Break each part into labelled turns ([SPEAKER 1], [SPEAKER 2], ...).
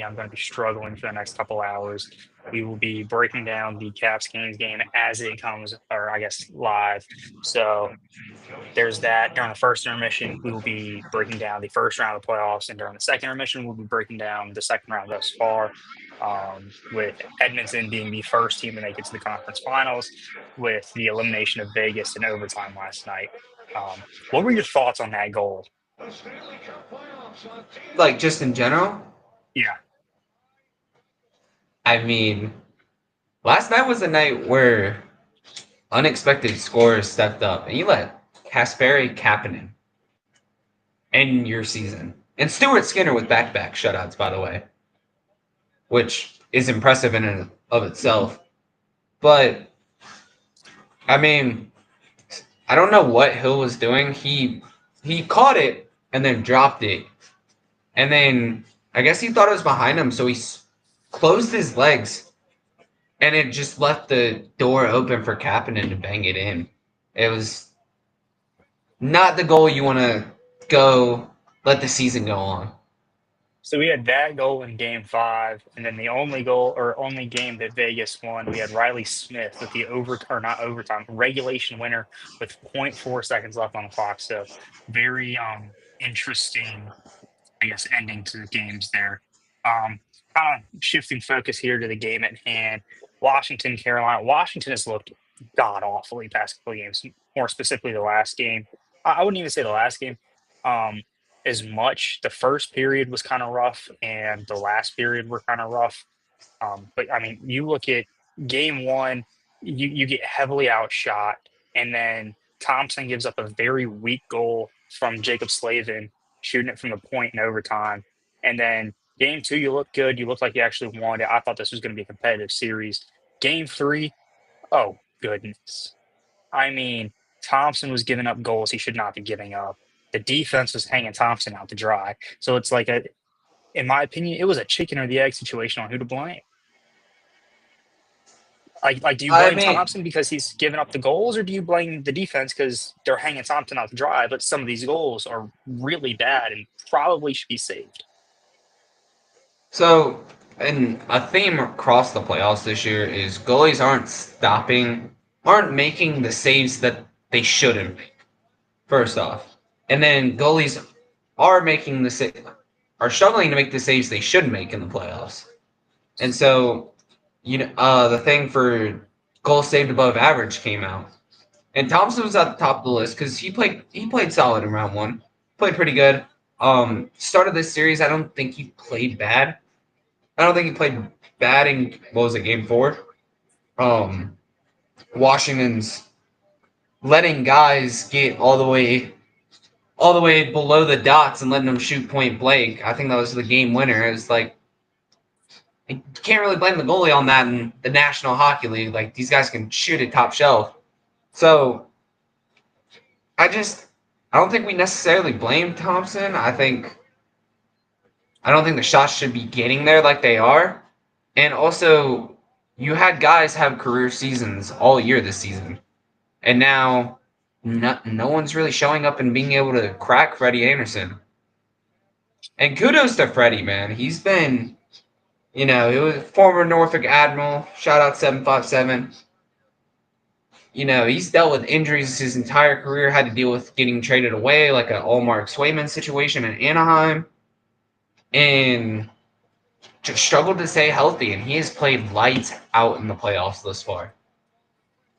[SPEAKER 1] I'm going to be struggling for the next couple hours. We will be breaking down the Caps Kings game as it comes, or I guess live. So there's that. During the first intermission, we will be breaking down the first round of the playoffs, and during the second intermission, we'll be breaking down the second round thus far. With Edmonton being the first team to make it to the conference finals, with the elimination of Vegas in overtime last night. What were your thoughts on that goal?
[SPEAKER 2] Like just in general,
[SPEAKER 1] Yeah,
[SPEAKER 2] I mean, last night was a night where unexpected scorers stepped up, and you let Kasperi Kapanen end your season, and Stuart Skinner with back-to-back shutouts, by the way, which is impressive in and of itself. But I mean, I don't know what Hill was doing. He caught it and then dropped it, and then I guess he thought it was behind him, so he closed his legs, and it just left the door open for Kapanen to bang it in. It was not the goal you want to go let the season go on.
[SPEAKER 1] so we had that goal in game five, and then the only goal or only game that Vegas won, we had Riley Smith with the over or not overtime regulation winner with zero point 0.4 seconds left on the clock. So very interesting, I guess, ending to the games there. Kind of shifting focus here to the game at hand. Washington, Carolina. Washington has looked god awfully past couple of games, more specifically the last game. I wouldn't even say the last game. Um, as much the first period was kind of rough and the last period were kind of rough. But I mean, you look at game one, you get heavily outshot, and then Thompson gives up a very weak goal from Jacob Slavin, shooting it from the point in overtime. And then game two, you look good. You look like you actually won it. I thought this was going to be a competitive series. Game three, oh goodness. I mean, Thompson was giving up goals he should not be giving up. The defense was hanging Thompson out to dry. So it's like in my opinion, it was a chicken or the egg situation on who to blame. Do you
[SPEAKER 2] I
[SPEAKER 1] blame
[SPEAKER 2] mean,
[SPEAKER 1] Thompson because he's given up the goals, or do you blame the defense because they're hanging Thompson out to dry? But some of these goals are really bad and probably should be saved.
[SPEAKER 2] so and a theme across the playoffs this year is goalies aren't making the saves that they shouldn't make. First off, and then goalies are making are struggling to make the saves they should make in the playoffs. And so, the thing for goals saved above average came out, and Thompson was at the top of the list because he played solid in round one, played pretty good. Started this series, I don't think he played bad. I don't think he played bad in what was it, game four. Um, Washington's letting guys get all the way below the dots and letting them shoot point blank. I think that was the game winner. It was like you can't really blame the goalie on that in the National Hockey League. Like these guys can shoot at top shelf. So I just I don't think we necessarily blame Thompson. I don't think the shots should be getting there like they are. And also you had guys have career seasons all year this season. And now no one's really showing up and being able to crack Freddie Anderson. And kudos to Freddie, man. He's been, he was former Norfolk Admiral. Shout out 757. He's dealt with injuries his entire career, had to deal with getting traded away, like an Allmark Swayman situation in Anaheim, and just struggled to stay healthy. And he has played lights out in the playoffs thus far.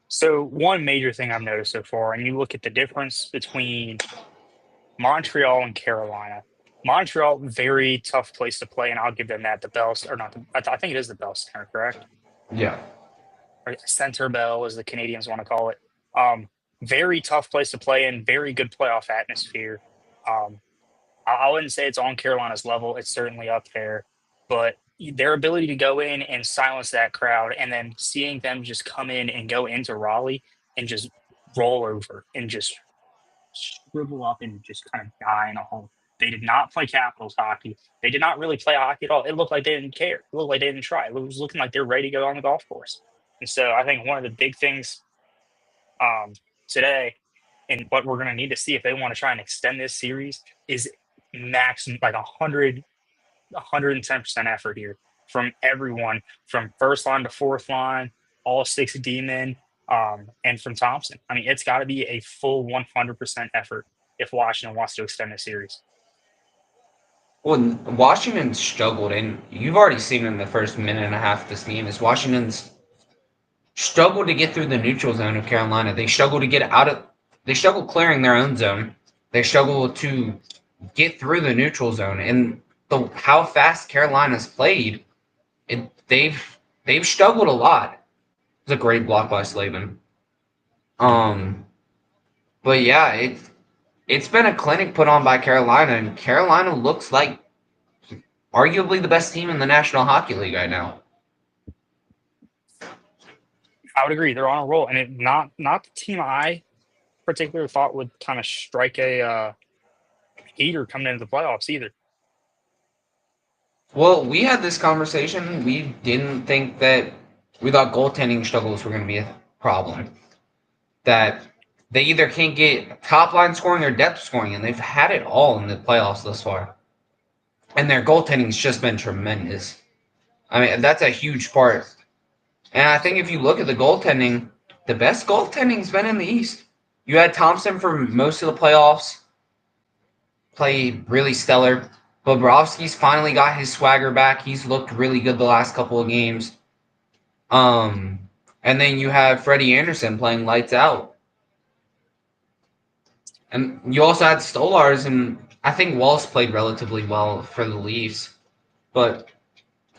[SPEAKER 1] So one major thing I've noticed so far, and you look at the difference between Montreal and Carolina. Montreal, very tough place to play, and I'll give them that. The Bell, or not, I think it is the Bell Center, correct?
[SPEAKER 2] Yeah.
[SPEAKER 1] Or Center Bell, as the Canadians want to call it. Um, Very tough place to play in, very good playoff atmosphere. Um, I wouldn't say it's on Carolina's level. It's certainly up there, but their ability to go in and silence that crowd, and then seeing them just come in and go into Raleigh and just roll over and just shrivel up and just kind of die in a hole. They did not play Capitals hockey. They did not really play hockey at all. It looked like they didn't care. It looked like they didn't try. It was looking like they're ready to go on the golf course. And so I think one of the big things um, today, and what we're going to need to see if they want to try and extend this series, is max like 100. 110% effort here from everyone, from first line to fourth line, all six D-men, and from Thompson. I mean, it's got to be a full 100% effort if Washington wants to extend the series.
[SPEAKER 2] Well, Washington struggled, and you've already seen in the first minute and a half of this game, is Washington's struggled to get through the neutral zone of Carolina. They struggle to get out of. They struggle clearing their own zone. They struggle to get through the neutral zone, and how fast Carolina's played, they've struggled a lot. It's a great block by Slavin. But yeah, it's been a clinic put on by Carolina, and Carolina looks like arguably the best team in the National Hockey League right now.
[SPEAKER 1] I would agree. They're on a roll, and not the team I particularly thought would kind of strike a heater coming into the playoffs either.
[SPEAKER 2] Well, we had this conversation. We didn't think that we thought goaltending struggles were going to be a problem. That they either can't get top line scoring or depth scoring, and they've had it all in the playoffs thus far. And their goaltending's just been tremendous. I mean, that's a huge part. And I think if you look at the goaltending, the best goaltending's been in the East. You had Thompson for most of the playoffs, played really stellar. Bobrovsky's finally got his swagger back. He's looked really good the last couple of games. And then you have Freddie Anderson playing lights out. And you also had Stolars, and I think Walsh played relatively well for the Leafs. But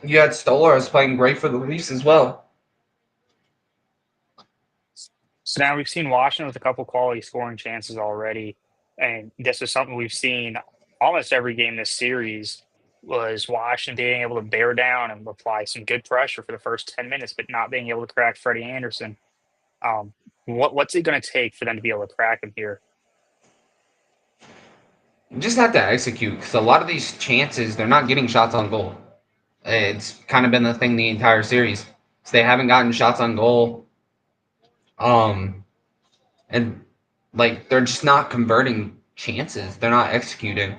[SPEAKER 2] you had Stolars playing great for the Leafs as well.
[SPEAKER 1] So now we've seen Washington with a couple quality scoring chances already, and this is something we've seen almost every game this series. Was Washington being able to bear down and apply some good pressure for the first 10 minutes, but not being able to crack Freddie Anderson. What's it going to take for them to be able to crack him here?
[SPEAKER 2] You just have to execute, because a lot of these chances, they're not getting shots on goal. It's kind of been the thing the entire series. So they haven't gotten shots on goal. And like they're just not converting chances. They're not executing.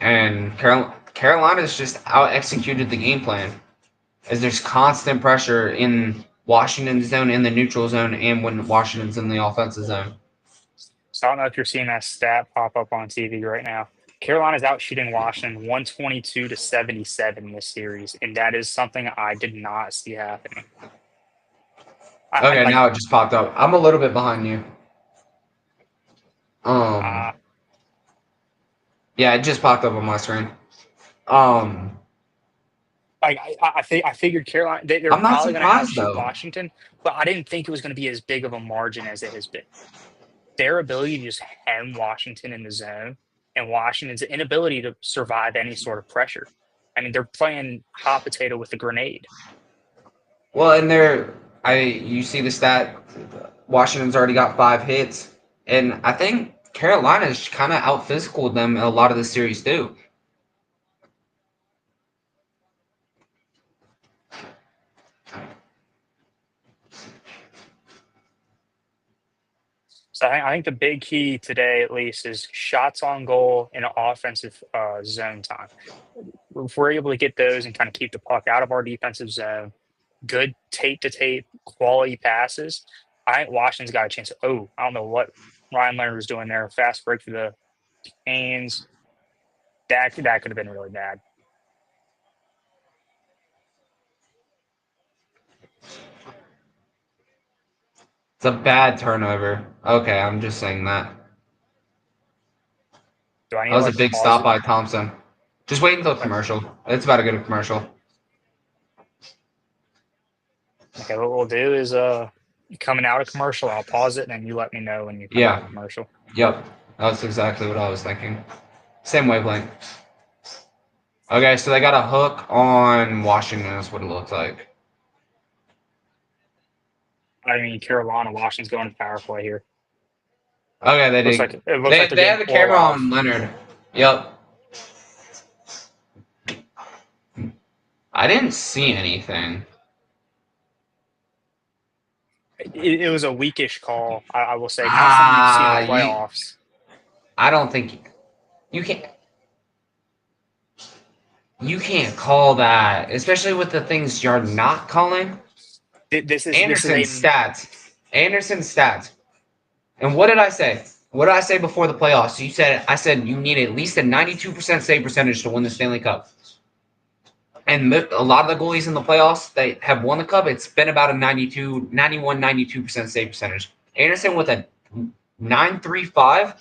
[SPEAKER 2] And Carolina's just out executed the game plan, as there's constant pressure in Washington's zone, in the neutral zone, and when Washington's in the offensive zone.
[SPEAKER 1] So I don't know if you're seeing that stat pop up on TV right now. Carolina's out shooting Washington 122 to 77 in this series, and that is something I did not see happening.
[SPEAKER 2] Okay, now it just popped up. I'm a little bit behind you. Yeah, it just popped up on my screen.
[SPEAKER 1] I figured Carolina they were probably going to outshoot Washington, but I didn't think it was going to be as big of a margin as it has been. Their ability to just hem Washington in the zone, and Washington's inability to survive any sort of pressure. I mean, they're playing hot potato with a grenade.
[SPEAKER 2] Well, and you see the stat, Washington's already got 5 hits, and I think Carolina's kind of out-physicaled them in a lot of the series too.
[SPEAKER 1] So I think the big key today, at least, is shots on goal and offensive zone time. If we're able to get those and kind of keep the puck out of our defensive zone, good tape-to-tape quality passes, I think Washington's got a chance. I don't know what Ryan Leonard was doing there. Fast break for the Canes. That could have been really bad.
[SPEAKER 2] It's a bad turnover. Okay, I'm just saying that. That was a big stop by Thompson. Just wait until commercial. It's about to go to commercial.
[SPEAKER 1] Okay, what we'll do is coming out of commercial, I'll pause it, and then you let me know when you come out of commercial.
[SPEAKER 2] Yep, that's exactly what I was thinking. Same wavelength. Okay, so they got a hook on Washington. That's what it looks like.
[SPEAKER 1] I mean, Carolina, Washington's going to power play here.
[SPEAKER 2] Okay, they did. They have the camera on Leonard. Yep. I didn't see anything.
[SPEAKER 1] It was a weakish call, I will say. Not something you've seen in the playoffs.
[SPEAKER 2] I don't think you can't. You can't call that, especially with the things you're not calling.
[SPEAKER 1] This is
[SPEAKER 2] Anderson's
[SPEAKER 1] a
[SPEAKER 2] stats. Anderson's stats. And what did I say? What did I say before the playoffs? I said you need at least a 92% save percentage to win the Stanley Cup. And a lot of the goalies in the playoffs that have won the cup, it's been about a 92% save percentage. Anderson with a 9.35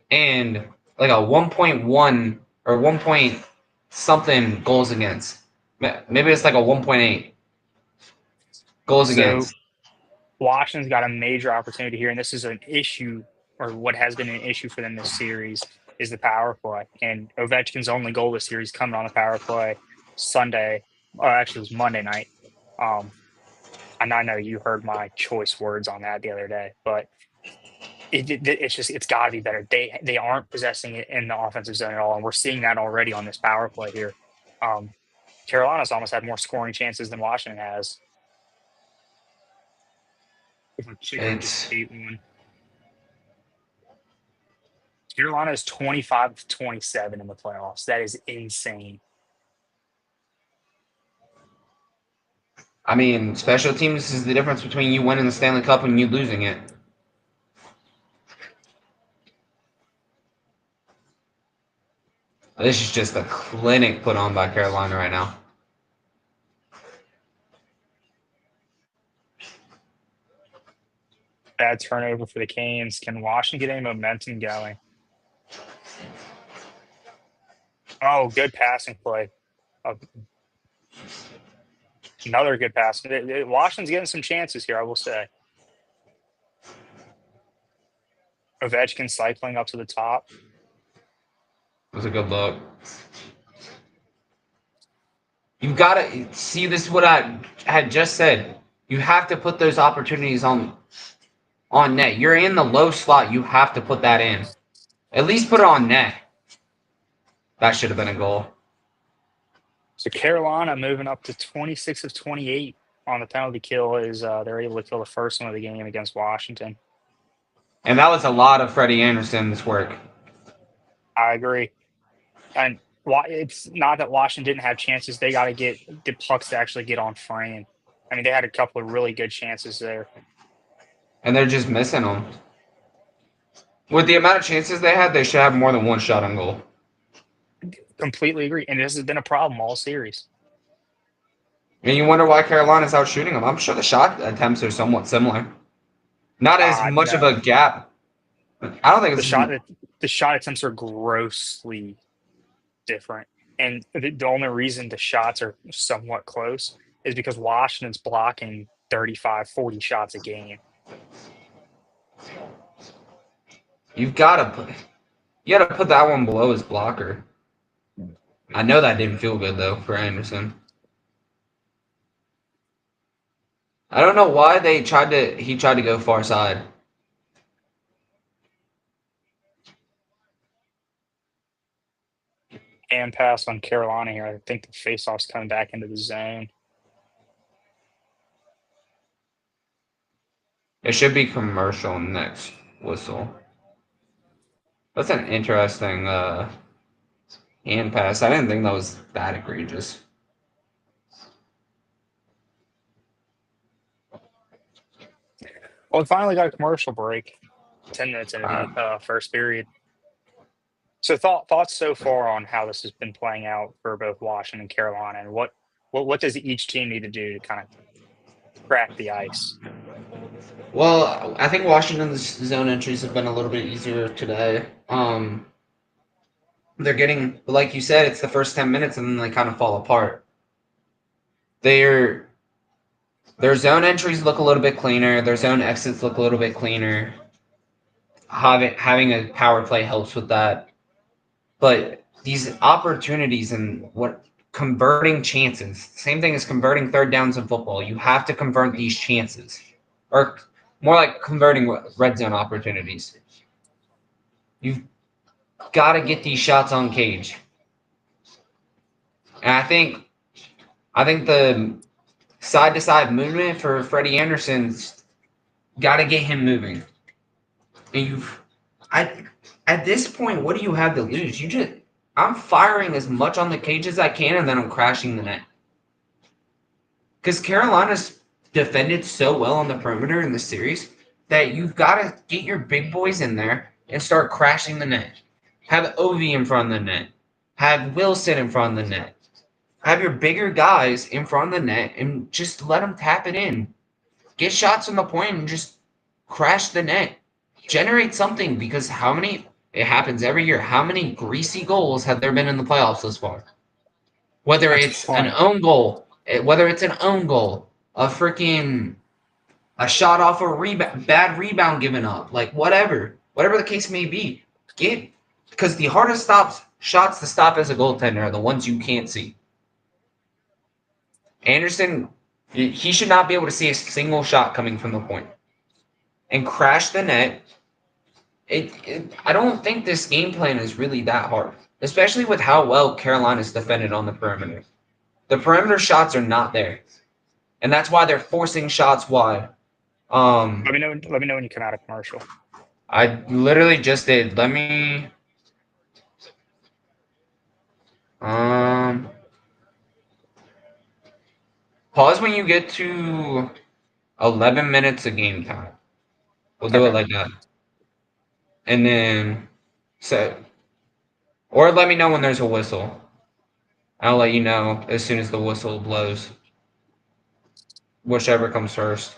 [SPEAKER 2] and like a 1.1 or 1 point something goals against. Maybe it's like a 1.8 goals
[SPEAKER 1] so
[SPEAKER 2] against.
[SPEAKER 1] Washington's got a major opportunity here, and this is an issue, or what has been an issue for them this series, is the power play. And Ovechkin's only goal this series coming on the power play Sunday, or actually it was Monday night. And I know you heard my choice words on that the other day, but it's got to be better. They aren't possessing it in the offensive zone at all, and we're seeing that already on this power play here. Carolina's almost had more scoring chances than Washington has. If I check out this
[SPEAKER 2] It's
[SPEAKER 1] state one, Carolina is 25-27 in the playoffs. That is insane.
[SPEAKER 2] I mean, special teams is the difference between you winning the Stanley Cup and you losing it. This is just a clinic put on by Carolina right now.
[SPEAKER 1] Bad turnover for the Canes. Can Washington get any momentum going? Oh, good passing play. Uh, Another good pass. Washington's getting some chances here, I will say. Ovechkin cycling up to the top.
[SPEAKER 2] It was a good look. You've got to see, this is what I had just said. You have to put those opportunities on net. You're in the low slot. You have to put that in. At least put it on net. That should have been a goal.
[SPEAKER 1] So Carolina moving up to 26 of 28 on the penalty kill is they're able to kill the first one of the game against Washington.
[SPEAKER 2] And that was a lot of Freddie Anderson's work.
[SPEAKER 1] I agree. And it's not that Washington didn't have chances. They got to get the pucks to actually get on frame. I mean, they had a couple of really good chances there.
[SPEAKER 2] And they're just missing them. With the amount of chances they had, they should have more than one shot on goal.
[SPEAKER 1] Completely agree. And this has been a problem all series.
[SPEAKER 2] And you wonder why Carolina's out shooting them. I'm sure the shot attempts are somewhat similar. Not as much of
[SPEAKER 1] No.
[SPEAKER 2] a gap. I don't think it's
[SPEAKER 1] The shot attempts are grossly different. And the only reason the shots are somewhat close is because Washington's blocking 35, 40 shots a game.
[SPEAKER 2] you gotta put that one below his blocker. I know that didn't feel good though for Anderson. I don't know why he tried to go far side.
[SPEAKER 1] And pass on Carolina here. I think the faceoff's coming back into the zone.
[SPEAKER 2] It should be commercial next whistle. That's an interesting hand pass. I didn't think that was that egregious.
[SPEAKER 1] Well, we finally got a commercial break. 10 minutes into the first period. So thoughts so far on how this has been playing out for both Washington and Carolina, and what does each team need to do to kind of crack the ice?
[SPEAKER 2] Well, I think Washington's zone entries have been a little bit easier today. They're getting, like you said, it's the first 10 minutes and then they kind of fall apart. Their zone entries look a little bit cleaner. Their zone exits look a little bit cleaner. Having a power play helps with that. But these opportunities and converting chances, same thing as converting third downs in football. You have to convert these chances, or more like converting red zone opportunities. You've got to get these shots on cage. And I think the side to side movement for Freddie Anderson's got to get him moving. And at this point, what do you have to lose? I'm firing as much on the cage as I can, and then I'm crashing the net. Because Carolina's defended so well on the perimeter in the series that you've got to get your big boys in there and start crashing the net. Have Ovi in front of the net. Have Wilson in front of the net. Have your bigger guys in front of the net and just let them tap it in. Get shots from the point and just crash the net. Generate something because how many, it happens every year, how many greasy goals have there been in the playoffs thus far? Whether
[SPEAKER 1] That's
[SPEAKER 2] it's an
[SPEAKER 1] funny.
[SPEAKER 2] own goal, whether it's an own goal, a freaking a shot off a rebound, bad rebound given up, like whatever the case may be, get because the hardest shots to stop as a goaltender are the ones you can't see. Anderson, he should not be able to see a single shot coming from the point and crash the net. I don't think this game plan is really that hard, especially with how well Carolina's defended on the perimeter. The perimeter shots are not there, and that's why they're forcing shots wide.
[SPEAKER 1] Let me know. Let me know when you come out of commercial.
[SPEAKER 2] I literally just did. Let me. Um, Pause when you get to 11 minutes of game time. We'll do it
[SPEAKER 1] Okay.
[SPEAKER 2] like that, and then set. Or let me know when there's a whistle. I'll let you know as soon as the whistle blows. Whichever comes first.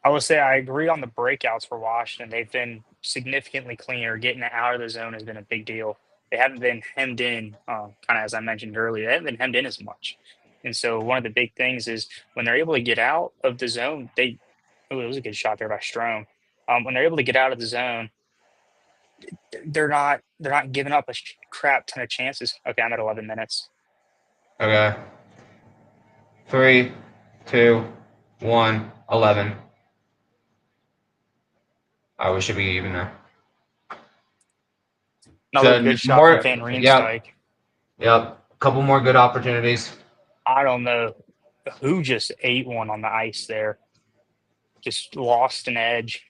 [SPEAKER 1] I will say I agree on the breakouts for Washington. They've been significantly cleaner. Getting out of the zone has been a big deal. They haven't been hemmed in, kind of as I mentioned earlier. They haven't been hemmed in as much. And so one of the big things is when they're able to get out of the zone, they. Oh, it was a good shot there by Strome. When they're able to get out of the zone, they're not giving up a crap ton of chances. Okay, I'm at 11 minutes.
[SPEAKER 2] Okay. 3, 2, 1, 11. We should be even now.
[SPEAKER 1] Another
[SPEAKER 2] So
[SPEAKER 1] good shot from
[SPEAKER 2] more.
[SPEAKER 1] Van
[SPEAKER 2] Yep.
[SPEAKER 1] Riemsdyk.
[SPEAKER 2] Yep. A couple more good opportunities.
[SPEAKER 1] I don't know who just ate one on the ice there. Just lost an edge.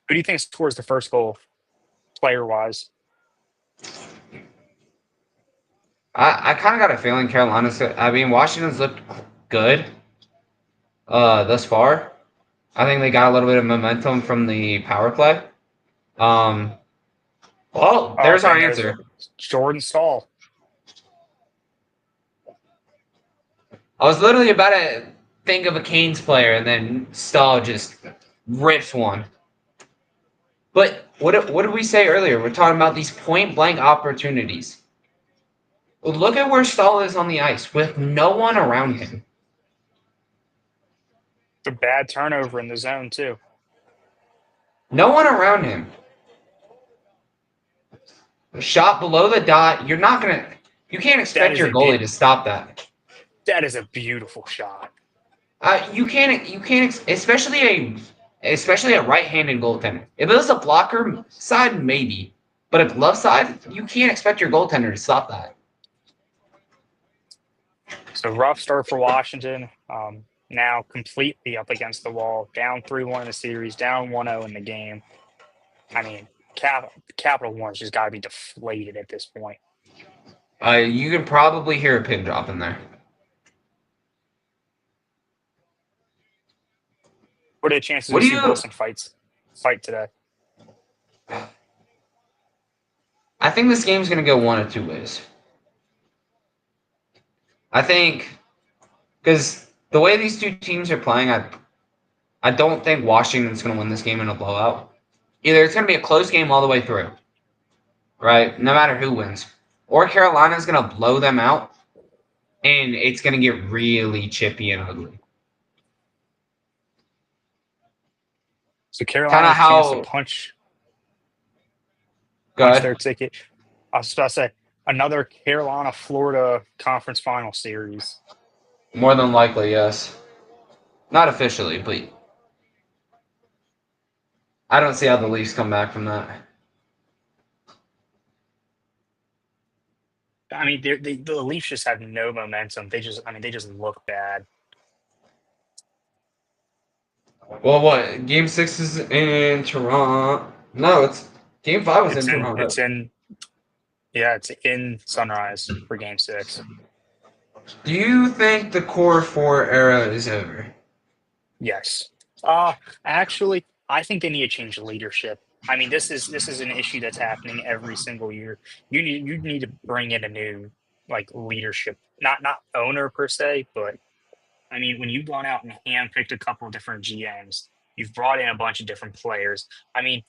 [SPEAKER 1] Who do you think scores the first goal, player wise?
[SPEAKER 2] I kind of got a feeling Carolina's. I mean, Washington's looked good thus far. I think they got a little bit of momentum from the power play. Um, well,
[SPEAKER 1] Oh,
[SPEAKER 2] there's
[SPEAKER 1] okay,
[SPEAKER 2] our
[SPEAKER 1] and there's
[SPEAKER 2] answer.
[SPEAKER 1] Jordan Stahl.
[SPEAKER 2] I was literally about to think of a Canes player, and then Stahl just rips one. But what did we say earlier? We're talking about these point blank opportunities. Look at where Stahl is on the ice with no one around him.
[SPEAKER 1] It's a bad turnover in the zone too.
[SPEAKER 2] No one around him. A shot below the dot. You're not gonna. You can't
[SPEAKER 1] That
[SPEAKER 2] expect
[SPEAKER 1] is
[SPEAKER 2] your
[SPEAKER 1] a
[SPEAKER 2] goalie to stop that.
[SPEAKER 1] that is a beautiful shot.
[SPEAKER 2] You can't. You can't. Especially a right-handed goaltender. If it was a blocker side, maybe, but a glove side, you can't expect your goaltender to stop that.
[SPEAKER 1] So rough start for Washington. Now completely up against the wall. Down 3-1 in the series. Down 1-0 in the game. I mean, Capital One's just got to be deflated at this point.
[SPEAKER 2] You can probably hear a pin drop in there.
[SPEAKER 1] What are the chances
[SPEAKER 2] What
[SPEAKER 1] we
[SPEAKER 2] do
[SPEAKER 1] see
[SPEAKER 2] you?
[SPEAKER 1] Wilson fight today?
[SPEAKER 2] I think this game's gonna go one of two ways. I think because the way these two teams are playing, I don't think Washington's gonna win this game in a blowout. Either it's gonna be a close game all the way through, right? No matter who wins, or Carolina's gonna blow them out, and it's gonna get really chippy and ugly.
[SPEAKER 1] So
[SPEAKER 2] Kind of
[SPEAKER 1] Carolina's chance to
[SPEAKER 2] how. Go
[SPEAKER 1] punch
[SPEAKER 2] ahead.
[SPEAKER 1] their ticket. I was about to say another Carolina Florida conference final series.
[SPEAKER 2] More than likely, yes. Not officially, but I don't see how the Leafs come back from that.
[SPEAKER 1] I mean, the Leafs just have no momentum. They just look bad.
[SPEAKER 2] Well, what? Game 6 is in Toronto. No, it's Game 5 was in
[SPEAKER 1] It's
[SPEAKER 2] Toronto.
[SPEAKER 1] in yeah, it's in Sunrise for game 6.
[SPEAKER 2] Do you think the Core 4 era is over?
[SPEAKER 1] Yes. Actually, I think they need to change the leadership. I mean, this is an issue that's happening every single year. You need to bring in a new like leadership, not owner per se, but I mean, when you've gone out and handpicked a couple of different GMs, you've brought in a bunch of different players. I mean,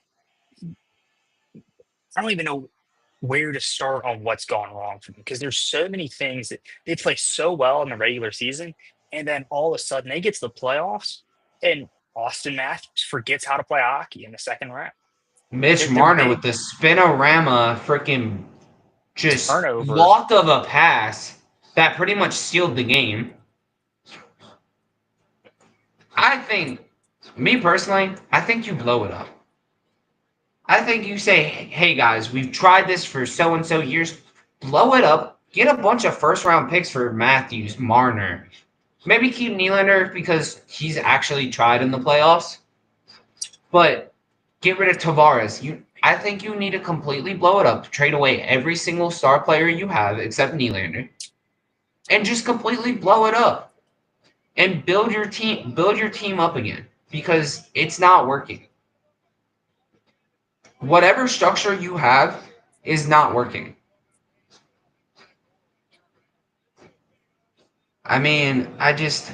[SPEAKER 1] I don't even know where to start on what's gone wrong for them because there's so many things that they play so well in the regular season, and then all of a sudden they get to the playoffs, and Austin Matthews forgets how to play hockey in the second round.
[SPEAKER 2] Mitch
[SPEAKER 1] Their
[SPEAKER 2] Marner with
[SPEAKER 1] big
[SPEAKER 2] the spinorama freaking just
[SPEAKER 1] turnover.
[SPEAKER 2] loft of a pass that pretty much sealed the game. I think, me personally, I think you blow it up. I think you say, hey guys, we've tried this for so and so years. Blow it up. Get a bunch of first round picks for Matthews, Marner. Maybe keep Nylander because he's actually tried in the playoffs. But get rid of Tavares. I think you need to completely blow it up. Trade away every single star player you have except Nylander, and just completely blow it up and build your team. Build your team up again because it's not working. Whatever structure you have is not working. I mean, I just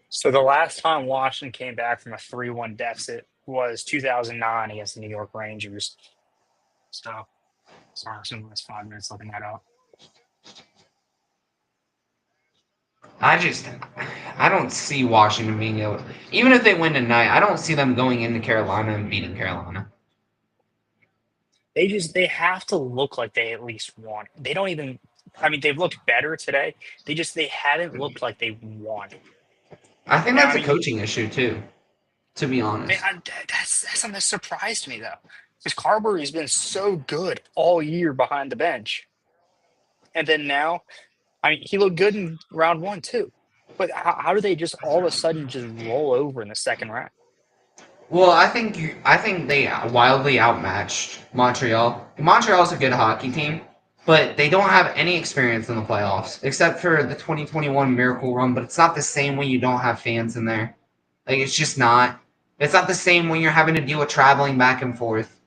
[SPEAKER 1] So the last time Washington came back from a 3-1 deficit was 2009 against the New York Rangers. So sorry, I spent the last 5 minutes looking that up.
[SPEAKER 2] I just I don't see Washington being able. Even if they win tonight, I don't see them going into Carolina and beating Carolina.
[SPEAKER 1] They have to look like they at least won. They don't even. I mean, they've looked better today. They haven't looked like they won.
[SPEAKER 2] I think
[SPEAKER 1] And
[SPEAKER 2] that's
[SPEAKER 1] I
[SPEAKER 2] a
[SPEAKER 1] mean,
[SPEAKER 2] coaching issue too, to be
[SPEAKER 1] man,
[SPEAKER 2] honest.
[SPEAKER 1] that's something that surprised me though, because Carberry's been so good all year behind the bench, and then now, I mean, he looked good in round one too. But how do they just all of a sudden just roll over in the second round?
[SPEAKER 2] Well, I think they wildly outmatched Montreal. Montreal's a good hockey team, but they don't have any experience in the playoffs except for the 2021 Miracle Run. But it's not the same when you don't have fans in there. Like it's just not. It's not the same when you're having to deal with traveling back and forth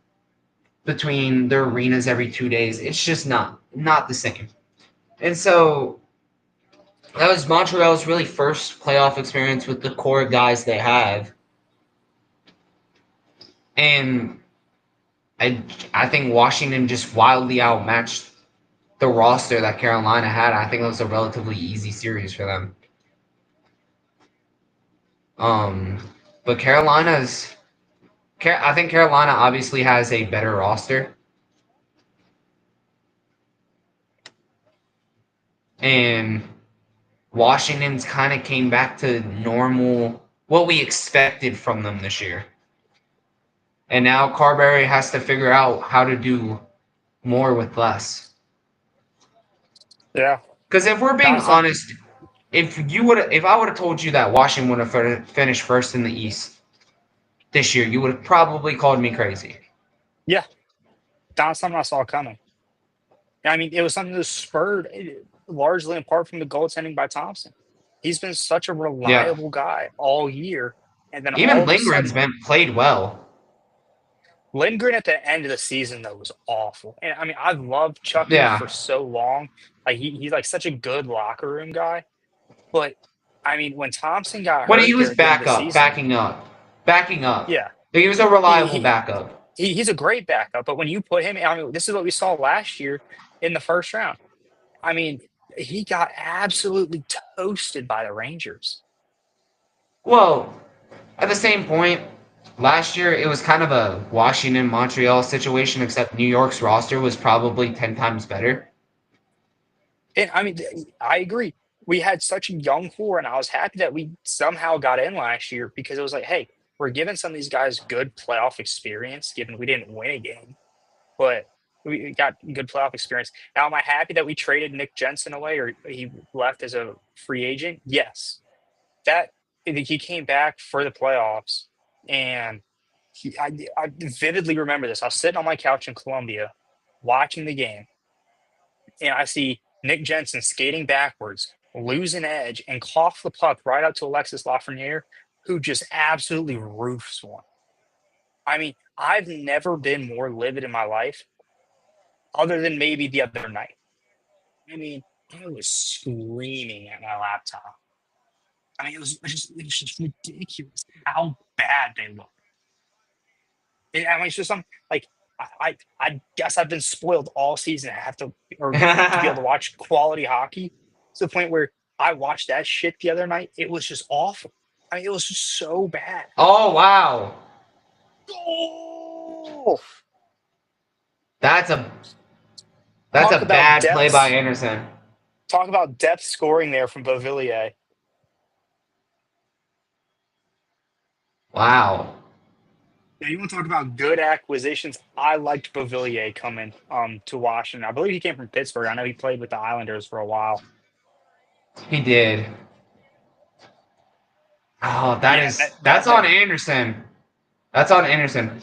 [SPEAKER 2] between their arenas every 2 days. It's just not the same. And so that was Montreal's really first playoff experience with the core guys they have. And I I think Washington just wildly outmatched the roster that Carolina had. I think it was a relatively easy series for them. Um, but I think Carolina obviously has a better roster, and Washington's kind of came back to normal, what we expected from them this year. And now Carberry has to figure out how to do more with less.
[SPEAKER 1] Yeah,
[SPEAKER 2] Because if we're being
[SPEAKER 1] Donaldson.
[SPEAKER 2] honest, if I would have told you that Washington would have finished first in the East this year, you would have probably called me crazy.
[SPEAKER 1] Yeah, Donaldson I saw coming. I mean, it was something that was spurred largely in part from the goaltending by Thompson. He's been such a
[SPEAKER 2] Yeah.
[SPEAKER 1] reliable guy all year, and then
[SPEAKER 2] Even
[SPEAKER 1] all of a
[SPEAKER 2] Lindgren's
[SPEAKER 1] sudden,
[SPEAKER 2] been played well.
[SPEAKER 1] Lindgren at the end of the season though was awful. And I mean, I've loved Chucky
[SPEAKER 2] Yeah.
[SPEAKER 1] for so long. Like he's like such a good locker room guy. But I mean, when Thompson got
[SPEAKER 2] When he
[SPEAKER 1] hurt there
[SPEAKER 2] was
[SPEAKER 1] at the end of the season,
[SPEAKER 2] backing up.
[SPEAKER 1] yeah,
[SPEAKER 2] He was a
[SPEAKER 1] he
[SPEAKER 2] reliable
[SPEAKER 1] he,
[SPEAKER 2] backup.
[SPEAKER 1] he's a great backup. But when you put him, I mean, this is what we saw last year in the first round. I mean, he got absolutely toasted by the Rangers.
[SPEAKER 2] Well, at the same point, last year it was kind of a Washington Montreal situation, except New York's roster was probably 10 times better.
[SPEAKER 1] And I mean, I agree. We had such a young core, and I was happy that we somehow got in last year because it was like, hey, we're giving some of these guys good playoff experience, given we didn't win a game, but we got good playoff experience. Now, am I happy that we traded Nick Jensen away or he left as a free agent? Yes. That he came back for the playoffs, and I vividly remember this. I was sitting on my couch in Columbia watching the game, and I see Nick Jensen skating backwards, lose an edge, and cough the puck right up to Alexis Lafreniere, who just absolutely roofs one. I mean, I've never been more livid in my life, other than maybe the other night. I mean, I was screaming at my laptop. I mean, it was just ridiculous how bad they look. I mean, it's just some like I guess I've been spoiled all season. I have to or to be able to watch quality hockey to the point where I watched that shit the other night. It was just awful. I mean, it was just so bad.
[SPEAKER 2] Oh wow,
[SPEAKER 1] Oh,
[SPEAKER 2] that's a that's
[SPEAKER 1] talk
[SPEAKER 2] a
[SPEAKER 1] about
[SPEAKER 2] bad play by
[SPEAKER 1] depth.
[SPEAKER 2] Anderson.
[SPEAKER 1] Talk about depth scoring there from Beauvillier.
[SPEAKER 2] Wow,
[SPEAKER 1] Yeah, you want to talk about good acquisitions? I liked Beauvillier coming to Washington. I believe he came from Pittsburgh. I know he played with the Islanders for a while.
[SPEAKER 2] he did. Oh,
[SPEAKER 1] Yeah, that
[SPEAKER 2] that's
[SPEAKER 1] that
[SPEAKER 2] on
[SPEAKER 1] that
[SPEAKER 2] Anderson. That's on Anderson.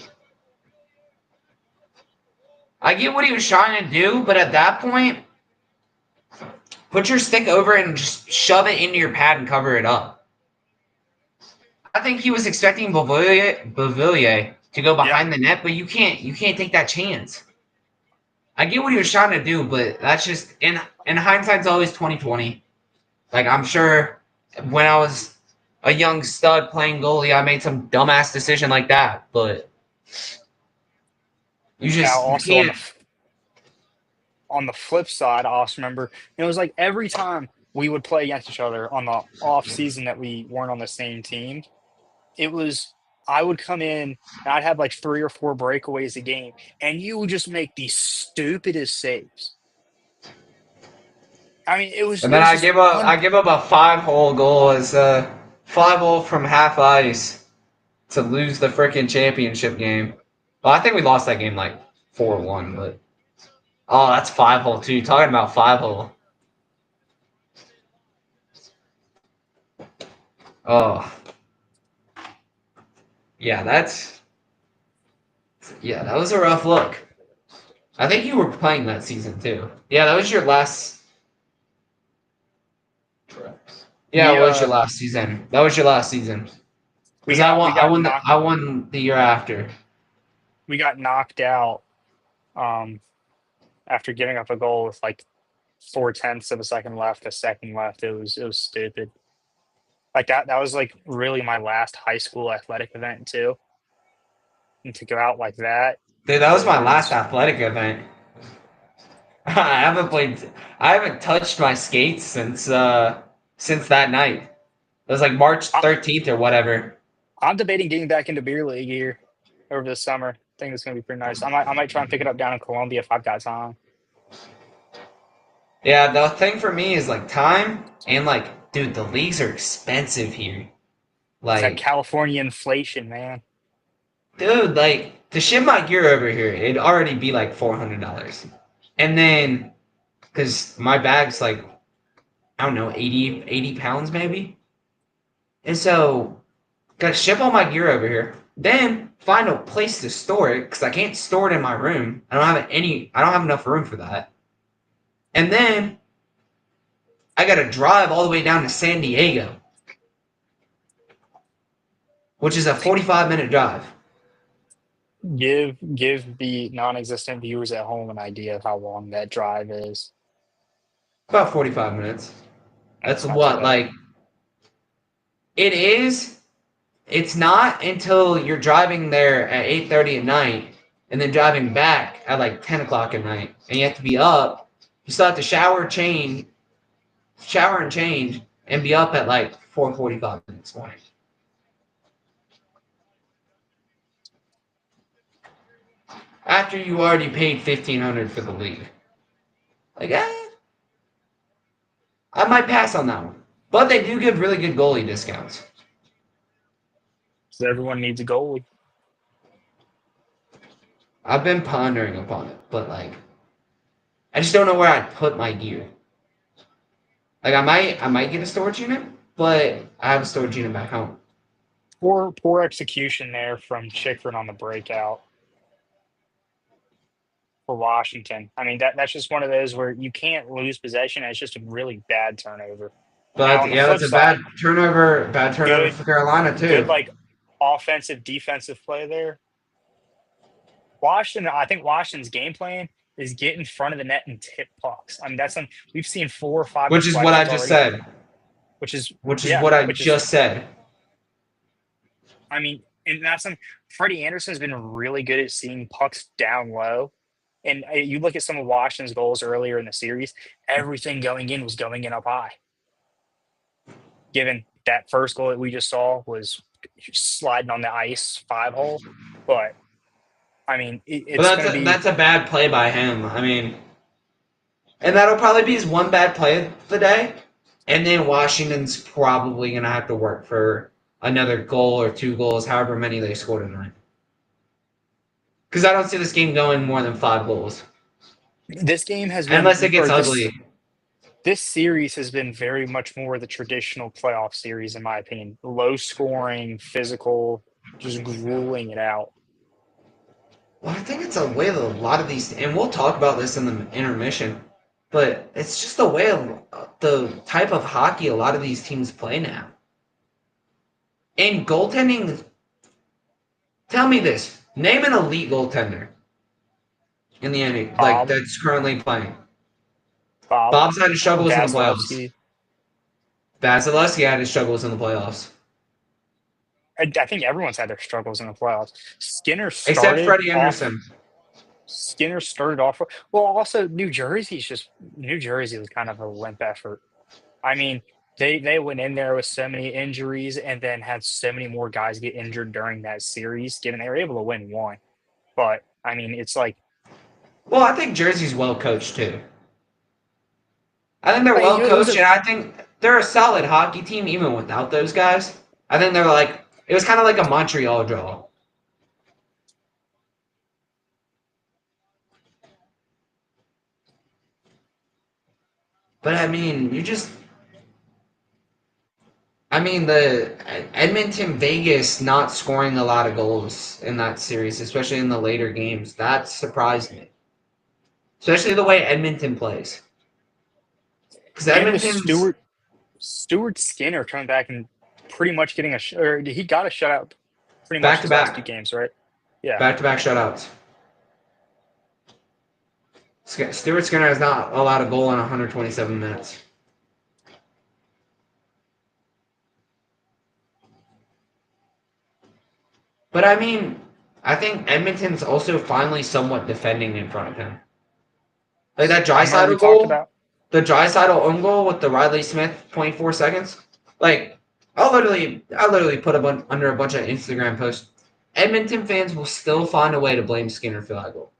[SPEAKER 2] I get what he was trying to do, but at that point, put your stick over it and just shove it into your pad and cover it up. I think he was expecting Beauvillier to go
[SPEAKER 1] yeah.
[SPEAKER 2] behind the net, but you can't take that chance. I get what he was trying to do, but that's just in hindsight's always 2020. Like I'm sure when I was a young stud playing goalie, I made some dumbass decision like that, but
[SPEAKER 1] Now,
[SPEAKER 2] you
[SPEAKER 1] also
[SPEAKER 2] can't.
[SPEAKER 1] on the flip side, I also remember it was like every time we would play against each other on the off season that we weren't on the same team, it was I would come in and I'd have like 3 or 4 breakaways a game, and you would just make the stupidest saves. I mean,
[SPEAKER 2] And
[SPEAKER 1] it
[SPEAKER 2] then
[SPEAKER 1] was just
[SPEAKER 2] I give up a 5-hole goal as 5-hole from half ice to lose the freaking championship game. Well, I think we lost that game like 4-1, but oh, that's 5-hole too. Talking about 5-hole. Oh, yeah, that was a rough look. I think you were playing that season too. Yeah, that was your last. Yeah,
[SPEAKER 1] we
[SPEAKER 2] it was your last season. That was your last season.
[SPEAKER 1] we
[SPEAKER 2] Because
[SPEAKER 1] got we got
[SPEAKER 2] I
[SPEAKER 1] knocked
[SPEAKER 2] won the year after.
[SPEAKER 1] we got knocked out um after giving up a goal with like 4/10 of a second left, a second left. It was stupid. Like that was like really my last high school athletic event too. And to go out like that
[SPEAKER 2] Dude, that was my last
[SPEAKER 1] was
[SPEAKER 2] athletic event. I haven't played. I haven't touched my skates since that night. It was like March
[SPEAKER 1] I,
[SPEAKER 2] 13th or whatever.
[SPEAKER 1] I'm debating getting back into beer league here over the summer. I think it's gonna be pretty nice. I might try and pick it up down in Columbia if I've got time.
[SPEAKER 2] Yeah, the thing for me is like time and like, dude, the leagues are expensive here.
[SPEAKER 1] It's that
[SPEAKER 2] Like,
[SPEAKER 1] California inflation, man.
[SPEAKER 2] dude, like to ship my gear over here, it'd already be like $400, and then because my bag's like I don't know 80 pounds maybe, and so gotta ship all my gear over here. Then find a place to store it because I can't store it in my room. I don't have enough room for that. And then I gotta drive all the way down to San Diego, which is a 45-minute drive.
[SPEAKER 1] Give the non-existent viewers at home an idea of how long that drive is.
[SPEAKER 2] About 45 minutes. That's
[SPEAKER 1] That's not too
[SPEAKER 2] what
[SPEAKER 1] bad.
[SPEAKER 2] like it is. It's not until you're driving there at 8:30 at night and then driving back at like 10 o'clock at night, and you have to be up. You still have to shower and change, and be up at like 4:45 next morning. After you already paid 1,500 for the league. Like, I might pass on that one. But they do give really good goalie discounts.
[SPEAKER 1] So everyone needs a goalie.
[SPEAKER 2] I've been pondering upon it, but like, I just don't know where I'd put my gear. Like, I might get a storage unit, but I have Storgina back home.
[SPEAKER 1] Poor execution there from Chikrin on the breakout for Washington. I mean, that's just one of those where you can't lose possession. And it's just a really bad turnover. Now
[SPEAKER 2] But
[SPEAKER 1] on the
[SPEAKER 2] yeah, that's
[SPEAKER 1] flip
[SPEAKER 2] a
[SPEAKER 1] side,
[SPEAKER 2] bad turnover
[SPEAKER 1] good
[SPEAKER 2] for Carolina
[SPEAKER 1] good
[SPEAKER 2] too.
[SPEAKER 1] like offensive defensive play there. Washington, I think Washington's game plan is get in front of the net and tip pucks. I mean, that's something we've seen 4 or 5
[SPEAKER 2] Which is what I
[SPEAKER 1] deflections
[SPEAKER 2] just
[SPEAKER 1] already,
[SPEAKER 2] said.
[SPEAKER 1] which is
[SPEAKER 2] Which is
[SPEAKER 1] yeah,
[SPEAKER 2] what I
[SPEAKER 1] which is
[SPEAKER 2] just said.
[SPEAKER 1] I mean, and that's some Freddie Anderson has been really good at seeing pucks down low. And you look at some of Washington's goals earlier in the series, everything going in was going in up high. Given that first goal that we just saw was sliding on the ice 5 hole, but I mean, it's
[SPEAKER 2] But
[SPEAKER 1] going to be
[SPEAKER 2] that's a bad play by him. I mean, and that'll probably be his one bad play of the day. And then Washington's probably gonna have to work for another goal or 2 goals, however many they score tonight. Because I don't see this game going more than 5 goals.
[SPEAKER 1] this game has
[SPEAKER 2] Unless it
[SPEAKER 1] been,
[SPEAKER 2] gets
[SPEAKER 1] or
[SPEAKER 2] ugly.
[SPEAKER 1] this series has been very much more the traditional playoff series, in my opinion. Low scoring, physical, just grueling it out.
[SPEAKER 2] Well, I think it's a way that a lot of these, and we'll talk about this in the intermission, but it's just the way of the type of hockey a lot of these teams play now. And goaltending, tell me this: name an elite goaltender in the NBA, like
[SPEAKER 1] Bob,
[SPEAKER 2] that's currently playing.
[SPEAKER 1] Bob,
[SPEAKER 2] Bob's had his struggles in the playoffs.
[SPEAKER 1] Vasilevsky.
[SPEAKER 2] Vasilevsky had his struggles in the playoffs,
[SPEAKER 1] I think everyone's had their struggles in the playoffs.
[SPEAKER 2] except Freddie Anderson.
[SPEAKER 1] Skinner started off. Well, also New Jersey was kind of a limp effort. I mean, they went in there with so many injuries and then had so many more guys get injured during that series. Given they were able to win one, but I mean, it's like
[SPEAKER 2] Well, I think Jersey's well coached too. I think they're well
[SPEAKER 1] it was
[SPEAKER 2] coached,
[SPEAKER 1] a
[SPEAKER 2] and I think they're a solid hockey team even without those guys. I think they're like it was kind of like a Montreal draw. But I mean, the Edmonton Vegas not scoring a lot of goals in that series, especially in the later games, that surprised me. Especially the way Edmonton plays, because
[SPEAKER 1] and with
[SPEAKER 2] Edmonton's
[SPEAKER 1] Stuart Skinner coming back and pretty much getting or he got a shutout pretty much
[SPEAKER 2] back to
[SPEAKER 1] his last two
[SPEAKER 2] back,
[SPEAKER 1] games, right? Yeah.
[SPEAKER 2] back to back shutouts. Stuart Skinner has not allowed a goal in 127 minutes. But I mean, I think Edmonton's also finally somewhat defending in front of him. Like that
[SPEAKER 1] Remember we
[SPEAKER 2] Draisaitl
[SPEAKER 1] talked
[SPEAKER 2] goal,
[SPEAKER 1] about
[SPEAKER 2] the Draisaitl own goal with the Riley Smith 0.4 seconds. Like, I literally put under a bunch of Instagram posts. Edmonton fans will still find a way to blame Skinner for that goal.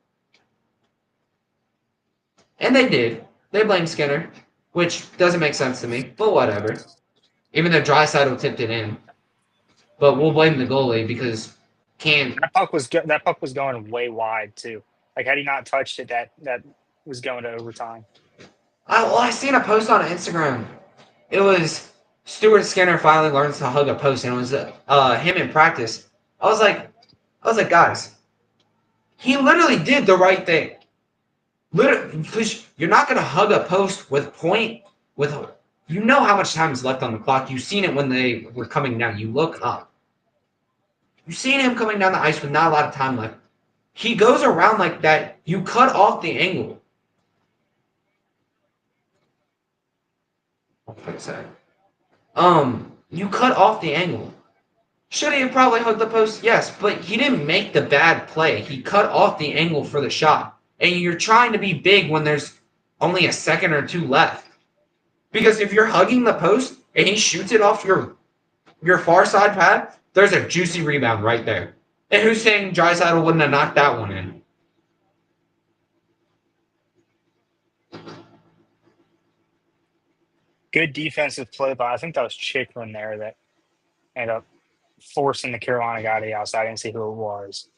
[SPEAKER 2] And they did. They blamed Skinner, which doesn't make sense to me, but whatever. Even though Draisaitl tipped it in. But we'll blame the goalie because can't.
[SPEAKER 1] that puck was going way wide too. Like had he not touched it, that was going to overtime.
[SPEAKER 2] I seen a post on Instagram. It was Stuart Skinner finally learns to hug a post, and it was him in practice. I was like, guys, he literally did the right thing. Literally, because you're not gonna hug a post with you know how much time is left on the clock. You've seen it when they were coming down. You look up. You've seen him coming down the ice with not a lot of time left. He goes around like that. You cut off the angle. What did I say? You cut off the angle. Should he have probably hugged the post? Yes, but he didn't make the bad play. He cut off the angle for the shot. And you're trying to be big when there's only a second or two left. Because if you're hugging the post and he shoots it off your far side pad, there's a juicy rebound right there. And who's saying Draisaitl wouldn't have knocked that one in?
[SPEAKER 1] Good defensive play, but I think that was Chikrin there that ended up forcing the Carolina guy to the outside. I didn't see who it was.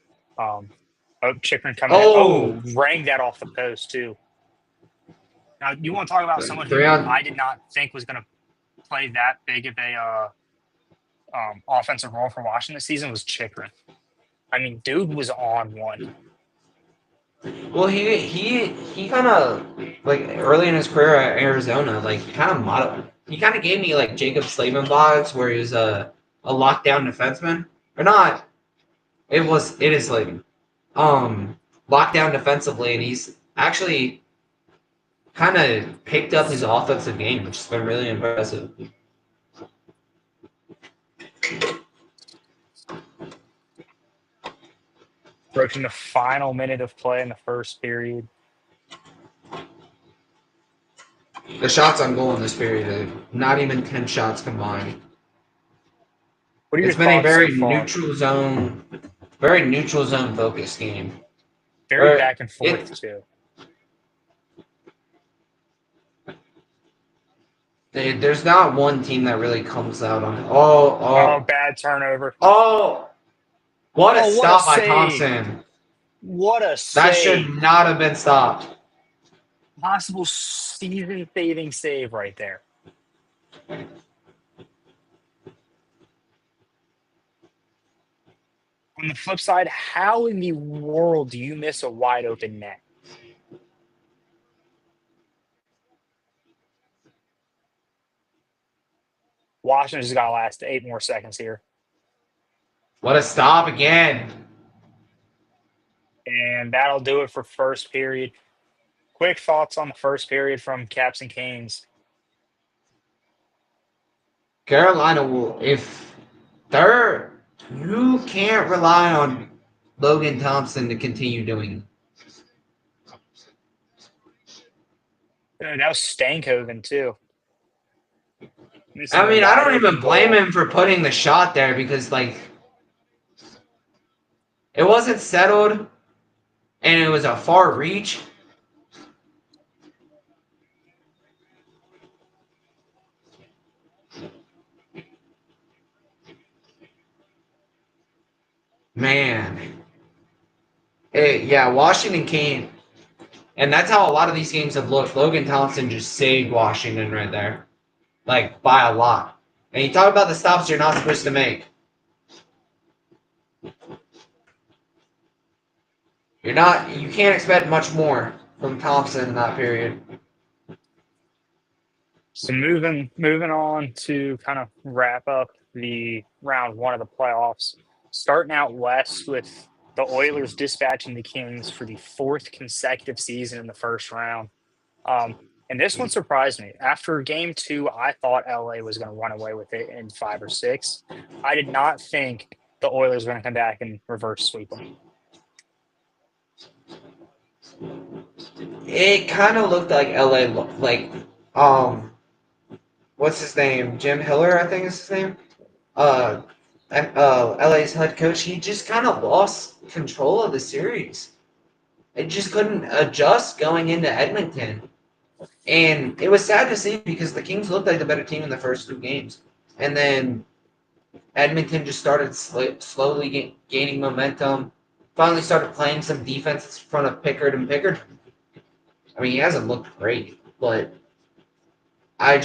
[SPEAKER 1] Chikrin coming in.
[SPEAKER 2] Oh,
[SPEAKER 1] Oh, rang that off the post too. Now you want to talk about someone
[SPEAKER 2] three
[SPEAKER 1] who
[SPEAKER 2] on.
[SPEAKER 1] I did not think was going to play that big of a offensive role for Washington this season was Chikrin. I mean, dude was on one.
[SPEAKER 2] Well, he kind of like early in his career at Arizona, like he kind of gave me like Jacob Slavin vibes, where he was a lockdown defenseman, or not. It is like lockdown defensively, and he's actually kind of picked up his offensive game, which has been really impressive.
[SPEAKER 1] Approaching the final minute of play in the first period.
[SPEAKER 2] The shots on goal in this period are not even 10 shots combined.
[SPEAKER 1] What are your
[SPEAKER 2] It's been a
[SPEAKER 1] thoughts
[SPEAKER 2] very
[SPEAKER 1] so far?
[SPEAKER 2] very neutral zone focused game.
[SPEAKER 1] Very back and forth too.
[SPEAKER 2] There's not one team that really comes out on it. Oh,
[SPEAKER 1] Bad turnover.
[SPEAKER 2] oh! What a stop by
[SPEAKER 1] save.
[SPEAKER 2] Thompson!
[SPEAKER 1] What a
[SPEAKER 2] That
[SPEAKER 1] save.
[SPEAKER 2] should not have been stopped.
[SPEAKER 1] Possible season-saving save right there. On the flip side, how in the world do you miss a wide open net? Washington's got to last 8 more seconds here.
[SPEAKER 2] What a stop again.
[SPEAKER 1] And that'll do it for first period. Quick thoughts on the first period from Caps and Canes.
[SPEAKER 2] Carolina will, if they're, you can't rely on Logan Thompson to continue doing.
[SPEAKER 1] That was Stankoven, too.
[SPEAKER 2] I mean, I don't even blame him for putting the shot there because, like, it wasn't settled and it was a far reach. Man. Yeah, Washington came. And that's how a lot of these games have looked. Logan Thompson just saved Washington right there. Like, by a lot. And you talk about the stops you're not supposed to make. You can't expect much more from Thompson in that period.
[SPEAKER 1] So moving on to kind of wrap up the round 1 of the playoffs. Starting out west with the Oilers dispatching the Kings for the 4th consecutive season in the first round. And this one surprised me. After game 2, I thought LA was going to run away with it in 5 or 6. I did not think the Oilers were going to come back and reverse sweep them.
[SPEAKER 2] It kind of looked like LA, like, what's his name? Jim Hiller, I think is his name. LA's head coach, he just kind of lost control of the series. It just couldn't adjust going into Edmonton. And it was sad to see because the Kings looked like the better team in the first 2 games. And then Edmonton just started slowly gaining momentum. Finally started playing some defense in front of Pickard. And Pickard, I mean, he hasn't looked great, but I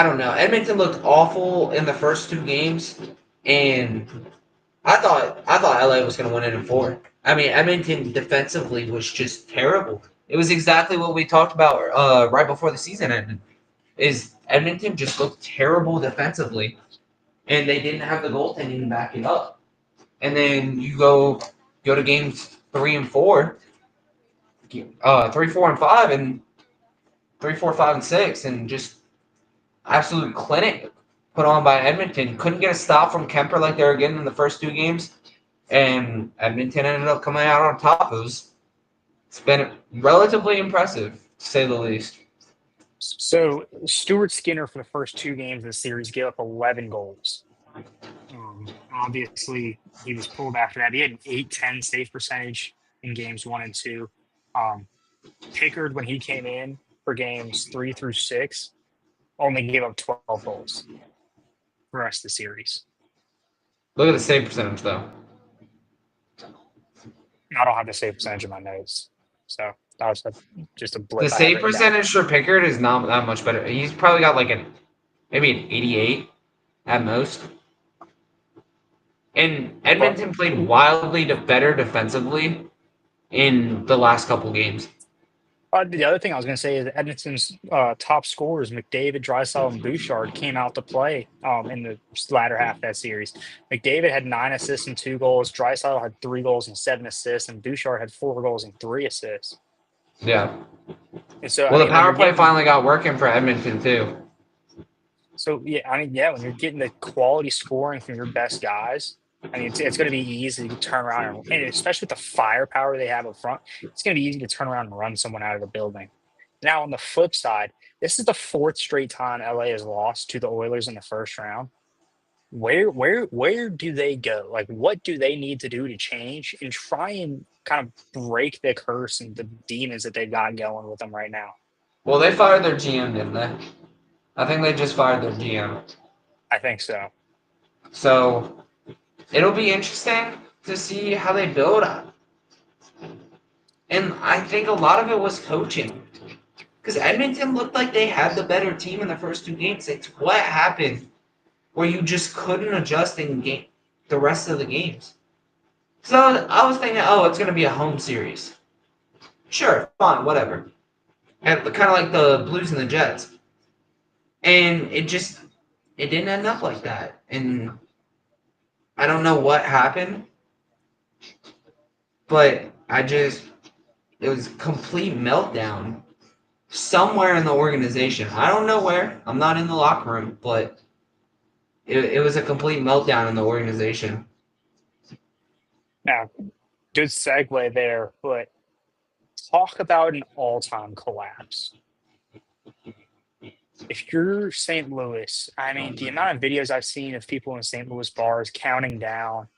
[SPEAKER 2] don't know. Edmonton looked awful in the first 2 games, and I thought LA was going to win it in 4. I mean, Edmonton defensively was just terrible. It was exactly what we talked about right before the season ended. Is Edmonton just looked terrible defensively, and they didn't have the goaltending to back it up. And then you go to games 3 and 4, 3, 4, and 5, and 3, 4, 5, and 6, and just absolute clinic put on by Edmonton. Couldn't get a stop from Kemper like they were getting in the first 2 games, and Edmonton ended up coming out on top. It's been relatively impressive, to say the least.
[SPEAKER 1] So Stuart Skinner for the first 2 games of the series gave up 11 goals. Obviously, he was pulled after that. He had an .810 save percentage in games 1 and 2. Pickard, when he came in for games 3 through 6, only gave up 12 goals for the rest of the series.
[SPEAKER 2] Look at the save percentage, though.
[SPEAKER 1] I don't have the save percentage in my notes. So That was just a
[SPEAKER 2] The
[SPEAKER 1] blip I had
[SPEAKER 2] save
[SPEAKER 1] written down.
[SPEAKER 2] percentage for Pickard is not that much better. He's probably got like maybe an 88 at most. And
[SPEAKER 1] But
[SPEAKER 2] Edmonton played wildly better defensively in the last couple games.
[SPEAKER 1] the other thing I was going to say is that Edmonton's top scorers, McDavid, Draisaitl, and Bouchard, came out to play in the latter half of that series. McDavid had 9 assists and 2 goals. Draisaitl had 3 goals and 7 assists, and Bouchard had 4 goals and 3 assists.
[SPEAKER 2] Yeah.
[SPEAKER 1] And so, I
[SPEAKER 2] Well, the
[SPEAKER 1] mean, when
[SPEAKER 2] power
[SPEAKER 1] you're
[SPEAKER 2] play
[SPEAKER 1] getting,
[SPEAKER 2] finally got working for Edmonton too.
[SPEAKER 1] so yeah, I mean, yeah, when you're getting the quality scoring from your best guys, I mean, it's going to be easy to turn around and especially with the firepower they have up front, it's going to be easy to turn around and run someone out of the building. Now, on the flip side, this is the fourth straight time LA has lost to the Oilers in the first round. Where do they go? Like, what do they need to do to change and try and kind of break the curse and the demons that they've got going with them right now?
[SPEAKER 2] Well, they fired their GM, didn't they? I think they just fired their GM.
[SPEAKER 1] I think so.
[SPEAKER 2] So it'll be interesting to see how they build. And I think a lot of it was coaching. Because Edmonton looked like they had the better team in the first 2 games. It's what happened where you just couldn't adjust in the rest of the games. So I was thinking, oh, it's going to be a home series. Sure, fine, whatever. And kind of like the Blues and the Jets. And it didn't end up like that. And I don't know what happened, but it was complete meltdown somewhere in the organization. I don't know where. I'm not in the locker room, but it was a complete meltdown in the organization.
[SPEAKER 1] Now, good segue there, but talk about an all-time collapse. If you're St. Louis, I mean, the amount of videos I've seen of people in St. Louis bars counting down,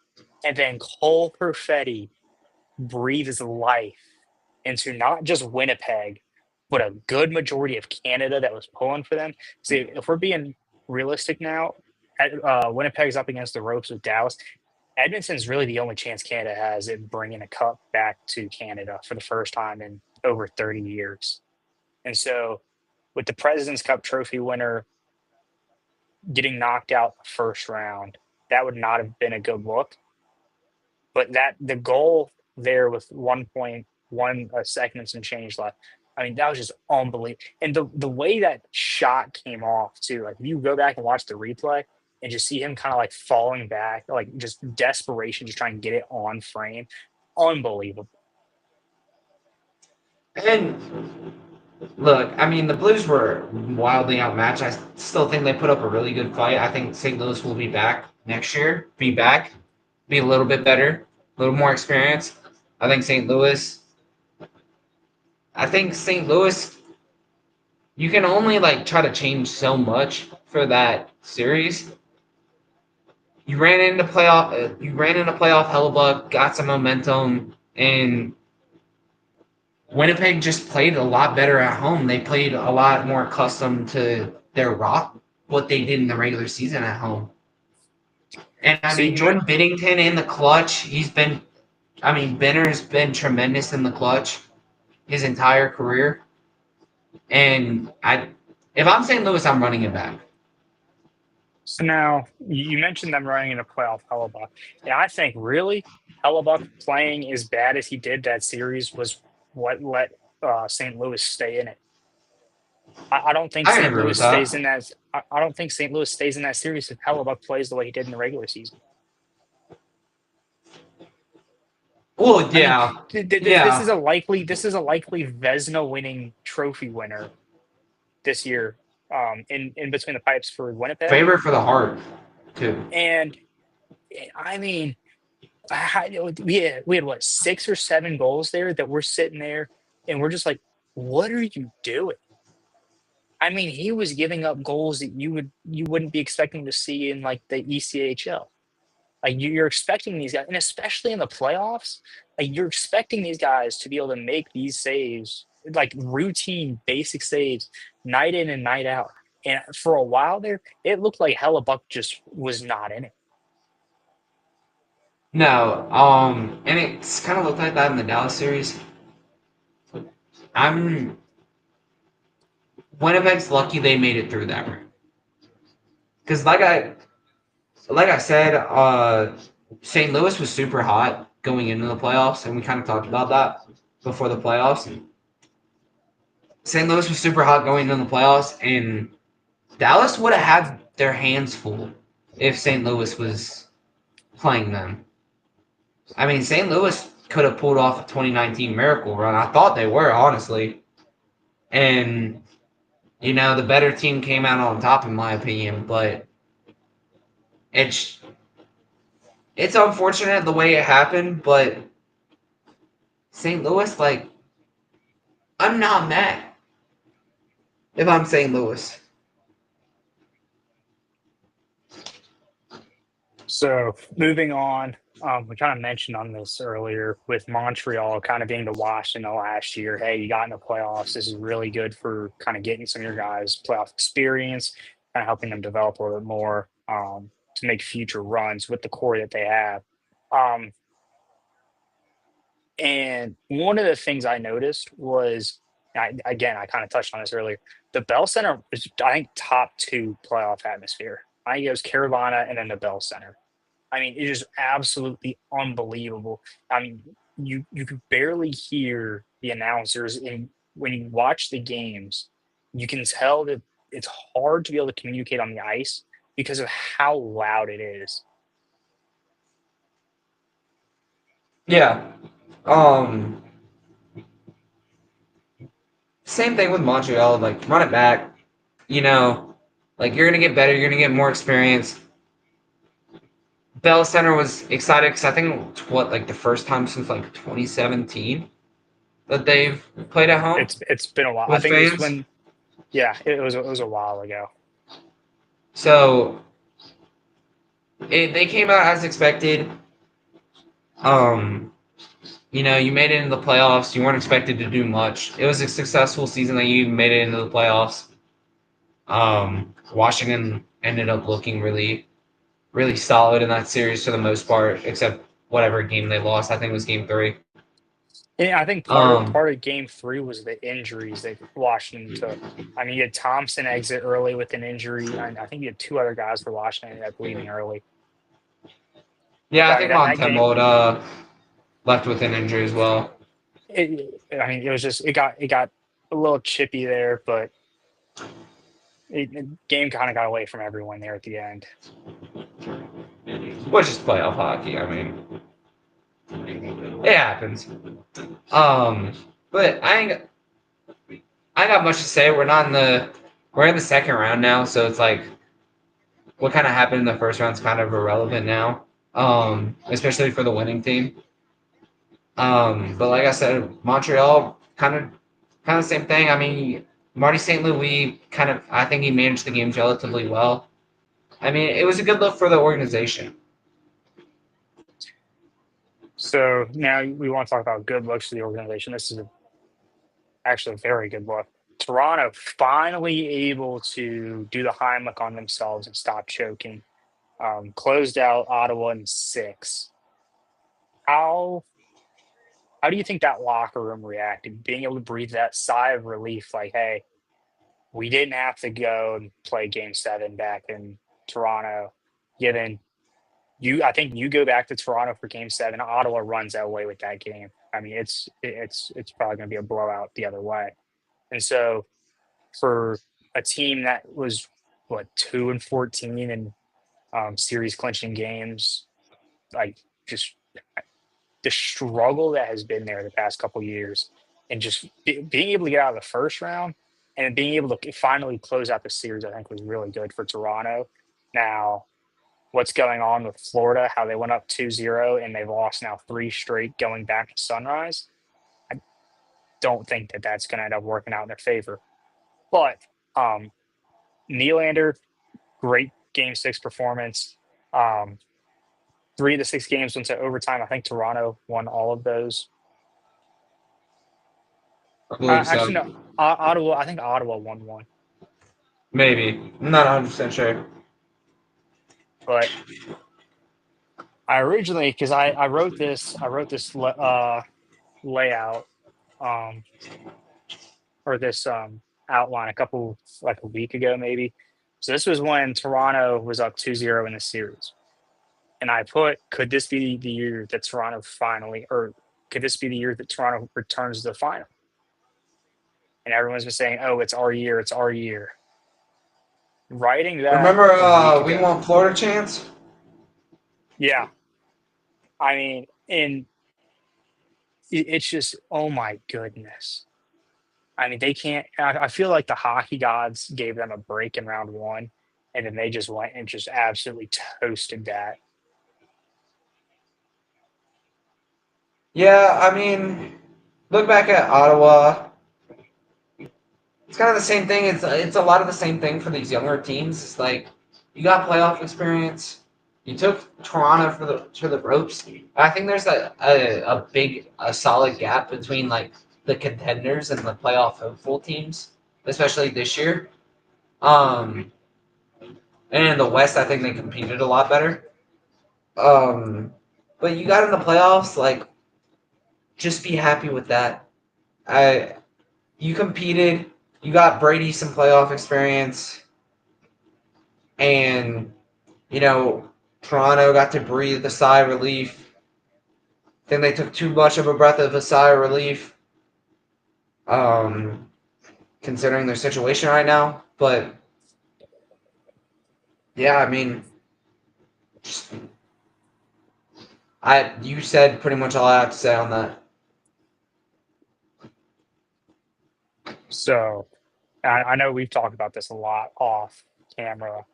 [SPEAKER 1] and then Cole Perfetti breathes life into not just Winnipeg, but a good majority of Canada that was pulling for them. See, if we're being realistic now, Winnipeg's up against the ropes with Dallas. Edmonton's really the only chance Canada has at bringing a cup back to Canada for the first time in over 30 years. And so, with the President's Cup trophy winner getting knocked out the first round, that would not have been a good look. But that the goal there with 1.1 seconds and change left, I mean, that was just unbelievable. And the way that shot came off too, like if you go back and watch the replay and just see him kind of like falling back, like just desperation, just trying to get it on frame, unbelievable.
[SPEAKER 2] And look, I mean, the Blues were wildly outmatched. I still think they put up a really good fight. I think St. Louis will be back next year. Be a little bit better, a little more experience. I think St. Louis. You can only like try to change so much for that series. You ran into playoff. You ran into playoff Hellebuck, got some momentum, and Winnipeg just played a lot better at home. They played a lot more accustomed to their rock, what they did in the regular season at home. And I
[SPEAKER 1] So
[SPEAKER 2] mean, Jordan Binnington in the clutch, Benner's been tremendous in the clutch his entire career. And if I'm St. Louis, I'm running it back.
[SPEAKER 1] So now you mentioned them running in a playoff Hellebuck. And I think really Hellebuck playing as bad as he did that series was what let St. Louis stay in it. I don't think
[SPEAKER 2] I
[SPEAKER 1] St.
[SPEAKER 2] agree
[SPEAKER 1] Louis
[SPEAKER 2] with
[SPEAKER 1] stays
[SPEAKER 2] that.
[SPEAKER 1] in that. I don't think St. Louis stays in that series if Hellebuck plays the way he did in the regular season.
[SPEAKER 2] Well,
[SPEAKER 1] I mean,
[SPEAKER 2] yeah.
[SPEAKER 1] this is
[SPEAKER 2] Yeah.
[SPEAKER 1] a likely Vezina winning trophy winner this year. In between the pipes for Winnipeg,
[SPEAKER 2] Favorite for the heart, too.
[SPEAKER 1] and I mean, we had what 6 or 7 goals there that we're sitting there and we're just like, what are you doing? I mean, he was giving up goals that you wouldn't be expecting to see in like the ECHL. Like you're expecting these guys, and especially in the playoffs, like you're expecting these guys to be able to make these saves, like routine basic saves, night in and night out. And for a while there, it looked like Hellebuck just was not in it.
[SPEAKER 2] No. And it's kind of looked like that in the Dallas series. I'm Winnipeg's lucky they made it through that round. Because like I said, St. Louis was super hot going into the playoffs, and we kind of talked about that before the playoffs. St. Louis was super hot going into the playoffs, and Dallas would have had their hands full if St. Louis was playing them. I mean, St. Louis could have pulled off a 2019 miracle run. I thought they were, honestly. And, the better team came out on top, in my opinion, but it's it's unfortunate the way it happened, but St. Louis, like, I'm not mad if I'm St. Louis.
[SPEAKER 1] So moving on, we kind of mentioned on this earlier with Montreal kind of being the wash in the last year. Hey, you got in the playoffs. This is really good for kind of getting some of your guys playoff experience, kind of helping them develop a little bit more to make future runs with the core that they have. Um, and one of the things I noticed was, again, I kind of touched on this earlier. The Bell Center is, I think, top two playoff atmosphere. I think it was Carolina and then the Bell Center. I mean, it is absolutely unbelievable. I mean, you could barely hear the announcers, and when you watch the games, you can tell that it's hard to be able to communicate on the ice because of how loud it is.
[SPEAKER 2] Yeah. Um, Same thing with Montreal. Like, run it back. You know, like, you're going to get better. You're going to get more experience. Bell Center was excited because I think it's like the first time since like 2017 that they've played at home
[SPEAKER 1] It's been a while. I
[SPEAKER 2] with
[SPEAKER 1] think it's
[SPEAKER 2] fans.
[SPEAKER 1] when it was a while ago.
[SPEAKER 2] So they came out as expected. Um, you made it into the playoffs. You weren't expected to do much. It was a successful season that you made it into the playoffs. Washington ended up looking really, really solid in that series for the most part, except whatever game they lost. I think it was game three.
[SPEAKER 1] And I think
[SPEAKER 2] Um,
[SPEAKER 1] part of game three was the injuries that Washington took. I mean, you had Thompson exit early with an injury, and I think you had two other guys for Washington that leaving early.
[SPEAKER 2] yeah, I
[SPEAKER 1] I mean,
[SPEAKER 2] think
[SPEAKER 1] that game,
[SPEAKER 2] Montemort left with an injury as well.
[SPEAKER 1] I mean, it was just it got a little chippy there, but game kind of got away from everyone there at the end.
[SPEAKER 2] Which is playoff hockey. I mean, it happens. Um, but I ain't got much to say. We're in the second round now, so it's like what kind of happened in the first round is kind of irrelevant now. Especially for the winning team. But like I said, Montreal kind of same thing. I mean, Marty St. Louis I think he managed the games relatively well. I mean, it was a good look for the organization.
[SPEAKER 1] So now we want to talk about good looks for the organization. This is actually a very good look. Toronto finally able to do the Heimlich on themselves and stop choking. Closed out Ottawa in six. How how do you think that locker room reacted? Being able to breathe that sigh of relief, like, hey, we didn't have to go and play game seven back in Toronto, given I think you go back to Toronto for game seven, Ottawa runs away with that game. I mean, it's probably gonna be a blowout the other way. And so for a team that was what 2-14 and series clinching games, like just the struggle that has been there the past couple years, and just being able to get out of the first round and being able to finally close out the series, I think was really good for Toronto. Now, what's going on with Florida, how they went up 2-0 and they've lost now three straight going back to Sunrise. I don't think that that's going to end up working out in their favor. But um, Nylander, great game six performance. Um, three of the six games went to overtime. I think Toronto won all of those.
[SPEAKER 2] I believe so.
[SPEAKER 1] Actually, no. Ottawa. I think Ottawa won one,
[SPEAKER 2] Maybe. I'm not 100% sure.
[SPEAKER 1] but I originally because I wrote this layout. Um, or this outline like a week ago maybe. So this was when Toronto was up 2-0 in the series. And I put, could this be the year that Toronto finally, or could this be the year that Toronto returns to the final? And everyone's been saying, oh, it's our year, it's our year. Writing that
[SPEAKER 2] Remember,
[SPEAKER 1] a week
[SPEAKER 2] we
[SPEAKER 1] ago.
[SPEAKER 2] want Florida chance?
[SPEAKER 1] Yeah. I mean, it's just, oh my goodness. I mean, they can't. I feel like the hockey gods gave them a break in round one, and then they just went and just absolutely toasted that.
[SPEAKER 2] Yeah, I mean, look back at Ottawa. It's kind of the same thing. It's a lot of the same thing for these younger teams. It's like you got playoff experience. You took Toronto for the ropes. I think there's a solid gap between like the contenders and the playoff hopeful teams, especially this year. Um, and in the West, I think they competed a lot better. Um, but you got in the playoffs, like just be happy with that. I You competed, you got Brady some playoff experience, and you know Toronto got to breathe a sigh of relief. I think they took too much of a breath of a sigh of relief, um, considering their situation right now. But yeah, I mean, just, you said pretty much all I have to say on that.
[SPEAKER 1] So I know we've talked about this a lot off camera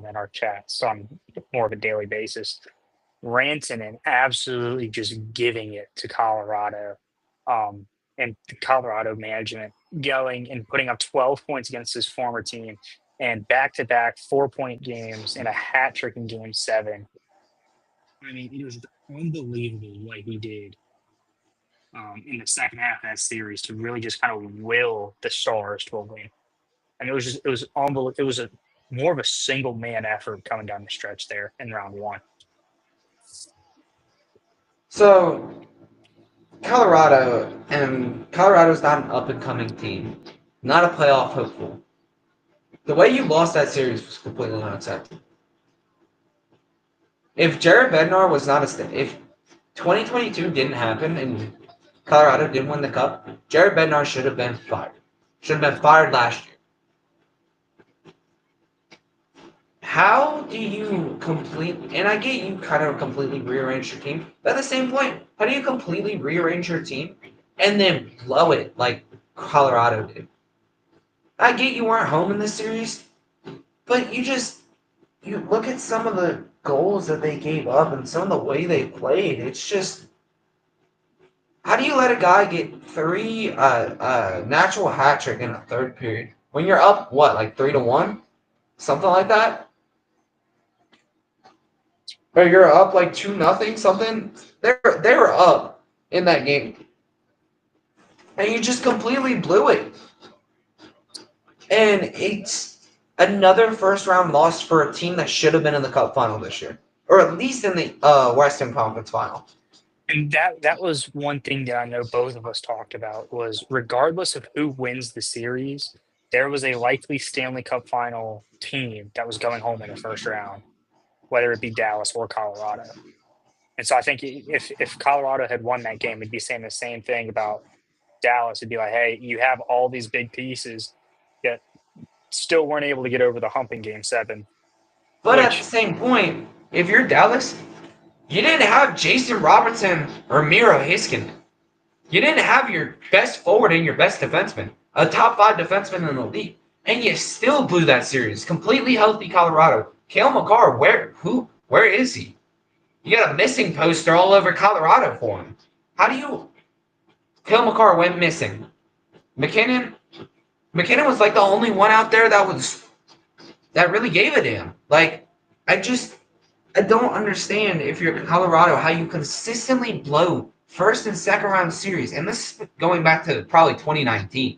[SPEAKER 1] in our chats on more of a daily basis. Rantanen absolutely just giving it to Colorado, um, and the Colorado management going and putting up 12 points against his former team and back-to-back 4-point games and a hat trick in game 7. I mean, it was unbelievable what he did in the second half of that series to really just kind of will the Stars to a win. And it was unbelievable. It was a more of a single man effort coming down the stretch there in round one.
[SPEAKER 2] So Colorado's not an up and coming team, not a playoff hopeful. The way you lost that series was completely unacceptable. If Jared Bednar was not if 2022 didn't happen and Colorado didn't win the cup, Jared Bednar should have been fired. Should have been fired last year. How do you and I get you kind of completely rearrange your team, but at the same point, how do you completely rearrange your team and then blow it like Colorado did? I get you weren't home in this series, but you look at some of the goals that they gave up and some of the way they played. It's just, how do you let a guy get 3 natural hat trick in the third period when you're up what, like 3-1, something like that? Or you're up like 2-0, something. They were up in that game, and you just completely blew it. And it's another first round loss for a team that should have been in the Cup final this year, or at least in the Western Conference final.
[SPEAKER 1] And that was one thing that I know both of us talked about was regardless of who wins the series, there was a likely Stanley Cup final team that was going home in the first round, whether it be Dallas or Colorado. And so I think if Colorado had won that game, we'd be saying the same thing about Dallas. It'd be like, hey, you have all these big pieces that still weren't able to get over the hump in game 7.
[SPEAKER 2] But at the same point, if you're Dallas, you didn't have Jason Robertson or Miro Heiskanen. You didn't have your best forward and your best defenseman, a top 5 defenseman in the league, and you still blew that series. Completely healthy Colorado. Cale Makar, where is he? You got a missing poster all over Colorado for him. How do you? Cale Makar went missing. McKinnon was like the only one out there that really gave a damn. Like, I don't understand, if you're Colorado, how you consistently blow first and second round series. And this is going back to probably 2019.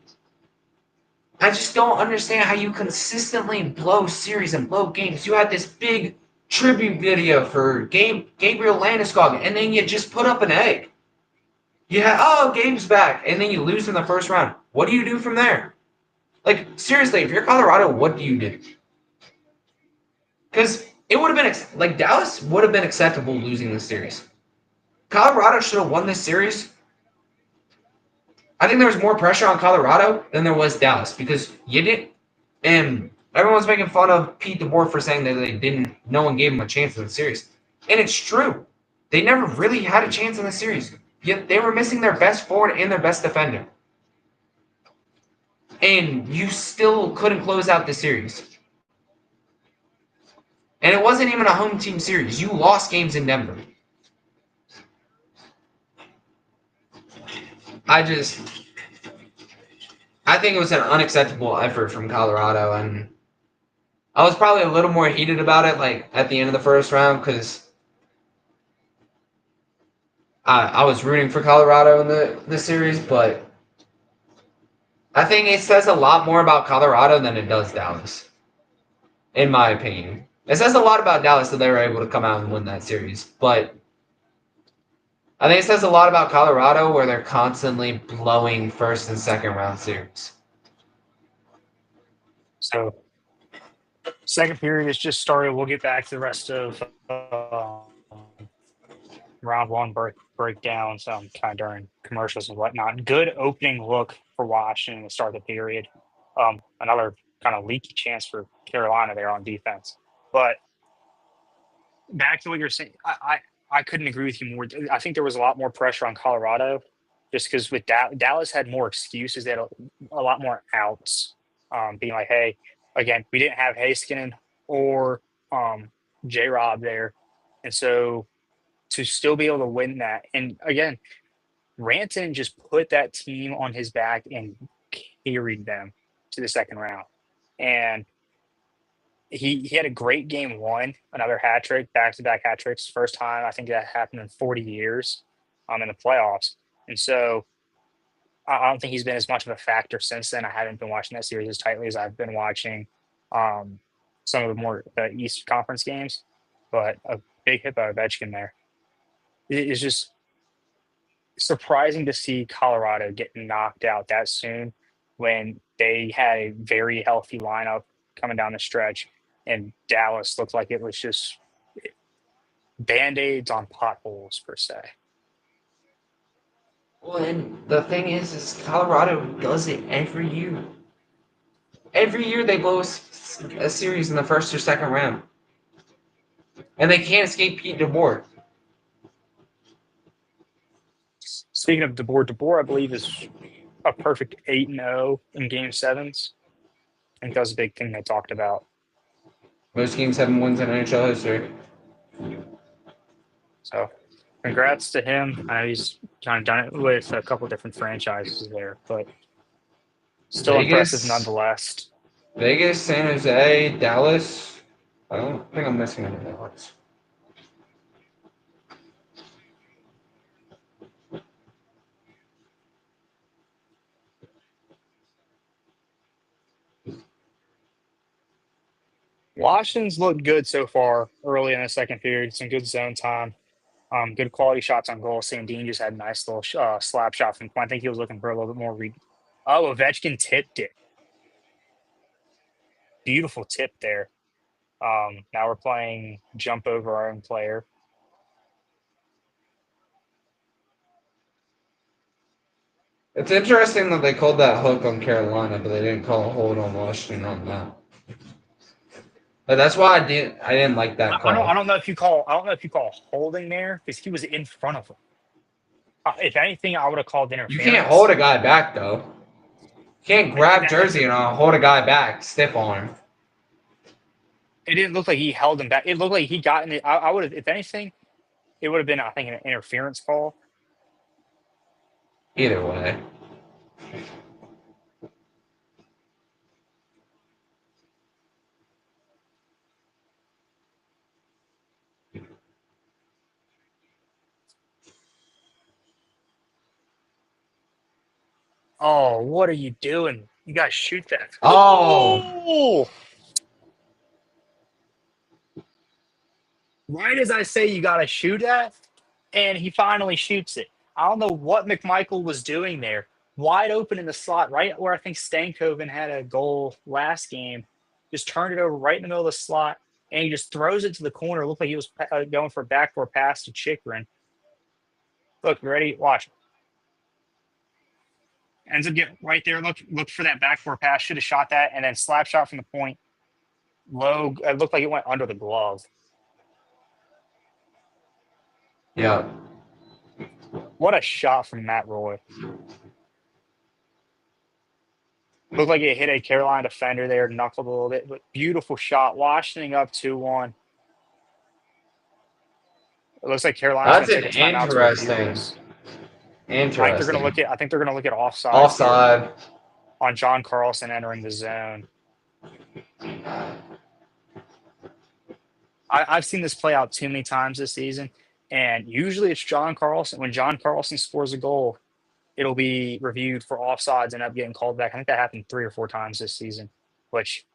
[SPEAKER 2] I just don't understand how you consistently blow series and blow games. You had this big tribute video for Gabriel Landeskog, and then you just put up an egg. Gabe's back, and then you lose in the first round. What do you do from there? Like, seriously, if you're Colorado, what do you do? Because it would have been like Dallas would have been acceptable losing this series. Colorado should have won this series. I think there was more pressure on Colorado than there was Dallas because you didn't. And everyone's making fun of Pete DeBoer for saying that they didn't. No one gave him a chance in the series, and it's true. They never really had a chance in the series. Yet they were missing their best forward and their best defender, and you still couldn't close out the series. And it wasn't even a home team series. You lost games in Denver. I think it was an unacceptable effort from Colorado, and I was probably a little more heated about it, like at the end of the first round, because I was rooting for Colorado in the series, but I think it says a lot more about Colorado than it does Dallas, in my opinion. It says a lot about Dallas that they were able to come out and win that series, but I think it says a lot about Colorado where they're constantly blowing first and second round series.
[SPEAKER 1] So, second period has just started. We'll get back to the rest of round one breakdown, some kind of during commercials and whatnot. Good opening look for Washington to start the period. Another kind of leaky chance for Carolina there on defense. But back to what you're saying, I couldn't agree with you more. I think there was a lot more pressure on Colorado just because with Dallas had more excuses. They had a lot more outs, being like, hey, again, we didn't have Heiskanen or J Rob there. And so to still be able to win that, and again, Ranton just put that team on his back and carried them to the second round. And he had a great game one, another hat trick, back to back hat tricks. First time I think that happened in 40 years in the playoffs. And so I don't think he's been as much of a factor since then. I haven't been watching that series as tightly as I've been watching some of the more East Conference games, but a big hit by Ovechkin there. It's just surprising to see Colorado get knocked out that soon when they had a very healthy lineup coming down the stretch, and Dallas looked like it was just band-aids on potholes per se.
[SPEAKER 2] Well, and the thing is Colorado does it every year. Every year they blow a series in the first or second round, and they can't escape Pete DeBoer.
[SPEAKER 1] Speaking of DeBoer, I believe is a perfect 8-0 in game sevens. I think that was a big thing they talked about.
[SPEAKER 2] Most game 7 wins in NHL history.
[SPEAKER 1] So congrats to him. I know he's kind of done it with a couple different franchises there, but still impressive nonetheless.
[SPEAKER 2] Vegas, San Jose, Dallas. I don't think I'm missing anything else.
[SPEAKER 1] Washington's looked good so far early in the second period. Some good zone time. Good quality shots on goal. Sandin just had a nice little slap shot from point. I think he was looking for a little bit more read. Oh, Ovechkin tipped it. Beautiful tip there. Now we're playing jump over our own player.
[SPEAKER 2] It's interesting that they called that hook on Carolina, but they didn't call a hold on Washington on that. But that's why I didn't like that call.
[SPEAKER 1] I don't know if you call holding there because he was in front of him. If anything, I would have called interference.
[SPEAKER 2] You can't hold a guy back though. You can't grab jersey and hold a guy back, stiff arm.
[SPEAKER 1] It didn't look like he held him back. It looked like he got in it. I would have, if anything, it would have been, I think, an interference call.
[SPEAKER 2] Either way.
[SPEAKER 1] Oh, what are you doing? You guys shoot that.
[SPEAKER 2] Oh!
[SPEAKER 1] Right as I say you got to shoot that, and he finally shoots it. I don't know what McMichael was doing there. Wide open in the slot, right where I think Stankoven had a goal last game. Just turned it over right in the middle of the slot, and he just throws it to the corner. It looked like he was going for a backdoor pass to Chikrin. Look, you ready? Watch. Ends up getting right there. Look for that backdoor pass. Should have shot that, and then slap shot from the point. Low. It looked like it went under the glove.
[SPEAKER 2] Yeah.
[SPEAKER 1] What a shot from Matt Roy. Looked like it hit a Carolina defender there, knuckled a little bit, but beautiful shot. Washington up 2-1. It looks like Carolina's
[SPEAKER 2] That's
[SPEAKER 1] going to
[SPEAKER 2] an
[SPEAKER 1] take a timeout to review
[SPEAKER 2] interesting.
[SPEAKER 1] this.
[SPEAKER 2] Interesting.
[SPEAKER 1] I think they're going to look at offsides here
[SPEAKER 2] Offside.
[SPEAKER 1] on John Carlson entering the zone. I've seen this play out too many times this season, and usually it's John Carlson. When John Carlson scores a goal, it'll be reviewed for offsides and end up getting called back. I think that happened 3 or 4 times this season, which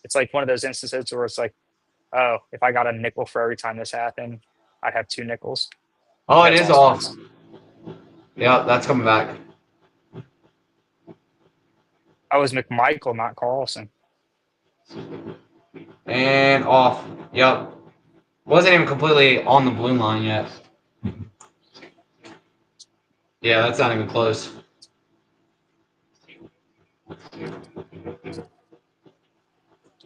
[SPEAKER 1] it's like one of those instances where it's like, oh, if I got a nickel for every time this happened, I'd have 2 nickels.
[SPEAKER 2] Oh, it
[SPEAKER 1] That's
[SPEAKER 2] is off.
[SPEAKER 1] offsides.
[SPEAKER 2] Yeah, that's coming back.
[SPEAKER 1] That was McMichael, not Carlson.
[SPEAKER 2] And off. Yep. Wasn't even completely on the blue line yet. Yeah, that's not even close.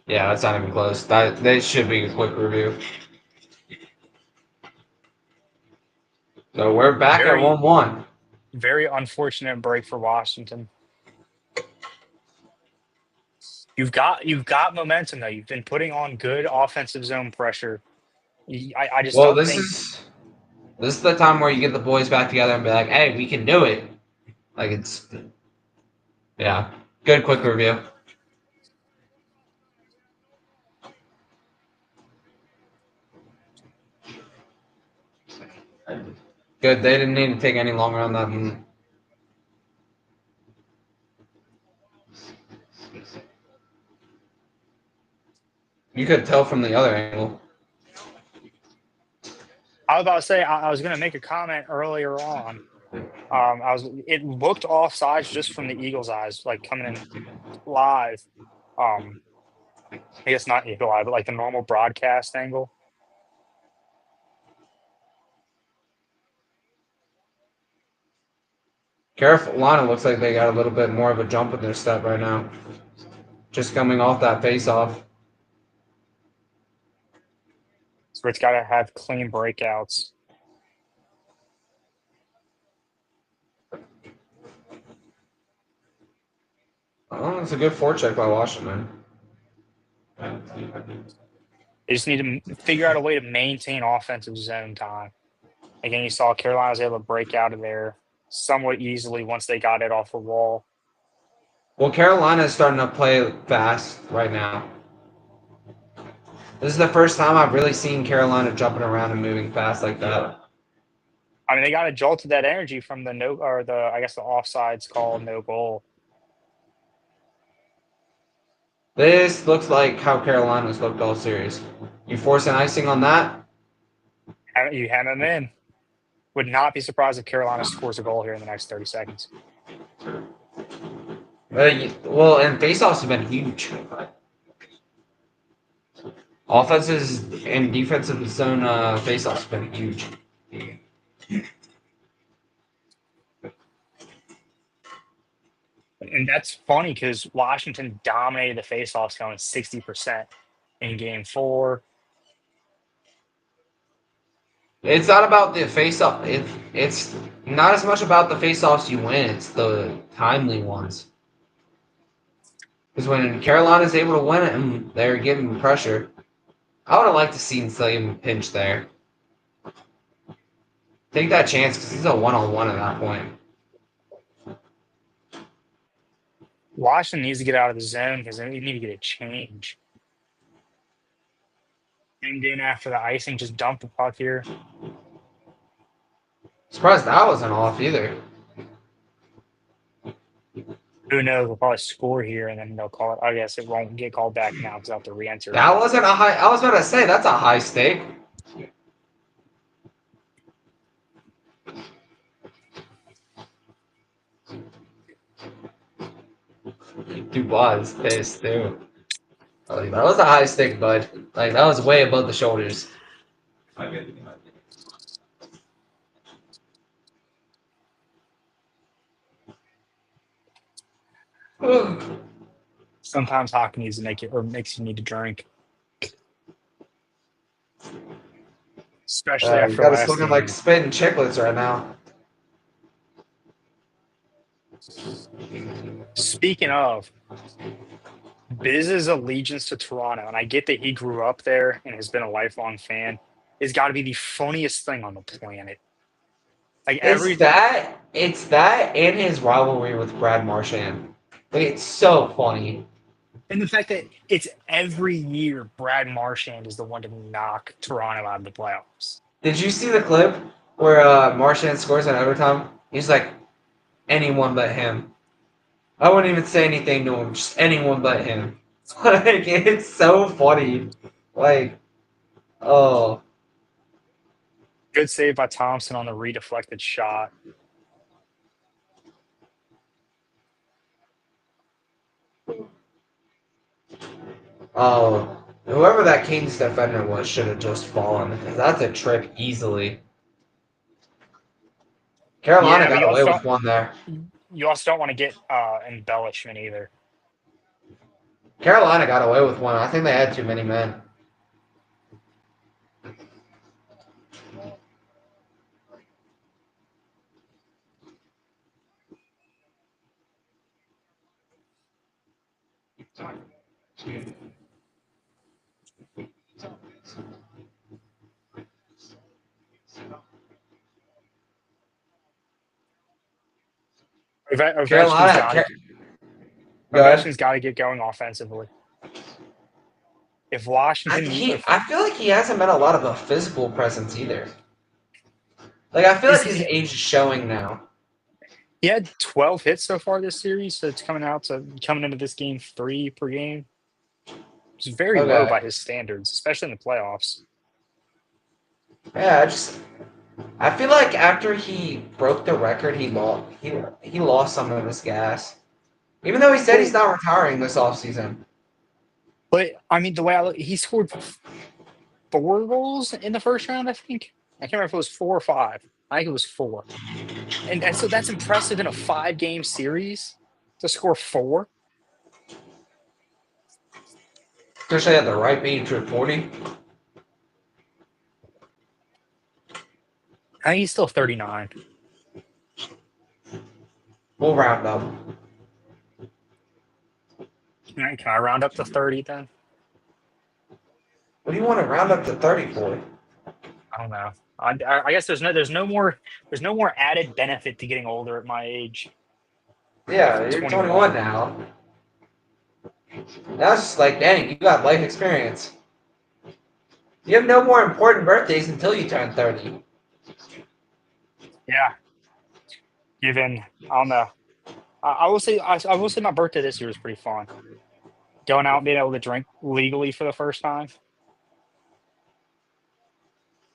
[SPEAKER 2] Yeah, that's not even close. That should be a quick review. So we're back at 1-1.
[SPEAKER 1] Very unfortunate break for Washington. You've got momentum though. You've been putting on good offensive zone pressure. I just
[SPEAKER 2] Well,
[SPEAKER 1] don't
[SPEAKER 2] this
[SPEAKER 1] think
[SPEAKER 2] is the time where you get the boys back together and be like, "Hey, we can do it." Like it's, yeah, good quick review. Good. They didn't need to take any longer on that one. You could tell from the other angle.
[SPEAKER 1] I was about to say I was going to make a comment earlier on. It looked offsides just from the Eagles' eyes, like coming in live. I guess not Eagle Eye, but like the normal broadcast angle.
[SPEAKER 2] Carolina looks like they got a little bit more of a jump in their step right now. Just coming off that face-off.
[SPEAKER 1] So it's got to have clean breakouts.
[SPEAKER 2] Oh, it's a good forecheck by Washington.
[SPEAKER 1] They just need to figure out a way to maintain offensive zone time. Again, you saw Carolina was able to break out of there somewhat easily once they got it off the wall.
[SPEAKER 2] Well, Carolina is starting to play fast right now. This is the first time I've really seen Carolina jumping around and moving fast like that.
[SPEAKER 1] I mean, they got a jolt of that energy from the offsides call no goal.
[SPEAKER 2] This looks like how Carolina's looked all series. You force an icing on that?
[SPEAKER 1] You have them in. Would not be surprised if Carolina scores a goal here in the next 30 seconds.
[SPEAKER 2] Well, and faceoffs have been huge. Offenses and defensive zone faceoffs have been huge.
[SPEAKER 1] And that's funny because Washington dominated the faceoffs, going 60% in Game 4.
[SPEAKER 2] It's not about the face-off. It's not as much about the face-offs you win. It's the timely ones. Because when Carolina's able to win it and they're giving pressure, I would have liked to see him pinch there. Take that chance because he's a one-on-one at that point.
[SPEAKER 1] Washington needs to get out of the zone because they need to get a change. Aimed in after the icing, just dump the puck here.
[SPEAKER 2] Surprised that wasn't off either.
[SPEAKER 1] Who knows? We'll probably score here and then they'll call it. I guess it won't get called back now because they'll have to re-enter.
[SPEAKER 2] That wasn't a high. I was about to say that's a high stake. Dubois is pissed too. Like, that was a high stick, bud. Like that was way above the shoulders.
[SPEAKER 1] Sometimes hockey needs to make it or makes you need to drink, especially
[SPEAKER 2] You
[SPEAKER 1] after
[SPEAKER 2] got us
[SPEAKER 1] last
[SPEAKER 2] looking like
[SPEAKER 1] game.
[SPEAKER 2] spitting chicklets right now.
[SPEAKER 1] Speaking of, Biz's allegiance to Toronto, and I get that he grew up there and has been a lifelong fan, has got to be the funniest thing on the planet. Like
[SPEAKER 2] It's that and his rivalry with Brad Marchand. Like, it's so funny.
[SPEAKER 1] and the fact that it's every year Brad Marchand is the one to knock Toronto out of the playoffs.
[SPEAKER 2] Did you see the clip where Marchand scores in overtime? He's like, anyone but him. I wouldn't even say anything to him, just anyone but him. Like, it's so funny. Like, oh.
[SPEAKER 1] Good save by Thompson on the redeflected shot.
[SPEAKER 2] Oh, whoever that Kings defender was should have just fallen, because that's a trip easily. Carolina
[SPEAKER 1] Yeah, but
[SPEAKER 2] got away with one there.
[SPEAKER 1] you also don't want to get embellishment either.
[SPEAKER 2] Carolina got away with one. I think they had too many men.
[SPEAKER 1] Ovechkin's
[SPEAKER 2] Carolina,
[SPEAKER 1] got
[SPEAKER 2] Car-
[SPEAKER 1] to
[SPEAKER 2] Go ahead.
[SPEAKER 1] Ovechkin's got to get going offensively. If Washington, if
[SPEAKER 2] I feel like he hasn't been a lot of a physical presence either. Like I feel like his
[SPEAKER 1] he's,
[SPEAKER 2] age is showing now.
[SPEAKER 1] he had 12 hits so far this series, so it's coming into this game 3 per game. It's very low
[SPEAKER 2] Okay.
[SPEAKER 1] by his standards, especially in the playoffs.
[SPEAKER 2] Yeah, I feel like after he broke the record, he lost some of his gas. Even though he said he's
[SPEAKER 1] Well,
[SPEAKER 2] not retiring this offseason.
[SPEAKER 1] but I mean, the way I look, he scored 4 goals in the first round. I think I can't remember if it was 4 or 5. I think it was 4, and so that's impressive in a 5-game series to score 4.
[SPEAKER 2] Especially at the right age of 40.
[SPEAKER 1] I think he's still 39.
[SPEAKER 2] We'll round up.
[SPEAKER 1] Can I round up to 30 then?
[SPEAKER 2] What do you want to round up to 30 for?
[SPEAKER 1] I don't know. I guess there's no more added benefit to getting older at my age.
[SPEAKER 2] Yeah, you're 21 now. That's just like, dang, you got life experience. You have no more important birthdays until you turn 30.
[SPEAKER 1] Yeah. Given I don't know. I will say I will say my birthday this year was pretty fun. Going out and being able to drink legally for the first time.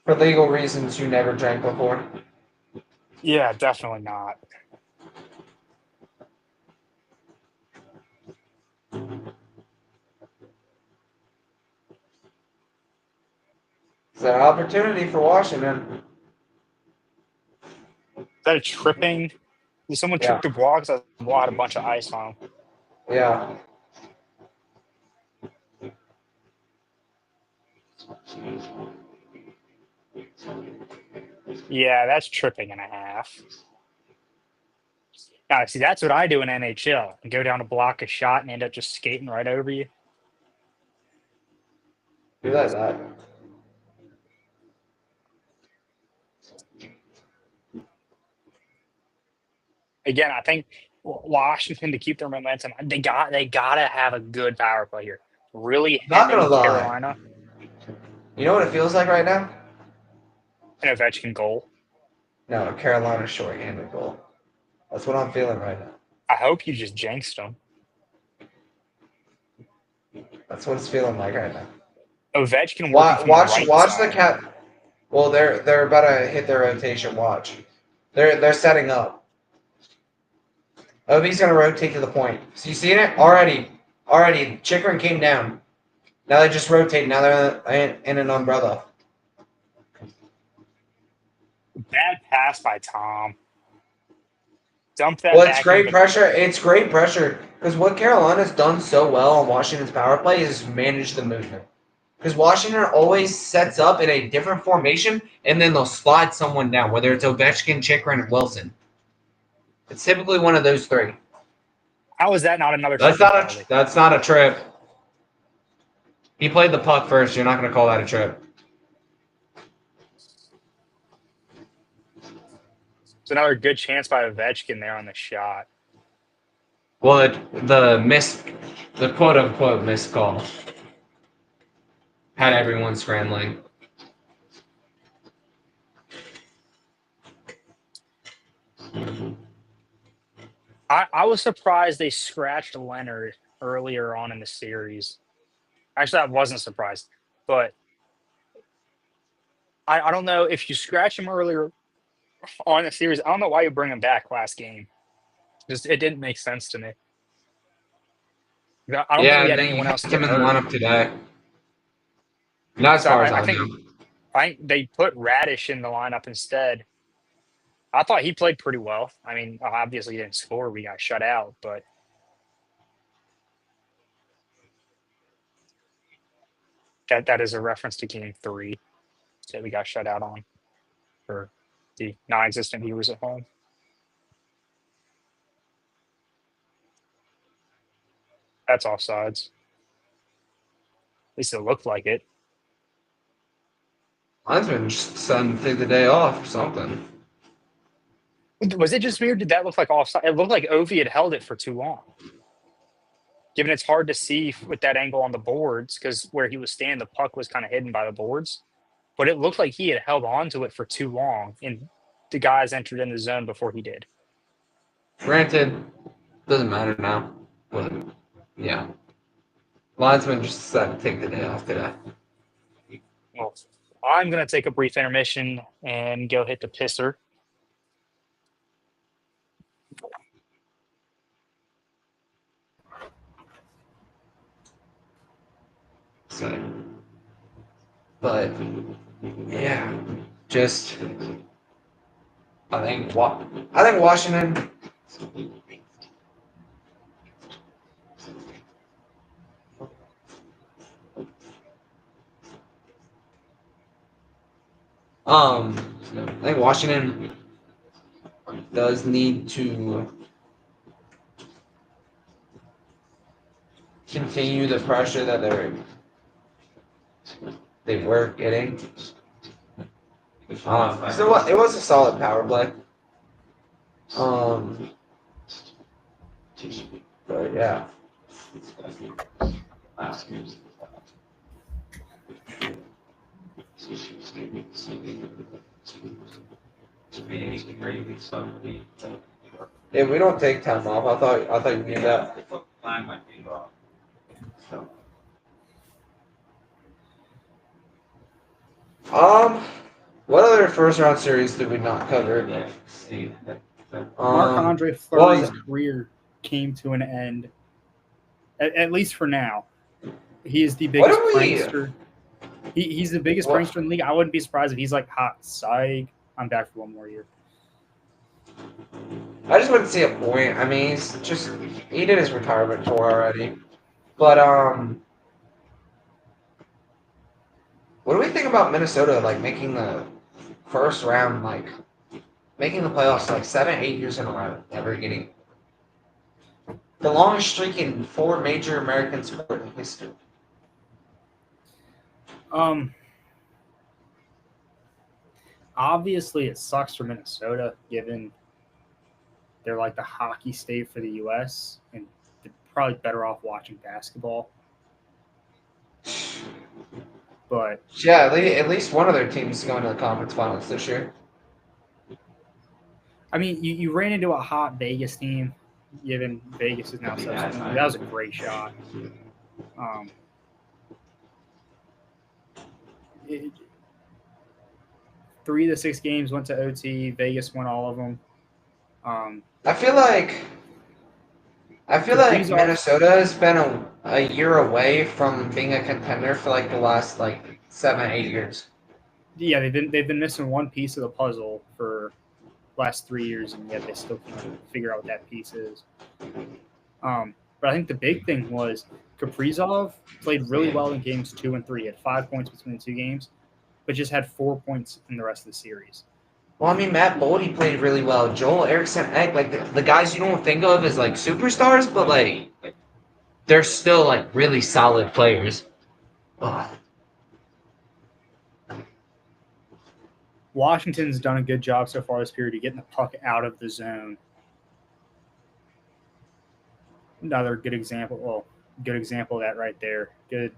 [SPEAKER 2] For legal reasons you never drank before.
[SPEAKER 1] Yeah, definitely not.
[SPEAKER 2] It's an opportunity for Washington.
[SPEAKER 1] Is that a tripping? Did someone
[SPEAKER 2] Yeah.
[SPEAKER 1] trip Dubois? Because I had a bunch of ice on him.
[SPEAKER 2] Yeah.
[SPEAKER 1] Yeah, that's tripping and a half. Now, see, that's what I do in NHL. I go down to block a shot and end up just skating right over you.
[SPEAKER 2] Do that.
[SPEAKER 1] Again, I think Washington to keep their momentum, they gotta have a good power play here. Really
[SPEAKER 2] Not gonna
[SPEAKER 1] hemming
[SPEAKER 2] lie.
[SPEAKER 1] Carolina
[SPEAKER 2] You know what it feels like right now?
[SPEAKER 1] an Ovechkin goal.
[SPEAKER 2] No, Carolina's shorthanded goal. That's what I'm feeling right now.
[SPEAKER 1] I hope you just jinxed them.
[SPEAKER 2] That's what it's feeling like right now.
[SPEAKER 1] Ovechkin working from the right
[SPEAKER 2] Watch the
[SPEAKER 1] side.
[SPEAKER 2] cat. Well, they're about to hit their rotation. Watch. They're setting up. Obi's going to rotate to the point. So you seeing it? Already, Chikrin came down. Now they just rotate. Now they're in an umbrella.
[SPEAKER 1] Bad pass by Tom. Dump that
[SPEAKER 2] Well, it's
[SPEAKER 1] back
[SPEAKER 2] great
[SPEAKER 1] into
[SPEAKER 2] pressure. It's great pressure because what Carolina's done so well on Washington's power play is manage the movement. Because Washington always sets up in a different formation and then they'll slide someone down, whether it's Ovechkin, Chikrin, or Wilson. It's typically one of those three.
[SPEAKER 1] how is that not another tripping penalty?
[SPEAKER 2] That's not a trip. He played the puck first. You're not going to call that a trip.
[SPEAKER 1] It's another good chance by Ovechkin there on the shot.
[SPEAKER 2] Well, the quote unquote missed call had everyone scrambling.
[SPEAKER 1] I was surprised they scratched Leonard earlier on in the series. Actually, I wasn't surprised, but I don't know if you scratch him earlier on the series. I don't know why you bring him back last game. Just it didn't make sense to me. I don't think
[SPEAKER 2] Yeah,
[SPEAKER 1] we
[SPEAKER 2] and
[SPEAKER 1] had
[SPEAKER 2] then you
[SPEAKER 1] anyone else
[SPEAKER 2] kept
[SPEAKER 1] get
[SPEAKER 2] him in the
[SPEAKER 1] hurt.
[SPEAKER 2] lineup today. Not as
[SPEAKER 1] So
[SPEAKER 2] far as
[SPEAKER 1] I
[SPEAKER 2] I
[SPEAKER 1] think
[SPEAKER 2] know.
[SPEAKER 1] they put Radish in the lineup instead. I thought he played pretty well. I mean, obviously he didn't score. We got shut out, but that is a reference to game 3 that we got shut out on for the non-existent viewers at home. That's offsides. At least it looked like it.
[SPEAKER 2] Linesman just decided to take the day off or something.
[SPEAKER 1] Was it just weird? Did that look like offside? It looked like Ovi had held it for too long. Given it's hard to see with that angle on the boards because where he was standing, the puck was kind of hidden by the boards. But it looked like he had held on to it for too long, and the guys entered in the zone before he did.
[SPEAKER 2] Granted, doesn't matter now. But yeah, linesman just decided to take the day off today.
[SPEAKER 1] Well, I'm going to take a brief intermission and go hit the pisser.
[SPEAKER 2] So, but yeah, just I think Washington. I think Washington does need to continue the pressure that they were getting. So it was a solid power play. But yeah. Yeah, we don't take time off. I thought you knew that. What other first round series did we not cover?
[SPEAKER 3] Marc-Andre
[SPEAKER 2] what was
[SPEAKER 3] Fleury's
[SPEAKER 2] it?
[SPEAKER 3] career came to an end, at least for now. He is the
[SPEAKER 2] What
[SPEAKER 3] biggest
[SPEAKER 2] do we-
[SPEAKER 3] prankster. He's the biggest
[SPEAKER 2] What-
[SPEAKER 3] prankster in the league. I wouldn't be surprised if he's like, hot psych, I'm back for one more year.
[SPEAKER 2] I just wouldn't see a point. I mean, he did his retirement tour already. But what do we think about Minnesota like making the first round, like making the playoffs like 7, 8 years in a row, never getting the longest streak in 4 major American sport history?
[SPEAKER 3] Obviously, it sucks for Minnesota, given they're like the hockey state for the U.S. and they're probably better off watching basketball. But
[SPEAKER 2] Yeah, at least one of their teams is going to the conference finals this year.
[SPEAKER 3] I mean, you ran into a hot Vegas team, given Vegas is now subsequently. That was a great shot. It, 3 of the 6 games went to OT. Vegas won all of them.
[SPEAKER 2] I feel like I feel like
[SPEAKER 3] Kaprizov-
[SPEAKER 2] Minnesota has been a year away from being a contender for like the last like 7, 8 years.
[SPEAKER 3] Yeah, they've been missing one piece of the puzzle for last 3 years, and yet they still can't figure out what that piece is. But I think the big thing was Kaprizov played really well in games 2 and 3. He had 5 points between the two games, but just had 4 points in the rest of the series.
[SPEAKER 2] Well, I mean, Matt Boldy played really well. Joel Eriksson Ek, like the guys you don't think of as like superstars, but like they're still like really solid players. Ugh.
[SPEAKER 3] Washington's done a good job so far this period of getting the puck out of the zone. Another good example. Well, good example of that right there. Good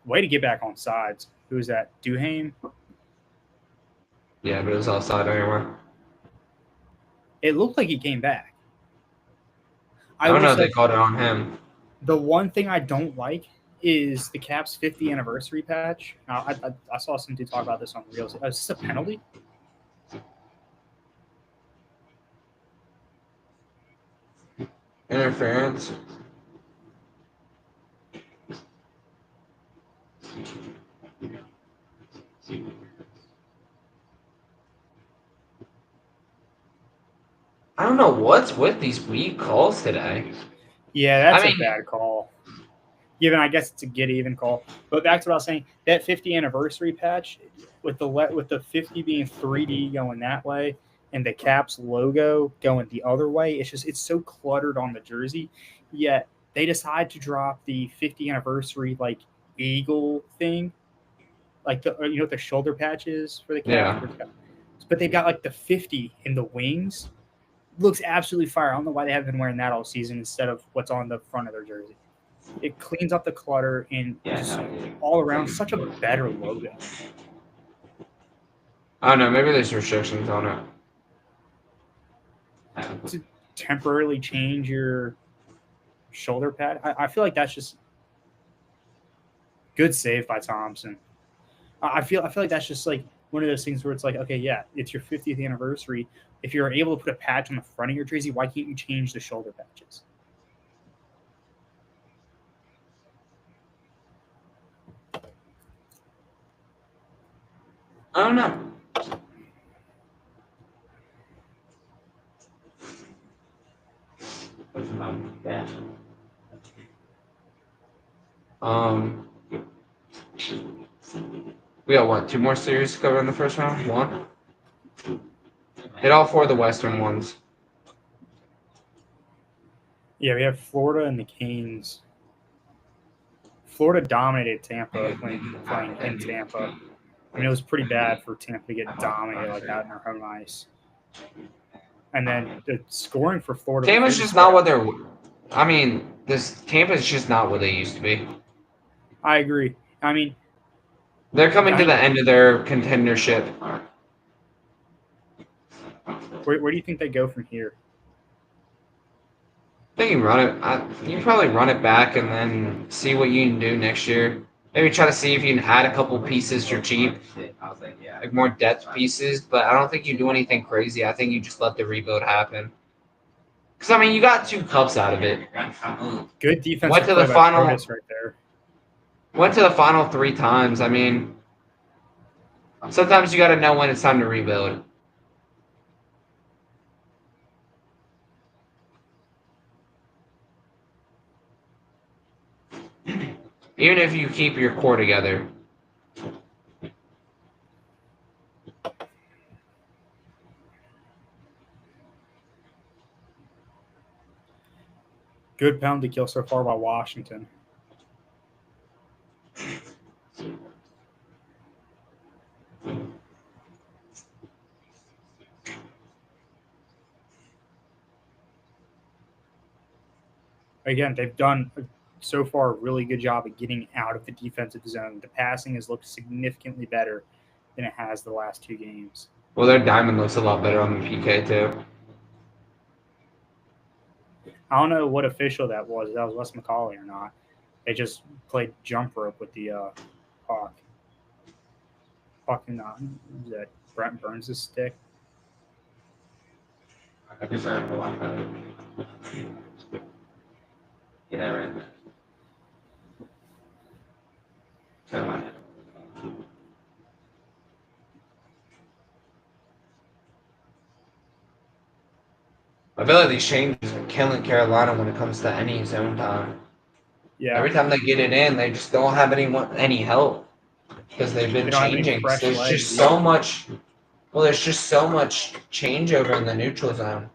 [SPEAKER 3] way to get back on sides. Who is that? Duhaime?
[SPEAKER 2] Yeah, but it was offside anyway.
[SPEAKER 3] It looked like he came back.
[SPEAKER 2] I don't
[SPEAKER 3] will
[SPEAKER 2] know if
[SPEAKER 3] say
[SPEAKER 2] they called it on him.
[SPEAKER 3] the one thing I don't like is the Caps 50 anniversary patch. Now, I saw some dude talk about this on Reels. Is this a penalty?
[SPEAKER 2] Interference. I don't know what's with these weak calls today.
[SPEAKER 3] Yeah, that's
[SPEAKER 2] I mean-
[SPEAKER 3] a bad call. Given, I guess it's a get even call. But back to what I was saying, that 50 anniversary patch with the 50 being 3D going that way and the Caps logo going the other way, it's so cluttered on the jersey. Yet they decide to drop the 50 anniversary like eagle thing, like the shoulder patches for the Caps.
[SPEAKER 2] Yeah.
[SPEAKER 3] But they've got like the 50 in the wings. Looks absolutely fire. I don't know why they haven't been wearing that all season instead of what's on the front of their jersey. It cleans up the clutter and just all around such a better logo.
[SPEAKER 2] I don't know. Maybe there's restrictions on it.
[SPEAKER 3] To temporarily change your shoulder pad, I feel like that's just good save by Thompson. I feel like that's just like one of those things where it's like, okay, yeah, it's your 50th anniversary. If you're able to put a patch on the front of your jersey, why can't you change the shoulder patches?
[SPEAKER 2] I don't know. We got what? 2 more series to cover in the first round? 1? Hit all 4 of the Western ones.
[SPEAKER 3] Yeah, we have Florida and the Canes. Florida dominated Tampa when playing in Tampa. I mean, it was pretty bad for Tampa to get dominated like that in their home ice. And then the scoring for Florida.
[SPEAKER 2] Tampa's just not what they're. I mean, Tampa's just not what they used to be.
[SPEAKER 3] I agree. I mean,
[SPEAKER 2] they're coming to the end of their contendership.
[SPEAKER 3] Where do you think they go from here?
[SPEAKER 2] I think you run it. You probably run it back and then see what you can do next year. Maybe try to see if you can add a couple pieces for cheap, like more depth pieces. But I don't think you do anything crazy. I think you just let the rebuild happen. Because I mean, you got 2 cups out of it.
[SPEAKER 3] Good defense.
[SPEAKER 2] Went to the final.
[SPEAKER 3] Right there.
[SPEAKER 2] Went to the final 3 times. I mean, sometimes you got to know when it's time to rebuild. Even if you keep your core together.
[SPEAKER 3] Good penalty kill so far by Washington. Again, they've done so far a really good job of getting out of the defensive zone. The passing has looked significantly better than it has the last 2 games.
[SPEAKER 2] Well, their diamond looks a lot better on the PK too.
[SPEAKER 3] I don't know what official that was. If that was Wes McCauley or not. They just played jump rope with the puck. Fucking is that Brent Burns' stick?
[SPEAKER 2] I guess I have a lot of Yeah, right. Come on. I feel like these changes are killing Carolina when it comes to any zone time.
[SPEAKER 3] Yeah,
[SPEAKER 2] Every time they get it in, they just don't have any help because they've been
[SPEAKER 3] they don't have any
[SPEAKER 2] changing.
[SPEAKER 3] fresh
[SPEAKER 2] There's
[SPEAKER 3] legs
[SPEAKER 2] just
[SPEAKER 3] either.
[SPEAKER 2] so much. Well, there's just so much changeover in the neutral zone.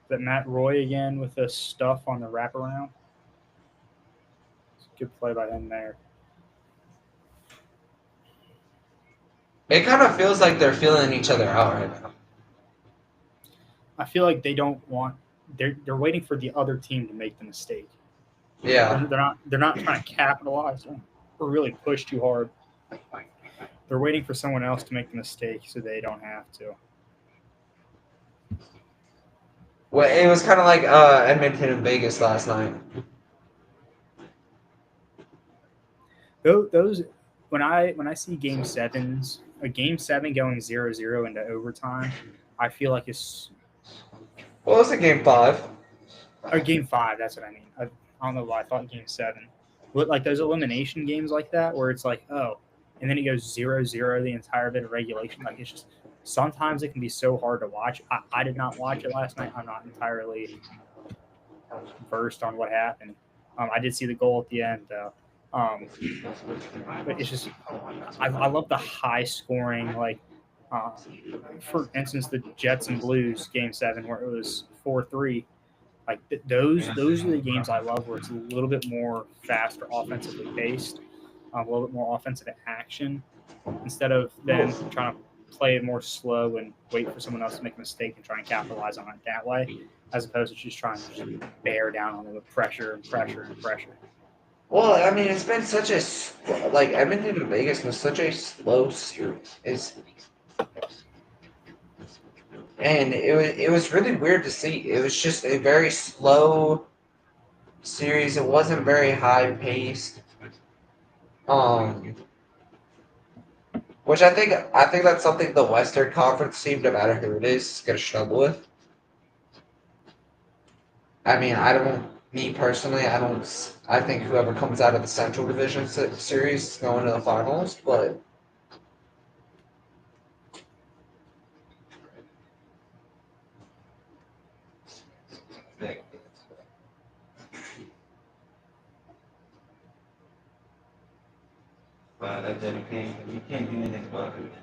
[SPEAKER 3] That Matt Roy again with the stuff on the wraparound. It's a good play by him there.
[SPEAKER 2] It kind of feels like they're feeling each other out right now.
[SPEAKER 3] I feel like they don't want. They're waiting for the other team to make the mistake.
[SPEAKER 2] Yeah.
[SPEAKER 3] They're not trying to capitalize or really push too hard. They're waiting for someone else to make the mistake so they don't have to.
[SPEAKER 2] Well, it was kind of like Edmonton and Vegas last night.
[SPEAKER 3] Those when I see game 7s, a game 7 going 0-0 into overtime, I feel like it's
[SPEAKER 2] What was it, game 5?
[SPEAKER 3] or game 5. That's what I mean. I don't know why I thought game 7. But like those elimination games like that, where it's like, oh, and then it goes 0-0 the entire bit of regulation. Like it's just sometimes it can be so hard to watch. I did not watch it last night. I'm not entirely versed on what happened. I did see the goal at the end though. But it's just I love the high scoring like for instance the Jets and Blues game 7 where it was 4-3. Like those are the games I love where it's a little bit more faster offensively based, a little bit more offensive action instead of them trying to play it more slow and wait for someone else to make a mistake and try and capitalize on it that way, as opposed to just trying to just bear down on them with pressure and pressure and pressure.
[SPEAKER 2] Well, I mean, it's been such a like Edmonton and Vegas was such a slow series. And it was really weird to see. It was just a very slow series. It wasn't very high paced. Which I think that's something the Western Conference team, no matter who it is gonna struggle with. I mean, me personally, I think whoever comes out of the Central Division series is going to the finals, but you can't do anything about it.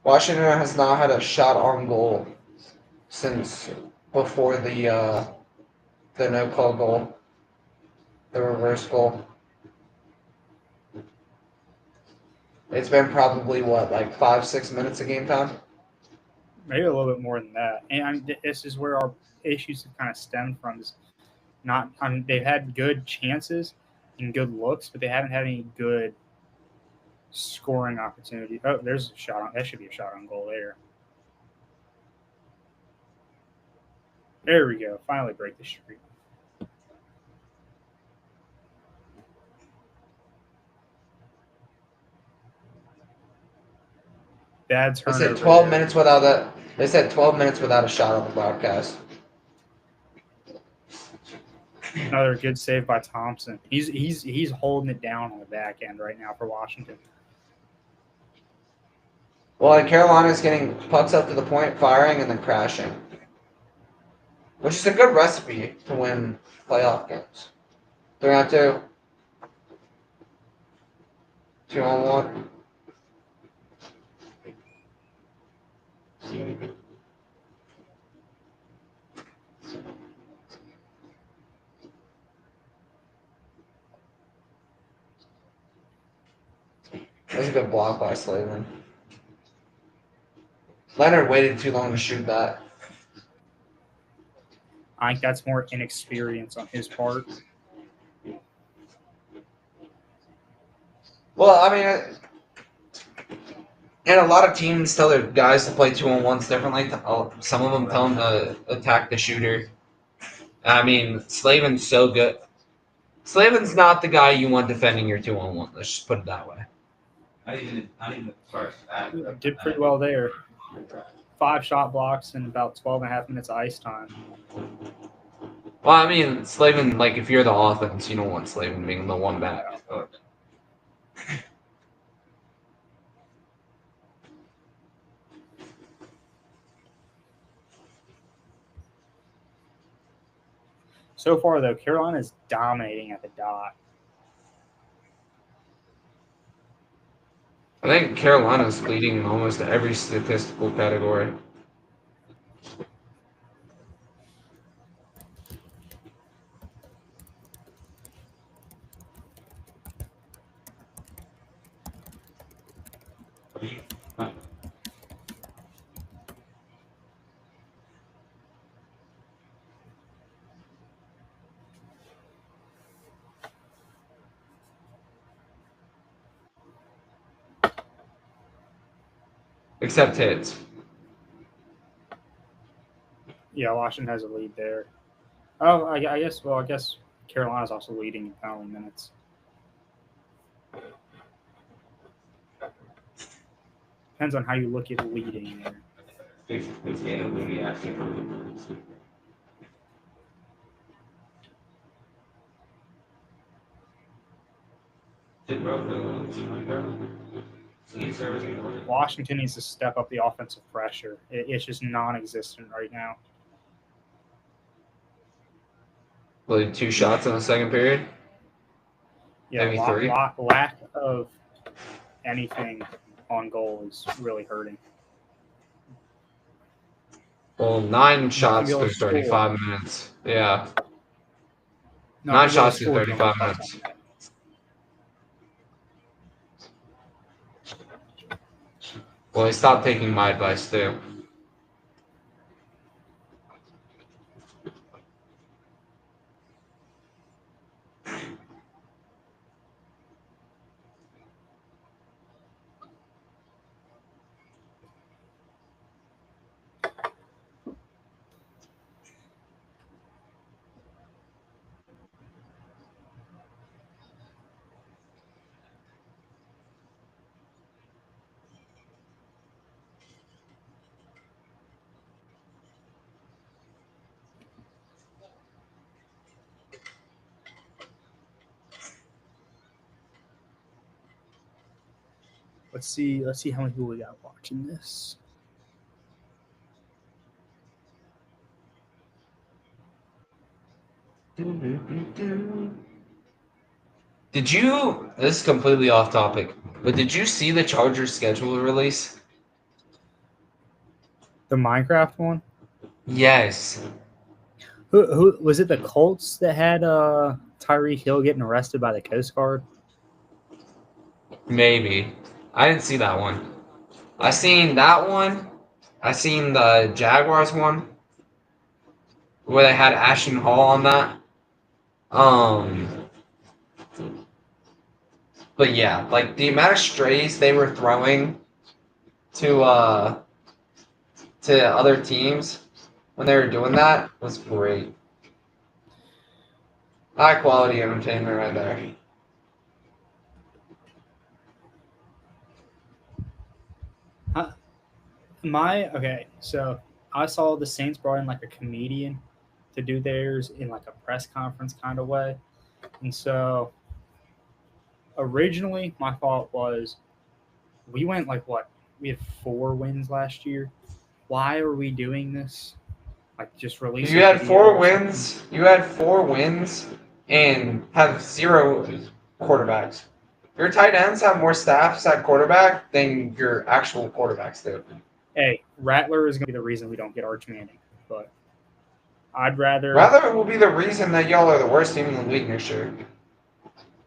[SPEAKER 2] Washington has not had a shot on goal since before the no call goal, the reverse goal. It's been probably what, like 5-6 minutes of game time.
[SPEAKER 3] Maybe a little bit more than that. And I mean, this is where our issues have kind of stemmed from. Is not. I mean, they've had good chances and good looks, but they haven't had any good scoring opportunity. Oh, there's a shot on. That should be a shot on goal there. There we go. Finally break the streak. Bad
[SPEAKER 2] They
[SPEAKER 3] turnover.
[SPEAKER 2] said 12
[SPEAKER 3] there.
[SPEAKER 2] minutes without that. They said 12 minutes without a shot on the broadcast.
[SPEAKER 3] Another good save by Thompson. He's holding it down on the back end right now for Washington.
[SPEAKER 2] Well, and Carolina's getting pucks up to the point, firing, and then crashing. Which is a good recipe to win playoff games. 3-on-2. 2-on-1. That's a good block by Slavin. Leonard waited too long to shoot that.
[SPEAKER 3] I think that's more inexperience on his part.
[SPEAKER 2] Well, I mean, and a lot of teams tell their guys to play 2-on-1s differently. Some of them tell them to attack the shooter. I mean, Slavin's so good. Slavin's not the guy you want defending your 2-on-1. Let's just put it that way.
[SPEAKER 3] Did pretty well there. 5 shot blocks in about 12.5 minutes of ice time.
[SPEAKER 2] Well, I mean, Slavin, like, if you're the offense, you don't want Slavin being the one back. But
[SPEAKER 3] so far, though, Carolina is dominating at the dot.
[SPEAKER 2] I think Carolina's leading in almost every statistical category. Except hits.
[SPEAKER 3] Yeah, Washington has a lead there. Oh, I guess. Well, I guess Carolina's also leading in penalty minutes. Depends on how you look at leading there. Washington needs to step up the offensive pressure. It's just non-existent right now.
[SPEAKER 2] Played 2 shots in the second period.
[SPEAKER 3] Yeah,
[SPEAKER 2] Maybe 3.
[SPEAKER 3] Lack of anything on goal is really hurting.
[SPEAKER 2] Well, 9 shots
[SPEAKER 3] be able
[SPEAKER 2] through
[SPEAKER 3] to score.
[SPEAKER 2] 35 minutes. Yeah.
[SPEAKER 3] No,
[SPEAKER 2] 9
[SPEAKER 3] to be able to
[SPEAKER 2] shots through
[SPEAKER 3] score
[SPEAKER 2] 35
[SPEAKER 3] during
[SPEAKER 2] minutes. Well, he stopped taking my advice, too.
[SPEAKER 3] Let's see how many people we got watching this.
[SPEAKER 2] Did you? This is completely off topic, but did you see the Chargers schedule release?
[SPEAKER 3] The Minecraft one?
[SPEAKER 2] Yes.
[SPEAKER 3] Who was it? The Colts that had Tyreek Hill getting arrested by the Coast Guard?
[SPEAKER 2] Maybe. I didn't see that one. I seen that one. I seen the Jaguars one where they had Ashton Hall on that. But yeah, like the amount of strays they were throwing to other teams when they were doing that was great. High quality entertainment right there.
[SPEAKER 3] Okay, so I saw the Saints brought in like a comedian to do theirs in like a press conference kind of way. And so originally my thought was we went like what? We had 4 wins last year. Why are we doing this? Like just release.
[SPEAKER 2] You had 4 wins. You had 4 wins and have 0 quarterbacks. Your tight ends have more staffs at quarterback than your actual quarterbacks do.
[SPEAKER 3] Hey, Rattler is going to be the reason we don't get Arch Manning, but I'd rather.
[SPEAKER 2] Rather will be the reason that y'all are the worst team in the league next year.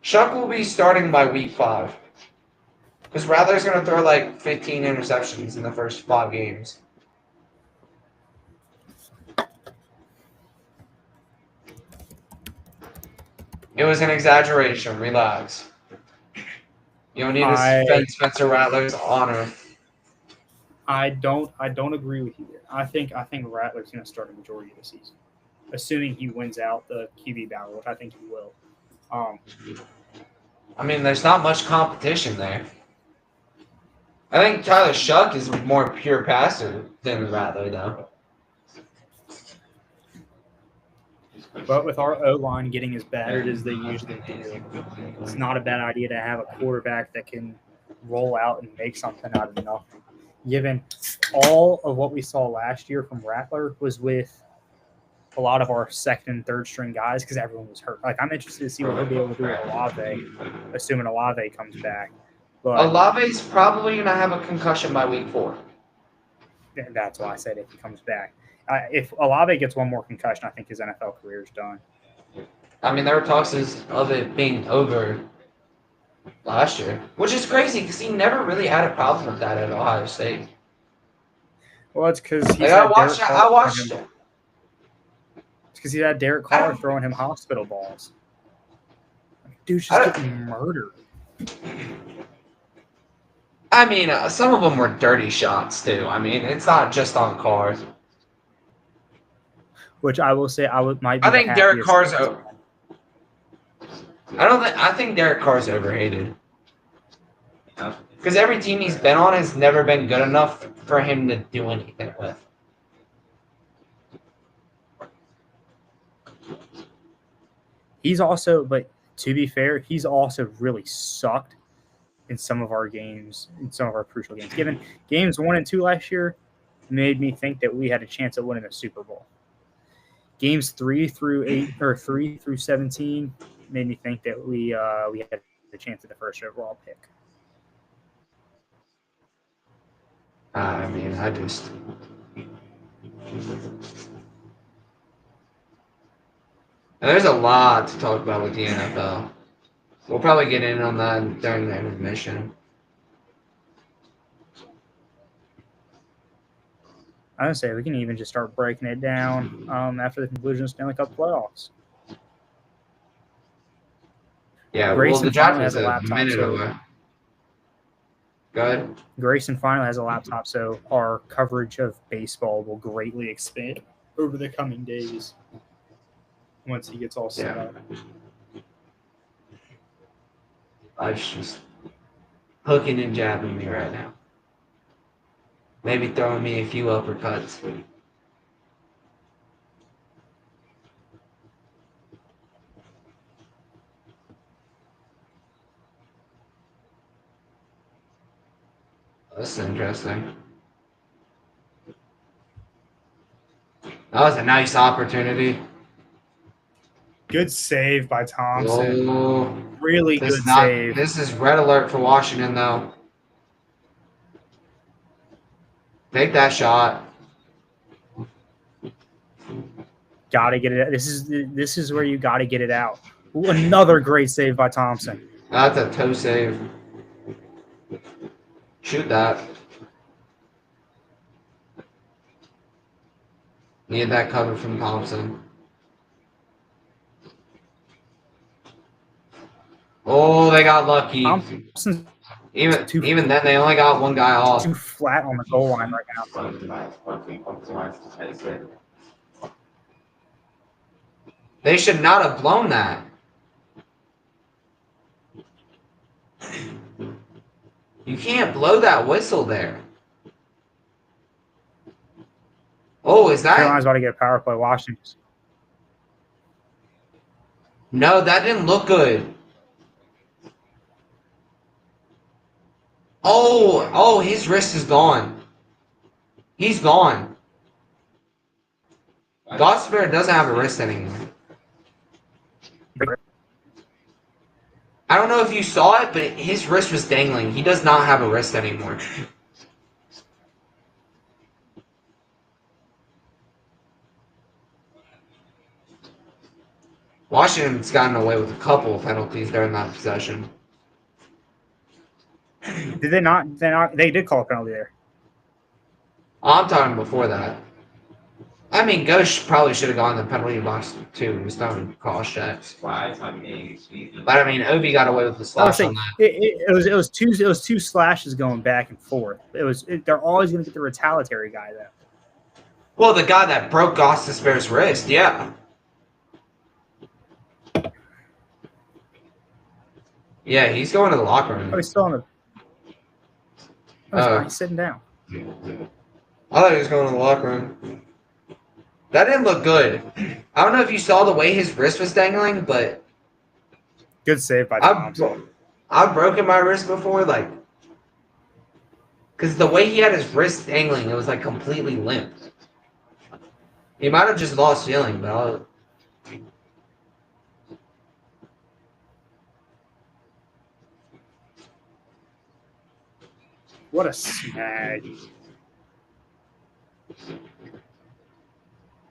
[SPEAKER 2] Shuck will be starting by week 5. Because Rattler's going to throw like 15 interceptions in the first 5 games. It was an exaggeration. Relax. You don't need to defend Spencer Rattler's honor.
[SPEAKER 3] I don't agree with you there. I think Rattler's going to start a majority of the season, assuming he wins out the QB battle, which I think he will.
[SPEAKER 2] I mean, there's not much competition there. I think Tyler Shuck is more pure passer than Rattler, though.
[SPEAKER 3] But with our O-line getting as battered as they usually do, it's not a bad idea to have a quarterback that can roll out and make something out of nothing. Given all of what we saw last year from Rattler was with a lot of our second and third string guys because everyone was hurt. Like, I'm interested to see what he'll be able to do with Olave, assuming Olave comes back. But
[SPEAKER 2] Olave's probably going to have a concussion by week 4.
[SPEAKER 3] that's why I said if he comes back. If Olave gets one more concussion, I think his NFL career is done.
[SPEAKER 2] I mean, there were talks of it being over last year, which is crazy because he never really had a problem with that at Ohio State.
[SPEAKER 3] Well, it's because
[SPEAKER 2] I watched it.
[SPEAKER 3] It's because he had Derek Carr throwing him hospital balls. Dude's just getting murdered.
[SPEAKER 2] I mean, some of them were dirty shots too. I mean, it's not just on Carr.
[SPEAKER 3] Which I will say, might be.
[SPEAKER 2] I think Derek Carr's. I think Derek Carr's overhated. Because every team he's been on has never been good enough for him to do anything with.
[SPEAKER 3] He's also, but to be fair, he's also really sucked in some of our games, in some of our crucial games. Given games 1 and 2 last year, made me think that we had a chance at winning the Super Bowl. Games 3 through 8 or 3 through 17 made me think that we had the chance at the first overall pick.
[SPEAKER 2] I mean, I just. And there's a lot to talk about with the NFL. We'll probably get in on that during the intermission.
[SPEAKER 3] I would say we can even just start breaking it down after the conclusion of Stanley Cup playoffs.
[SPEAKER 2] Yeah,
[SPEAKER 3] Grayson
[SPEAKER 2] well, the draft
[SPEAKER 3] finally
[SPEAKER 2] is
[SPEAKER 3] has a
[SPEAKER 2] a
[SPEAKER 3] laptop,
[SPEAKER 2] minute
[SPEAKER 3] so-
[SPEAKER 2] away. Go ahead.
[SPEAKER 3] Grayson finally has a laptop, so our coverage of baseball will greatly expand over the coming days once he gets all set up.
[SPEAKER 2] Life's just hooking and jabbing me right now. Maybe throwing me a few uppercuts. That's interesting. That was a nice opportunity.
[SPEAKER 3] Good save by Thompson.
[SPEAKER 2] Oh,
[SPEAKER 3] Really good save.
[SPEAKER 2] This is red alert for Washington, though. Take that shot.
[SPEAKER 3] Gotta get it. This is where you gotta get it out. Ooh, another great save by Thompson.
[SPEAKER 2] That's a toe save. Shoot that. Need that cover from Thompson. Oh, they got lucky.
[SPEAKER 3] Thompson's
[SPEAKER 2] Even then, they only got one guy off.
[SPEAKER 3] too flat on the goal line right now.
[SPEAKER 2] They should not have blown that. You can't blow that whistle there. Oh, is that?
[SPEAKER 3] Carolina's about to get a power play. Washington.
[SPEAKER 2] No, that didn't look good. Oh, his wrist is gone. He's gone. Gosper doesn't have a wrist anymore. I don't know if you saw it, but his wrist was dangling. He does not have a wrist anymore. Washington's gotten away with a couple of penalties during that possession.
[SPEAKER 3] Did they not? They did call a penalty there.
[SPEAKER 2] I'm talking before that. I mean, Ghost probably should have gone in the penalty box too. He was throwing cross checks. But I mean, Obi got away with the
[SPEAKER 3] I would
[SPEAKER 2] slash
[SPEAKER 3] say
[SPEAKER 2] on that.
[SPEAKER 3] it was two slashes going back and forth. They're always going to get the retaliatory guy though.
[SPEAKER 2] Well, the guy that broke Gostisbehere's wrist, yeah. Yeah, he's going to the locker room.
[SPEAKER 3] Oh, he's still on the. Oh, he's sitting down.
[SPEAKER 2] I thought he was going to the locker room. That didn't look good. I don't know if you saw the way his wrist was dangling, but
[SPEAKER 3] Good save by Thomas.
[SPEAKER 2] I've broken my wrist before, like, because the way he had his wrist dangling, it was like completely limp. He might have just lost feeling, but
[SPEAKER 3] What a snag.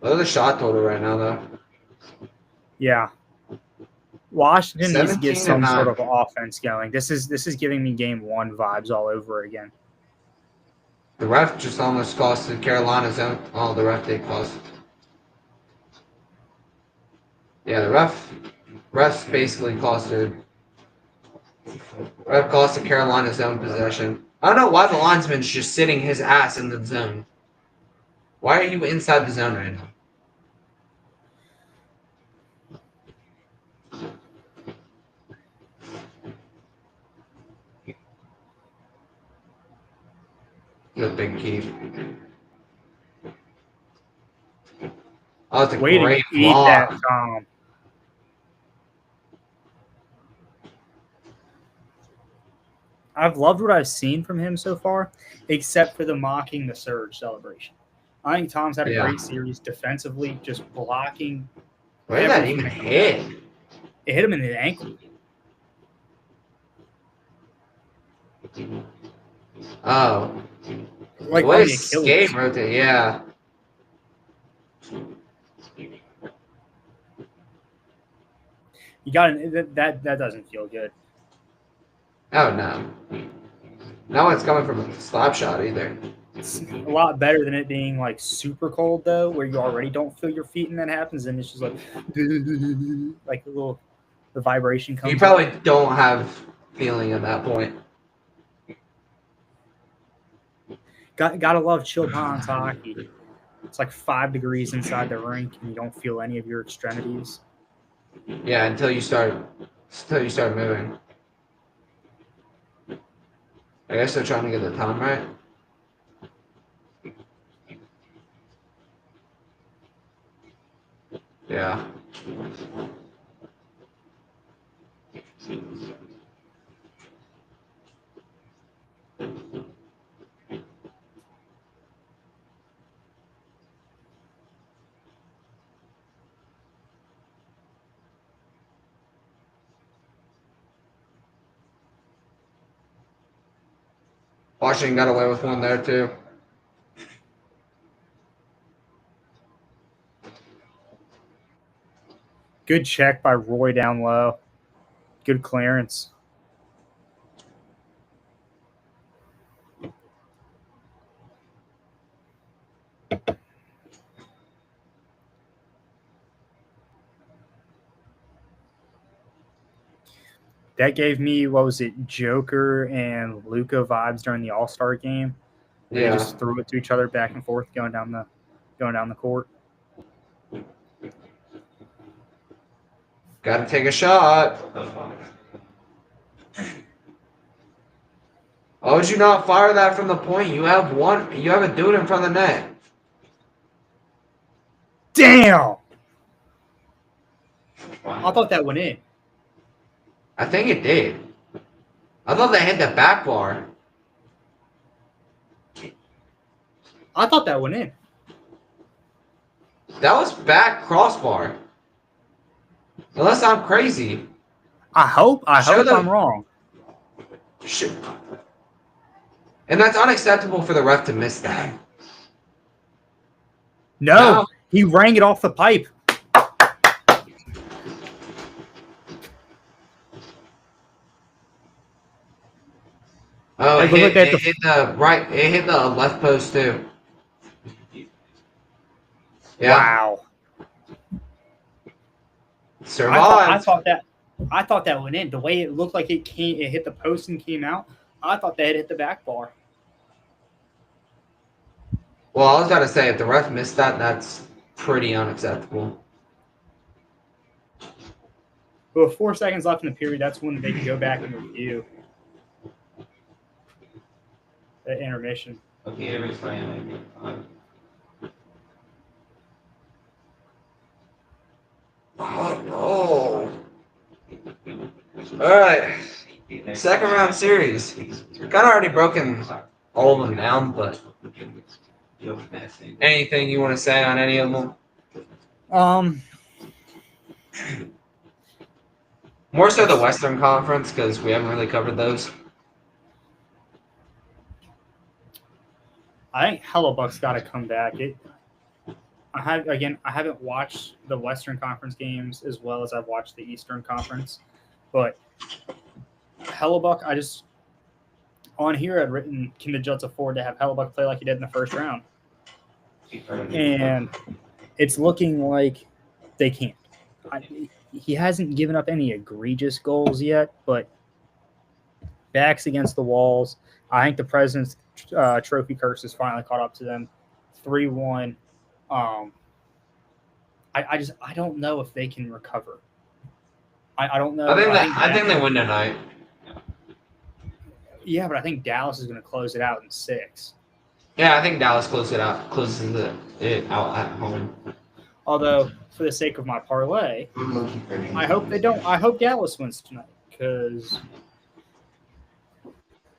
[SPEAKER 2] Look at the shot total right now, though.
[SPEAKER 3] Yeah. Washington needs to get
[SPEAKER 2] 17
[SPEAKER 3] some
[SPEAKER 2] to
[SPEAKER 3] sort
[SPEAKER 2] 9.
[SPEAKER 3] of offense going. This is giving me game one vibes all over again.
[SPEAKER 2] The ref just almost costed Carolina's own. Oh, the ref did cost. Yeah, the refs basically costed. Ref costed Carolina's own possession. I don't know why the linesman's just sitting his ass in the zone. Why are you inside the zone right now? Good big keep. Oh, it's a
[SPEAKER 3] Way to
[SPEAKER 2] great
[SPEAKER 3] eat that,
[SPEAKER 2] block.
[SPEAKER 3] Tom. I've loved what I've seen from him so far, except for the mocking the surge celebration. I think Tom's had a great series defensively, just blocking.
[SPEAKER 2] Where did that even hit?
[SPEAKER 3] It hit him in the ankle.
[SPEAKER 2] Oh.
[SPEAKER 3] Like
[SPEAKER 2] What
[SPEAKER 3] on
[SPEAKER 2] a
[SPEAKER 3] the
[SPEAKER 2] escape
[SPEAKER 3] Achilles.
[SPEAKER 2] rotate, yeah.
[SPEAKER 3] You got that doesn't feel good.
[SPEAKER 2] Oh, no. No one's coming from a slap shot either.
[SPEAKER 3] It's a lot better than it being like super cold though, where you already don't feel your feet and that happens, and it's just like like the vibration comes.
[SPEAKER 2] You probably don't have feeling at that point.
[SPEAKER 3] Gotta love chill ponds hockey. It's like 5 degrees inside the rink, and you don't feel any of your extremities.
[SPEAKER 2] Yeah, until you start moving. I guess they're trying to get the time right. Yeah. Washington got away with one there too.
[SPEAKER 3] Good check by Roy down low. Good clearance. That gave me, what was it, Joker and Luka vibes during the All-Star game. They just threw it to each other back and forth going down the court.
[SPEAKER 2] Got to take a shot. Why would you not fire that from the point? You have a dude in front of the net.
[SPEAKER 3] Damn! I thought that went in.
[SPEAKER 2] I think it did. I thought they hit the back bar.
[SPEAKER 3] I thought that went in.
[SPEAKER 2] That was back crossbar. Unless I'm crazy.
[SPEAKER 3] I hope I'm wrong.
[SPEAKER 2] And that's unacceptable for the ref to miss that.
[SPEAKER 3] No, he rang it off the pipe.
[SPEAKER 2] Oh, it hit the left post too. Yeah.
[SPEAKER 3] Wow.
[SPEAKER 2] Survived.
[SPEAKER 3] I thought that went in. The way it looked like it hit the post and came out. I thought that had hit the back bar.
[SPEAKER 2] Well, I was about to say, if the ref missed that, that's pretty unacceptable.
[SPEAKER 3] But with 4 seconds left in the period, that's when they can go back and review the intermission.
[SPEAKER 2] Oh, no. All right. Second round series. We've kind of already broken all of them down, but anything you want to say on any of them? More so the Western Conference, because we haven't really covered those.
[SPEAKER 3] I think Hellebuck's got to come back. I haven't watched the Western Conference games as well as I've watched the Eastern Conference, but Hellebuck, on here I'd written, can the Jets afford to have Hellebuck play like he did in the first round? And it's looking like they can't. He hasn't given up any egregious goals yet, but backs against the walls. I think the President's Trophy curse has finally caught up to them. 3-1. I don't know if they can recover. I don't know.
[SPEAKER 2] I think they win tonight.
[SPEAKER 3] Yeah, but I think Dallas is going to close it out in 6.
[SPEAKER 2] Yeah, I think Dallas closes it out at home.
[SPEAKER 3] Although, for the sake of my parlay, I hope they don't. I hope Dallas wins tonight because.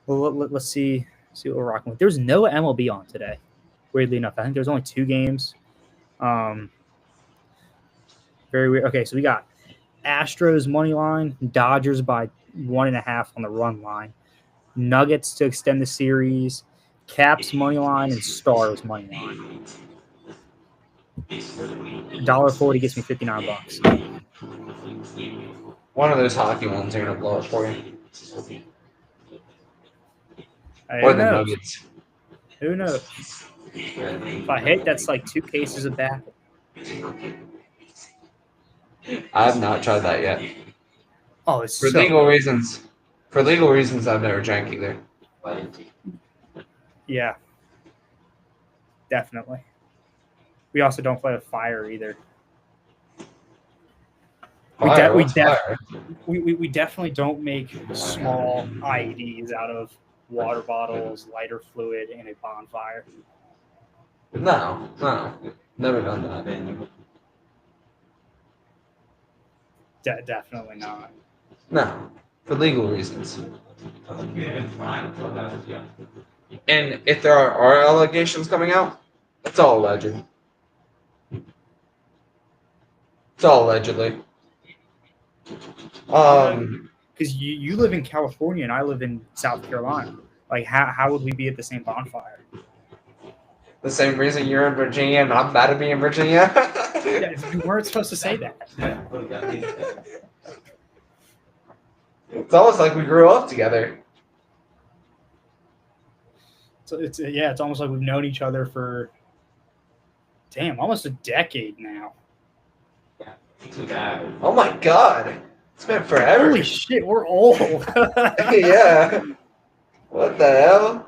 [SPEAKER 3] Well, let's see what we're rocking with. There's no MLB on today. Weirdly enough, I think there's only 2 games. Very weird. Okay, so we got Astros money line, Dodgers by 1.5 on the run line, Nuggets to extend the series, Caps money line, and Stars money line. $1.40 gets me $59.
[SPEAKER 2] One of those hockey ones are gonna blow up for you.
[SPEAKER 3] Hey,
[SPEAKER 2] Or
[SPEAKER 3] who
[SPEAKER 2] the
[SPEAKER 3] knows?
[SPEAKER 2] Nuggets.
[SPEAKER 3] Who knows? If I hit, that's like 2 cases of baffle.
[SPEAKER 2] I have not tried that yet.
[SPEAKER 3] Oh, it's
[SPEAKER 2] For
[SPEAKER 3] so
[SPEAKER 2] legal
[SPEAKER 3] good.
[SPEAKER 2] reasons. For legal reasons, I've never drank either.
[SPEAKER 3] Yeah, definitely. We also don't play with fire either.
[SPEAKER 2] Fire,
[SPEAKER 3] We
[SPEAKER 2] what's fire?
[SPEAKER 3] definitely don't make small IEDs out of water bottles, lighter fluid, and a bonfire.
[SPEAKER 2] No, never done that.
[SPEAKER 3] Definitely not.
[SPEAKER 2] No, for legal reasons. And if there are allegations coming out, it's all alleged. It's all allegedly.
[SPEAKER 3] Because you live in California and I live in South Carolina. Like, how would we be at the same bonfire?
[SPEAKER 2] The same reason you're in Virginia and I'm about to be in Virginia.
[SPEAKER 3] Yeah, you weren't supposed to say that.
[SPEAKER 2] It's almost like we grew up together.
[SPEAKER 3] So it's almost like we've known each other for almost a decade now.
[SPEAKER 2] Oh my god. It's been forever.
[SPEAKER 3] Holy shit, we're old.
[SPEAKER 2] Yeah. What the hell?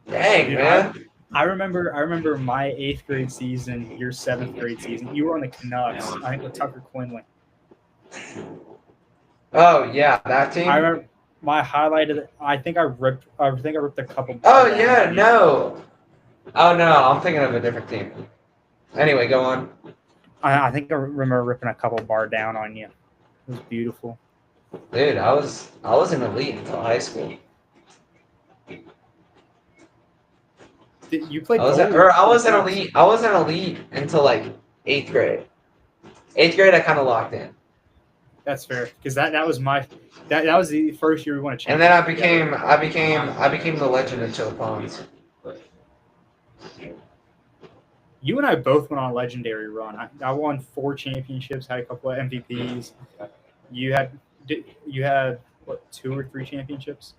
[SPEAKER 2] Dang,
[SPEAKER 3] Dude,
[SPEAKER 2] man.
[SPEAKER 3] I remember my 8th grade season, your 7th grade season. You were on the Canucks, I think with Tucker Quinlan.
[SPEAKER 2] Oh yeah, that team.
[SPEAKER 3] I remember my highlight of it. I think I ripped a couple.
[SPEAKER 2] Oh yeah, no. Oh no, I'm thinking of a different team. Anyway, go on.
[SPEAKER 3] I think I remember ripping a couple bar down on you. It was beautiful.
[SPEAKER 2] Dude, I was an elite until high school.
[SPEAKER 3] You played.
[SPEAKER 2] I was an elite until like 8th grade. 8th grade, I kind of locked in.
[SPEAKER 3] That's fair because that was that was the first year we won a championship.
[SPEAKER 2] And then I became the legend of Chill Ponds.
[SPEAKER 3] You and I both went on a legendary run. I won 4 championships, had a couple of MVPs. You had what, 2 or 3 championships?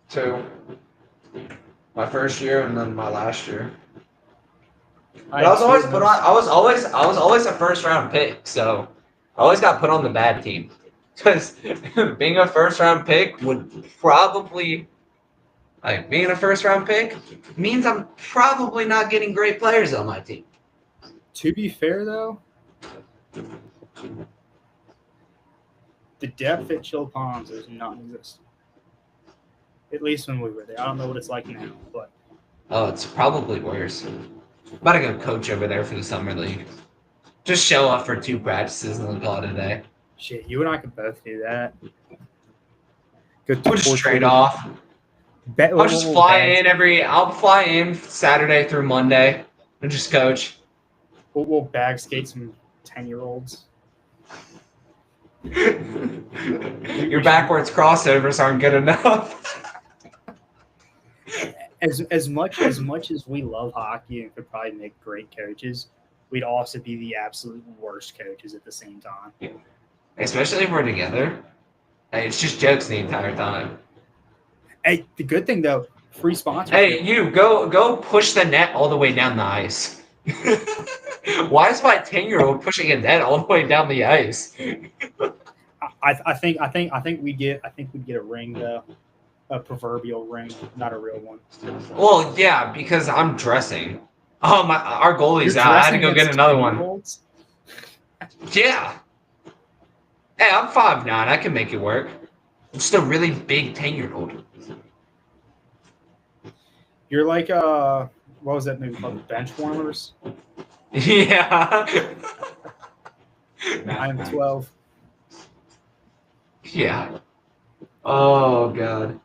[SPEAKER 2] 2. My first year and then my last year. But I was always put on. I was always a first round pick, so I always got put on the bad team. Because being a first round pick would probably being a first round pick means I'm probably not getting great players on my team.
[SPEAKER 3] To be fair, though, the depth at Chill Ponds is non-existent. At least when we were there. I don't know what it's like now, but
[SPEAKER 2] Oh, it's probably worse. About to go coach over there for the summer league. Just show up for 2 practices and then call it a day.
[SPEAKER 3] shit, you and I could both do that. Go
[SPEAKER 2] We'll just trade off. I'll just I'll fly in Saturday through Monday and just coach.
[SPEAKER 3] We'll bag skate some 10-year-olds.
[SPEAKER 2] Your backwards crossovers aren't good enough.
[SPEAKER 3] As much as we love hockey and could probably make great coaches, we'd also be the absolute worst coaches at the same time.
[SPEAKER 2] Especially if we're together. Hey, it's just jokes the entire time.
[SPEAKER 3] Hey, the good thing though, free sponsorship.
[SPEAKER 2] Hey, you go push the net all the way down the ice. Why is my 10-year-old pushing a net all the way down the ice?
[SPEAKER 3] I think we'd get a ring though. A proverbial ring, not a real one.
[SPEAKER 2] Well, yeah, because I'm dressing. Oh my! Our goalie's out. I had to go get another one. Yeah. Hey, I'm 5'9". I can make it work. I'm just a really big 10-year-old.
[SPEAKER 3] You're like what was that movie called? Benchwarmers.
[SPEAKER 2] Yeah.
[SPEAKER 3] I'm 12.
[SPEAKER 2] Yeah. Oh God.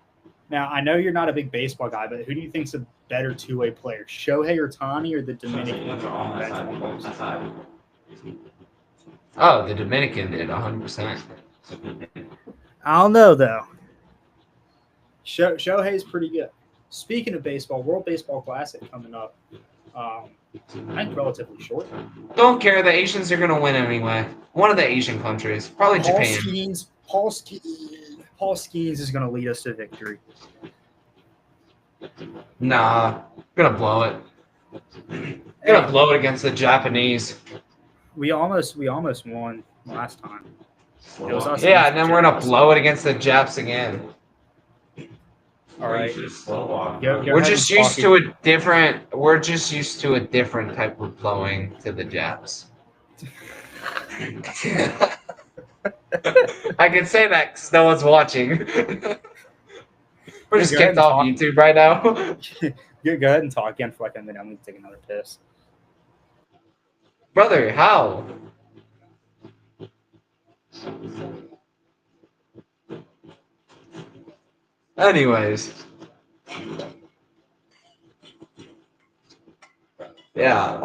[SPEAKER 3] Now I know you're not a big baseball guy, but who do you think's a better two-way player, Shohei Ohtani or the Dominican Benchwarmers?
[SPEAKER 2] Oh, the Dominican did 100%.
[SPEAKER 3] I don't know though. Shohei's pretty good. Speaking of baseball, World Baseball Classic coming up. I think relatively short.
[SPEAKER 2] Don't care. The Asians are gonna win anyway. One of the Asian countries, probably Japan.
[SPEAKER 3] Paul Skeens is going to lead us to victory.
[SPEAKER 2] Nah, gonna blow it. Gonna blow it against the Japanese.
[SPEAKER 3] We almost won last time. It was us.
[SPEAKER 2] Yeah, and then we're gonna blow it against the Japs again.
[SPEAKER 3] All right.
[SPEAKER 2] We're just used to a different. We're just used to a different type of blowing to the Japs. I can say that because no one's watching. We're just kicked off YouTube right now.
[SPEAKER 3] Go ahead and talk again for like a minute. I'm going to take another piss.
[SPEAKER 2] Brother, how? Anyways. Yeah,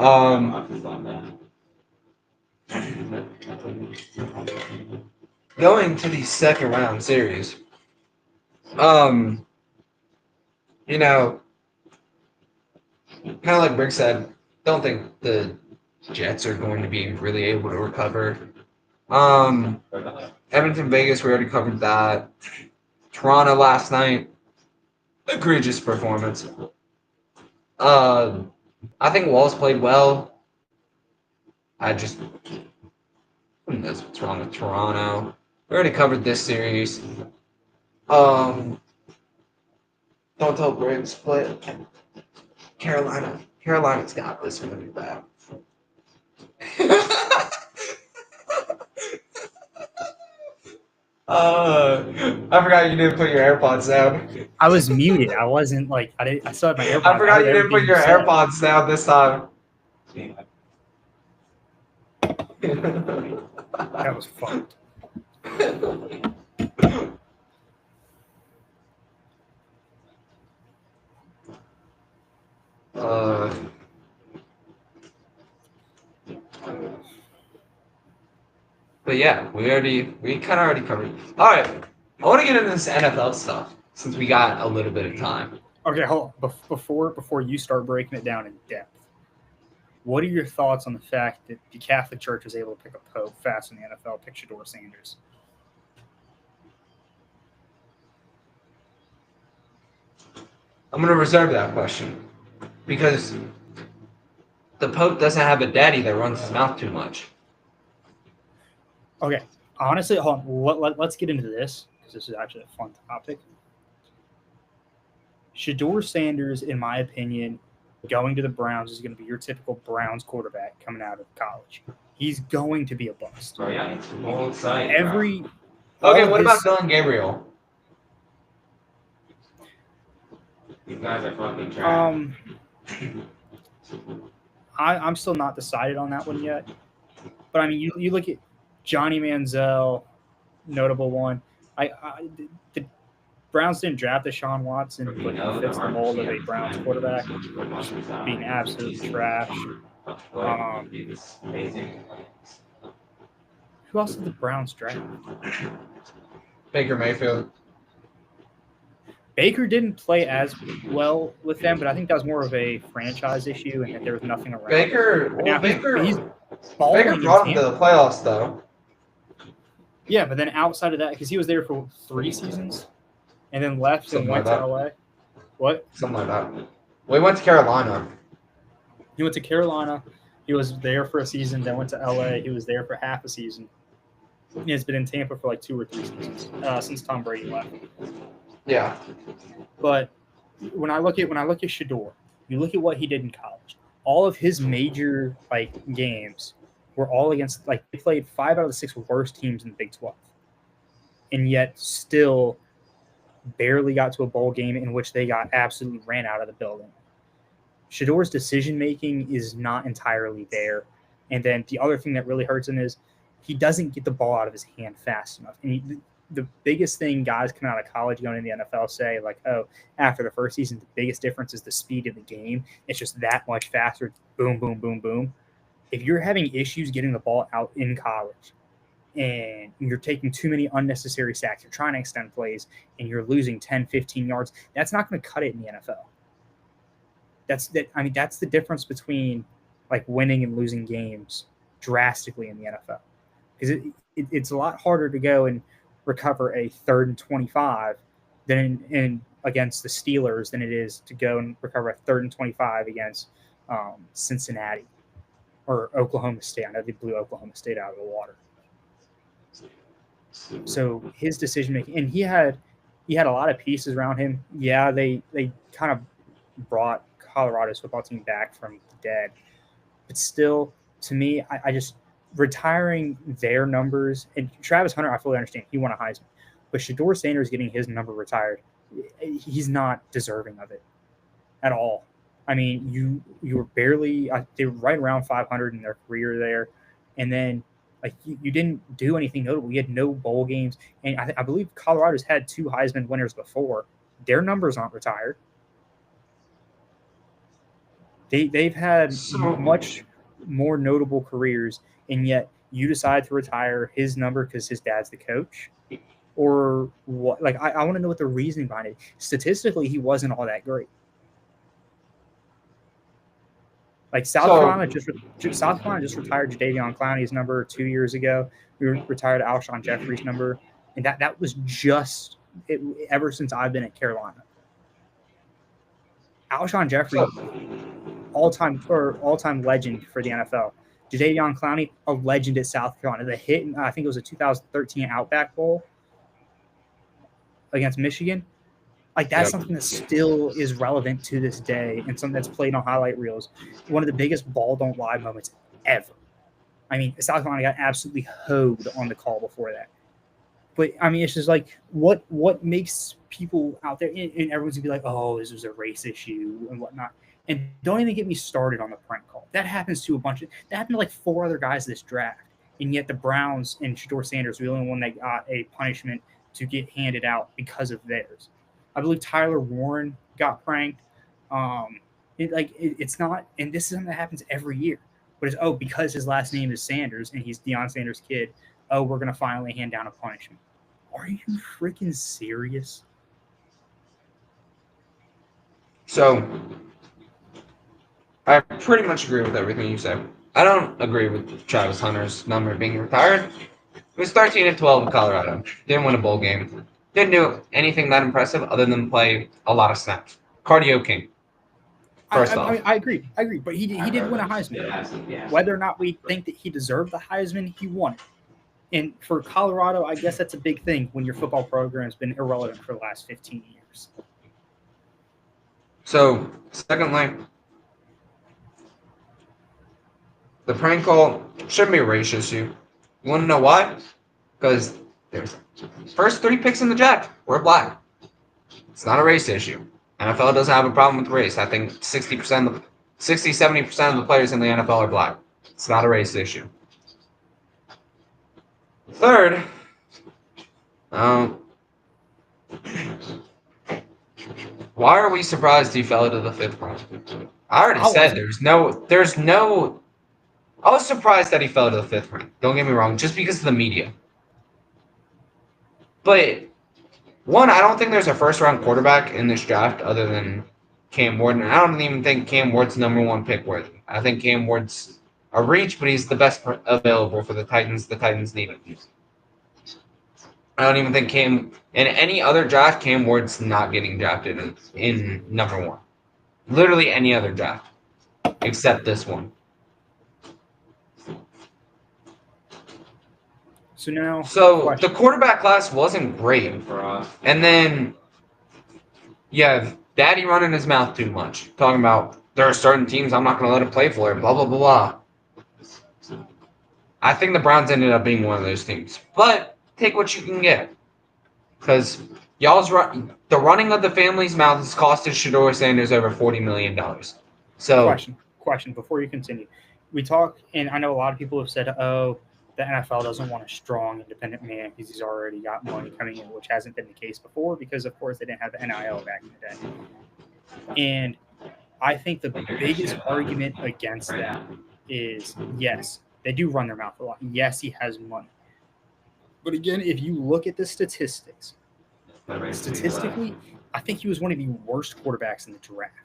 [SPEAKER 2] going to the second round series. You know, kind of like Brick said, don't think the Jets are going to be really able to recover. Edmonton, Vegas, we already covered that. Toronto last night, egregious performance. I think Walls played well. Who knows what's wrong with Toronto? We already covered this series. Don't tell Briggs, but Carolina's got this one back. I forgot you didn't put your AirPods down.
[SPEAKER 3] I was muted. I wasn't like I still had my AirPods.
[SPEAKER 2] I forgot you didn't put your AirPods down this time.
[SPEAKER 3] That was fucked.
[SPEAKER 2] But yeah, we kind of already covered. All right, I want to get into this NFL stuff since we got a little bit of time.
[SPEAKER 3] Okay, hold on. Before you start breaking it down in depth, what are your thoughts on the fact that the Catholic Church was able to pick a pope fast in the NFL? Pick Shedeur Sanders.
[SPEAKER 2] I'm going to reserve that question because the Pope doesn't have a daddy that runs his mouth too much.
[SPEAKER 3] Okay, honestly, hold on. Let's get into this because this is actually a fun topic. Shedeur Sanders, in my opinion, going to the Browns is going to be your typical Browns quarterback coming out of college. He's going to be a bust.
[SPEAKER 2] Oh yeah, it's a bold sight.
[SPEAKER 3] Okay,
[SPEAKER 2] What about Dylan Gabriel? You guys are fucking trash.
[SPEAKER 3] I'm still not decided on that one yet. But I mean, you look at Johnny Manziel, notable one. The Browns didn't draft Deshaun Watson, but he fits the mold of a Browns quarterback, being absolute trash. Who else did the Browns draft?
[SPEAKER 2] Baker Mayfield.
[SPEAKER 3] Baker didn't play as well with them, but I think that was more of a franchise issue and that there was nothing around.
[SPEAKER 2] Baker
[SPEAKER 3] brought
[SPEAKER 2] him to the playoffs, though.
[SPEAKER 3] Yeah, but then outside of that, because he was there for 3 seasons, and then left
[SPEAKER 2] Something
[SPEAKER 3] and went
[SPEAKER 2] like
[SPEAKER 3] to LA. What?
[SPEAKER 2] Something like that. We went to Carolina.
[SPEAKER 3] He went to Carolina. He was there for a season, then went to LA. He was there for half a season. He has been in Tampa for like 2 or 3 seasons since Tom Brady left.
[SPEAKER 2] Yeah.
[SPEAKER 3] But when I look at Shedeur, you look at what he did in college. All of his major games were all against they played 5 out of the 6 worst teams in the Big 12, and yet still barely got to a bowl game in which they got absolutely ran out of the building. Shedeur's decision making is not entirely there, and then the other thing that really hurts him is he doesn't get the ball out of his hand fast enough. And the biggest thing guys coming out of college going into the NFL say, after the first season, the biggest difference is the speed of the game. It's just that much faster. Boom, boom, boom, boom. If you're having issues getting the ball out in college and you're taking too many unnecessary sacks, you're trying to extend plays, and you're losing 10, 15 yards, that's not going to cut it in the NFL. That's the difference between winning and losing games drastically in the NFL. Because it's a lot harder to go and recover a 3rd and 25 than against the Steelers than it is to go and recover a 3rd and 25 against Cincinnati or Oklahoma State. I know they blew Oklahoma State out of the water. So his decision making, and he had a lot of pieces around him. Yeah, they kind of brought Colorado's football team back from the dead, but still, to me, I just retiring their numbers, and Travis Hunter, I fully understand he won a Heisman, but Shedeur Sanders getting his number retired, he's not deserving of it at all. I mean, you were barely they were right around 500 in their career there, and then you didn't do anything notable. You had no bowl games, and I believe Colorado's had 2 Heisman winners before. Their numbers aren't retired. They've had much more notable careers, and yet you decide to retire his number because his dad's the coach, or what? I want to know what the reasoning behind it. Statistically, he wasn't all that great. South Carolina just retired Jadeveon Clowney's number 2 years ago. We retired Alshon Jeffrey's number, and that was just it, ever since I've been at Carolina. Alshon Jeffrey, all-time legend for the NFL. Jadeveon Clowney, a legend at South Carolina. The hit, I think it was a 2013 Outback Bowl against Michigan. That's something that still is relevant to this day and something that's played on highlight reels. One of the biggest ball don't lie moments ever. I mean, South Carolina got absolutely hoed on the call before that. But, I mean, it's just what makes people out there, and everyone's going to be like, oh, this was a race issue and whatnot. And don't even get me started on the prank call. That happens to that happened to 4 other guys this draft. And yet the Browns and Shedeur Sanders were the only one that got a punishment to get handed out because of theirs. I believe Tyler Warren got pranked. It's not, and this is something that happens every year. But it's, because his last name is Sanders and he's Deion Sanders' kid, we're going to finally hand down a punishment. Are you freaking serious?
[SPEAKER 2] So, I pretty much agree with everything you said. I don't agree with Travis Hunter's number being retired. He was 13-12 in Colorado. Didn't win a bowl game. Didn't do anything that impressive other than play a lot of snaps. Cardio king. First off.
[SPEAKER 3] I agree. But he did win a Heisman. Whether or not we think that he deserved the Heisman, he won it. And for Colorado, I guess that's a big thing when your football program has been irrelevant for the last 15 years.
[SPEAKER 2] So, secondly, the prank call shouldn't be a race issue. You want to know why? Because there's first 3 picks in the draft were black. It's not a race issue. NFL doesn't have a problem with race. I think 70% of the players in the NFL are black. It's not a race issue. Third, why are we surprised he fell to the 5th round? I already said there's no. I was surprised that he fell to the 5th round. Don't get me wrong, just because of the media. But one, I don't think there's a first-round quarterback in this draft other than Cam Ward. And I don't even think Cam Ward's #1 pick worthy. I think Cam Ward's a reach, but he's the best available for the Titans. The Titans need him. I don't even think in any other draft, Cam Ward's not getting drafted in #1. Literally any other draft, except this one. So the quarterback class wasn't great. And then you have Daddy running his mouth too much, talking about there are certain teams I'm not going to let him play for, blah, blah, blah, blah. I think the Browns ended up being one of those teams. But take what you can get. Because the running of the family's mouth has costed Shedeur Sanders over $40 million. So
[SPEAKER 3] Question before you continue. We talk, and I know a lot of people have said, oh, the NFL doesn't want a strong, independent man because he's already got money coming in, which hasn't been the case before because, of course, they didn't have the NIL back in the day. And I think the biggest argument against that is, yes, they do run their mouth a lot. Yes, he has money. But again, if you look at the statistics, statistically, I think he was one of the worst quarterbacks in the draft.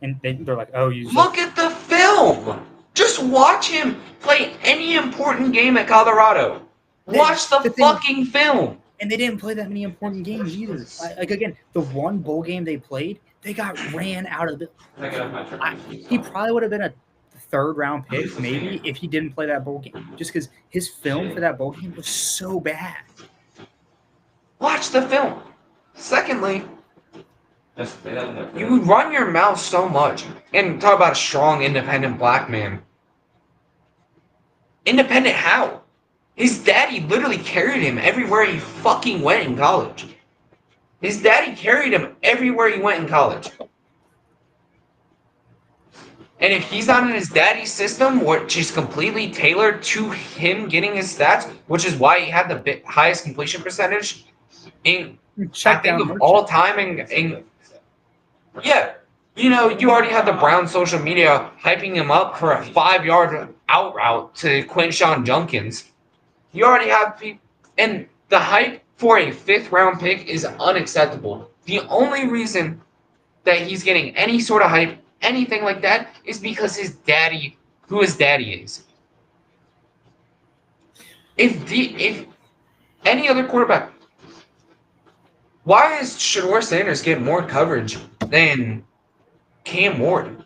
[SPEAKER 3] And they're like, oh, you
[SPEAKER 2] look at the film. Just watch him play any important game at Colorado. Watch the fucking film.
[SPEAKER 3] And they didn't play that many important games either. Like, again, the one bowl game they played, they got ran out of the – he probably would have been a 3rd-round pick maybe if he didn't play that bowl game, just because his film for that bowl game was so bad.
[SPEAKER 2] Watch the film. Secondly, you run your mouth so much and talk about a strong, independent black man. Independent how? His daddy literally carried him everywhere he fucking went in college. His daddy carried him everywhere he went in college. And if he's not in his daddy's system, which is completely tailored to him getting his stats, which is why he had the highest completion percentage in, I think, of all time yeah, you know, you already had the Brown social media hyping him up for a 5-yard out route to Quinshon Judkins. You already have people, and the hype for a 5th-round pick is unacceptable. The only reason that he's getting any sort of hype, anything like that, is because his daddy, who his daddy is. If any other quarterback, why is Shedeur Sanders getting more coverage than Cam Ward?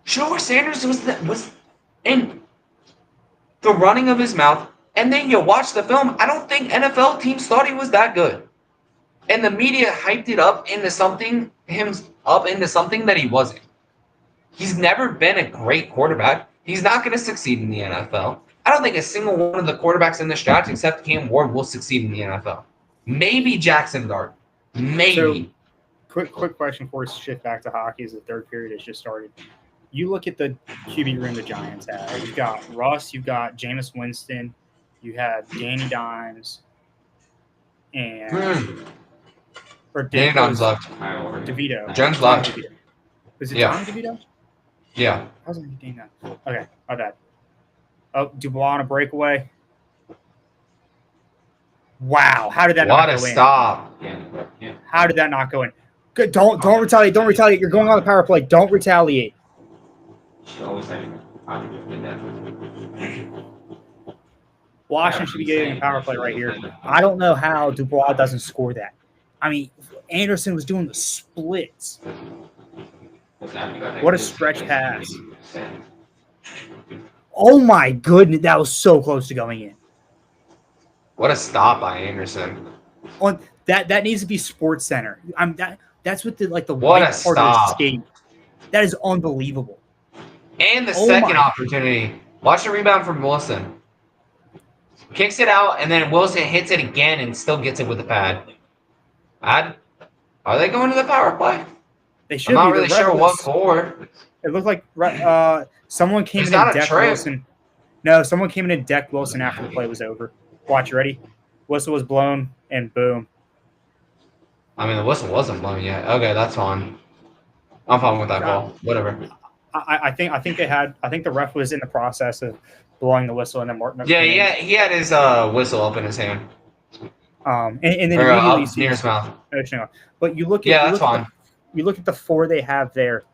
[SPEAKER 2] Shedeur Sanders was in the running of his mouth, and then you watch the film. I don't think NFL teams thought he was that good, and the media hyped it up into something that he wasn't. He's never been a great quarterback. He's not going to succeed in the NFL. I don't think a single one of the quarterbacks in this draft, except Cam Ward, will succeed in the NFL. Maybe Jackson Dart. Maybe.
[SPEAKER 3] So, quick question before we shift back to hockey as the 3rd period has just started. You look at the QB room the Giants have. You've got Russ, you've got Jameis Winston, you have Danny Dimes, and
[SPEAKER 2] Danny Dimes left.
[SPEAKER 3] DeVito.
[SPEAKER 2] Jones left.
[SPEAKER 3] Was it John DeVito?
[SPEAKER 2] Yeah.
[SPEAKER 3] I was like, dang that. Okay, my bad. Oh, Dubois on a breakaway. Wow, how did that not go in?
[SPEAKER 2] What a stop.
[SPEAKER 3] How did that not go in? Good. Don't retaliate. Don't retaliate. You're going on the power play. Don't retaliate. Washington should be getting a power play right here. I don't know how Dubois doesn't score that. I mean, Anderson was doing the splits. What a stretch pass. Oh my goodness, that was so close to going in.
[SPEAKER 2] What a stop by Anderson.
[SPEAKER 3] On that needs to be Sports Center. That's what the
[SPEAKER 2] What
[SPEAKER 3] white
[SPEAKER 2] a
[SPEAKER 3] part of the
[SPEAKER 2] stop.
[SPEAKER 3] skate. That is unbelievable.
[SPEAKER 2] And the
[SPEAKER 3] Oh
[SPEAKER 2] second
[SPEAKER 3] my.
[SPEAKER 2] opportunity. Watch the rebound from Wilson. Kicks it out, and then Wilson hits it again and still gets it with the pad. Are they going to the power play?
[SPEAKER 3] They should
[SPEAKER 2] I'm not
[SPEAKER 3] be.
[SPEAKER 2] really sure what for.
[SPEAKER 3] It looked like someone came
[SPEAKER 2] It's
[SPEAKER 3] in
[SPEAKER 2] not
[SPEAKER 3] and
[SPEAKER 2] a
[SPEAKER 3] decked
[SPEAKER 2] trip.
[SPEAKER 3] Wilson. No, someone came in and decked Wilson after the play was over. Watch, ready? Whistle was blown, and boom.
[SPEAKER 2] I mean, the whistle wasn't blown yet. Okay, that's fine. I'm fine with that call. Whatever.
[SPEAKER 3] I think the ref was in the process of blowing the whistle, and then Martin.
[SPEAKER 2] Yeah, he had his whistle up in his hand.
[SPEAKER 3] And then
[SPEAKER 2] Or
[SPEAKER 3] immediately you
[SPEAKER 2] up
[SPEAKER 3] see
[SPEAKER 2] near his mouth.
[SPEAKER 3] But you look at
[SPEAKER 2] Yeah, that's fine.
[SPEAKER 3] You look at the four they have there.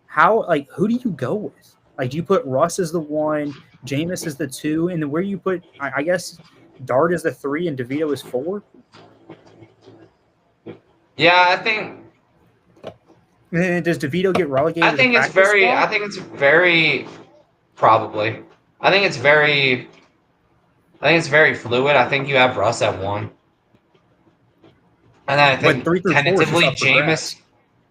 [SPEAKER 3] How who do you go with? Like, do you put Russ as the 1, Jameis as the 2, and then where you put I guess Dart as the 3 and DeVito as 4?
[SPEAKER 2] Yeah, I think
[SPEAKER 3] And then does DeVito get relegated?
[SPEAKER 2] I think it's very probably. I think it's very fluid. I think you have Russ at 1. And then I think
[SPEAKER 3] 3 through 4 is
[SPEAKER 2] tentatively
[SPEAKER 3] just up for grabs.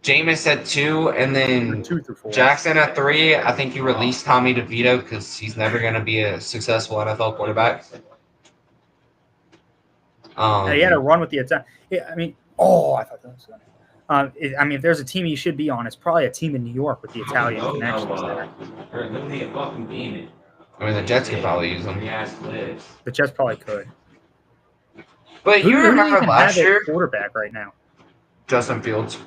[SPEAKER 2] Jameis at 2, and then
[SPEAKER 3] 2 through 4.
[SPEAKER 2] Jackson at 3. I think you release Tommy DeVito because he's never going to be a successful NFL quarterback.
[SPEAKER 3] He had a run with the attack. I thought that was good. If there's a team you should be on, it's probably a team in New York with the Italian connections there.
[SPEAKER 2] I mean, the Jets could probably use him.
[SPEAKER 3] The Jets probably could.
[SPEAKER 2] But
[SPEAKER 3] Who
[SPEAKER 2] you
[SPEAKER 3] do
[SPEAKER 2] remember
[SPEAKER 3] even
[SPEAKER 2] last
[SPEAKER 3] have at
[SPEAKER 2] year?
[SPEAKER 3] quarterback right now?
[SPEAKER 2] Justin Fields.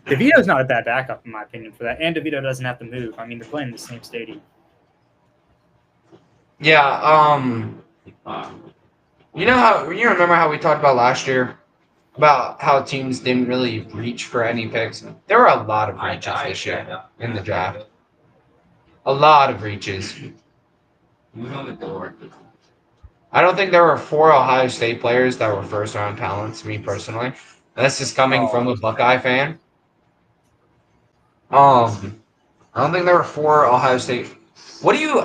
[SPEAKER 3] DeVito's not a bad backup, in my opinion, for that. And DeVito doesn't have to move. I mean, they're playing in the same stadium.
[SPEAKER 2] Yeah, you remember how we talked about last year about how teams didn't really reach for any picks? There were a lot of reaches this year in the draft. A lot of reaches. I don't think there were 4 Ohio State players that were first-round talents, me personally. That's just coming from a Buckeye fan. I don't think there were 4 Ohio State. What do you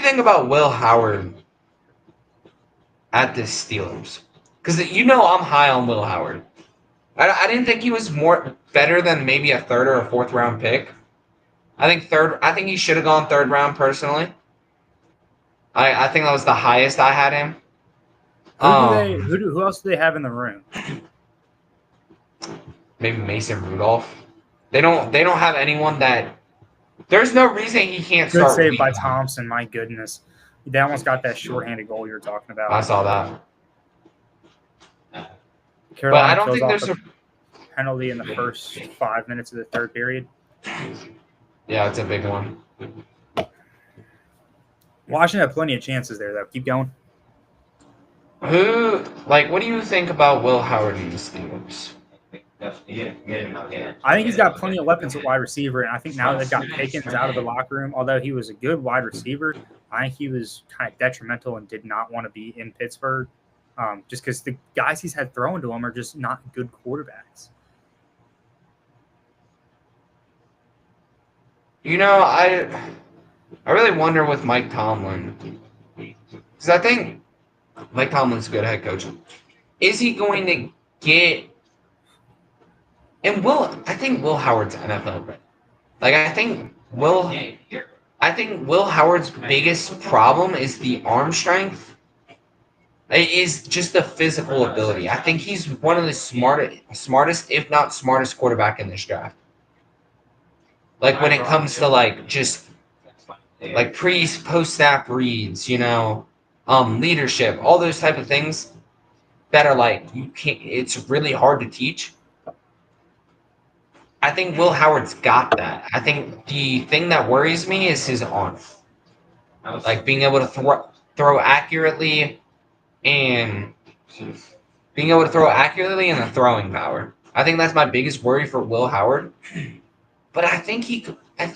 [SPEAKER 2] think about Will Howard at the Steelers? Because I'm high on Will Howard. I didn't think he was better than maybe a 3rd or a 4th round pick. I think he should have gone 3rd round personally. I think that was the highest I had him.
[SPEAKER 3] Who else do they have in the room?
[SPEAKER 2] Maybe Mason Rudolph. They don't have anyone that. There's no reason he can't
[SPEAKER 3] Good
[SPEAKER 2] start.
[SPEAKER 3] save by Thompson. My goodness, they almost got that shorthanded goal you were talking about.
[SPEAKER 2] I saw that.
[SPEAKER 3] Carolina
[SPEAKER 2] But I don't
[SPEAKER 3] kills
[SPEAKER 2] think
[SPEAKER 3] off
[SPEAKER 2] there's
[SPEAKER 3] a penalty in the first 5 minutes of the 3rd period.
[SPEAKER 2] Yeah, it's a big one.
[SPEAKER 3] Washington had plenty of chances there, though. Keep going.
[SPEAKER 2] What do you think about Will Howard and the Steelers?
[SPEAKER 3] I think he's got plenty of weapons at wide receiver, and I think now that they've got Pickens out of the locker room, although he was a good wide receiver, I think he was kind of detrimental and did not want to be in Pittsburgh, just because the guys he's had thrown to him are just not good quarterbacks.
[SPEAKER 2] I really wonder with Mike Tomlin, because I think Mike Tomlin's a good head coach. Is he going to get? And I think Will Howard's NFL ready. I think Will Howard's biggest problem is the arm strength. It is just the physical ability. I think he's one of the smartest, if not smartest, quarterback in this draft. When it comes to just post snap reads, leadership, all those type of things that are you can't. It's really hard to teach. I think Will Howard's got that. I think the thing that worries me is his arm, being able to throw accurately, and the throwing power. I think that's my biggest worry for Will Howard. But I think I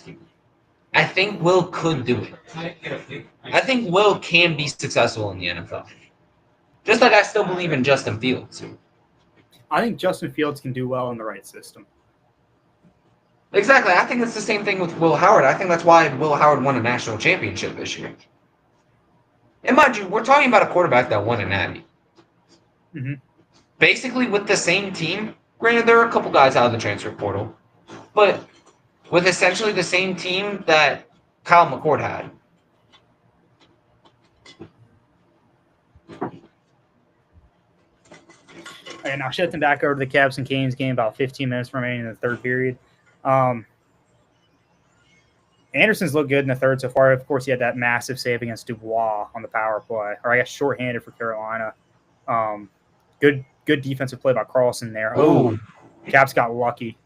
[SPEAKER 2] think Will could do it. I think Will can be successful in the NFL. Just like I still believe in Justin Fields.
[SPEAKER 3] I think Justin Fields can do well in the right system.
[SPEAKER 2] Exactly. I think it's the same thing with Will Howard. I think that's why Will Howard won a national championship this year. And mind you, we're talking about a quarterback that won a natty.
[SPEAKER 3] Mm-hmm.
[SPEAKER 2] Basically, with the same team. Granted, there are a couple guys out of the transfer portal, but with essentially the same team that Kyle McCord had.
[SPEAKER 3] Okay, now shifting back over to the Cavs and Canes game, about 15 minutes remaining in the third period. Anderson's looked good in the third so far. Of course, he had that massive save against Dubois on the power play, or I guess shorthanded for Carolina. Good defensive play by Carlson there. Oh, Caps got lucky.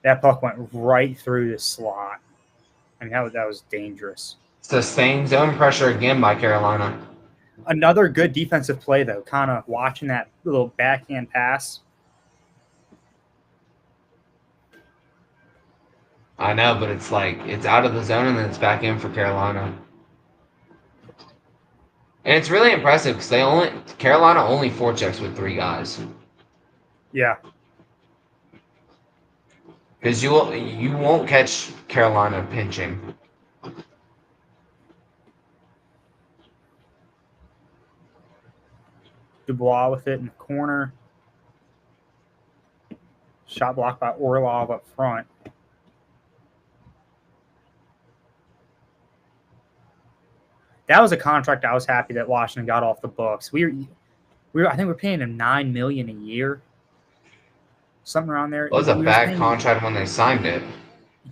[SPEAKER 3] That puck went right through the slot. I mean, that was dangerous.
[SPEAKER 2] Sustained zone pressure again by Carolina.
[SPEAKER 3] Another good defensive play, though, kind of watching that little backhand pass.
[SPEAKER 2] I know, but it's like it's out of the zone and then it's back in for Carolina. And it's really impressive because Carolina only forechecks with 3 guys.
[SPEAKER 3] Yeah.
[SPEAKER 2] Because you won't catch Carolina pinching.
[SPEAKER 3] Dubois with it in the corner. Shot blocked by Orlov up front. That was a contract I was happy that Washington got off the books. I think we're paying him $9 million a year, something around there.
[SPEAKER 2] It was a bad contract when they signed it.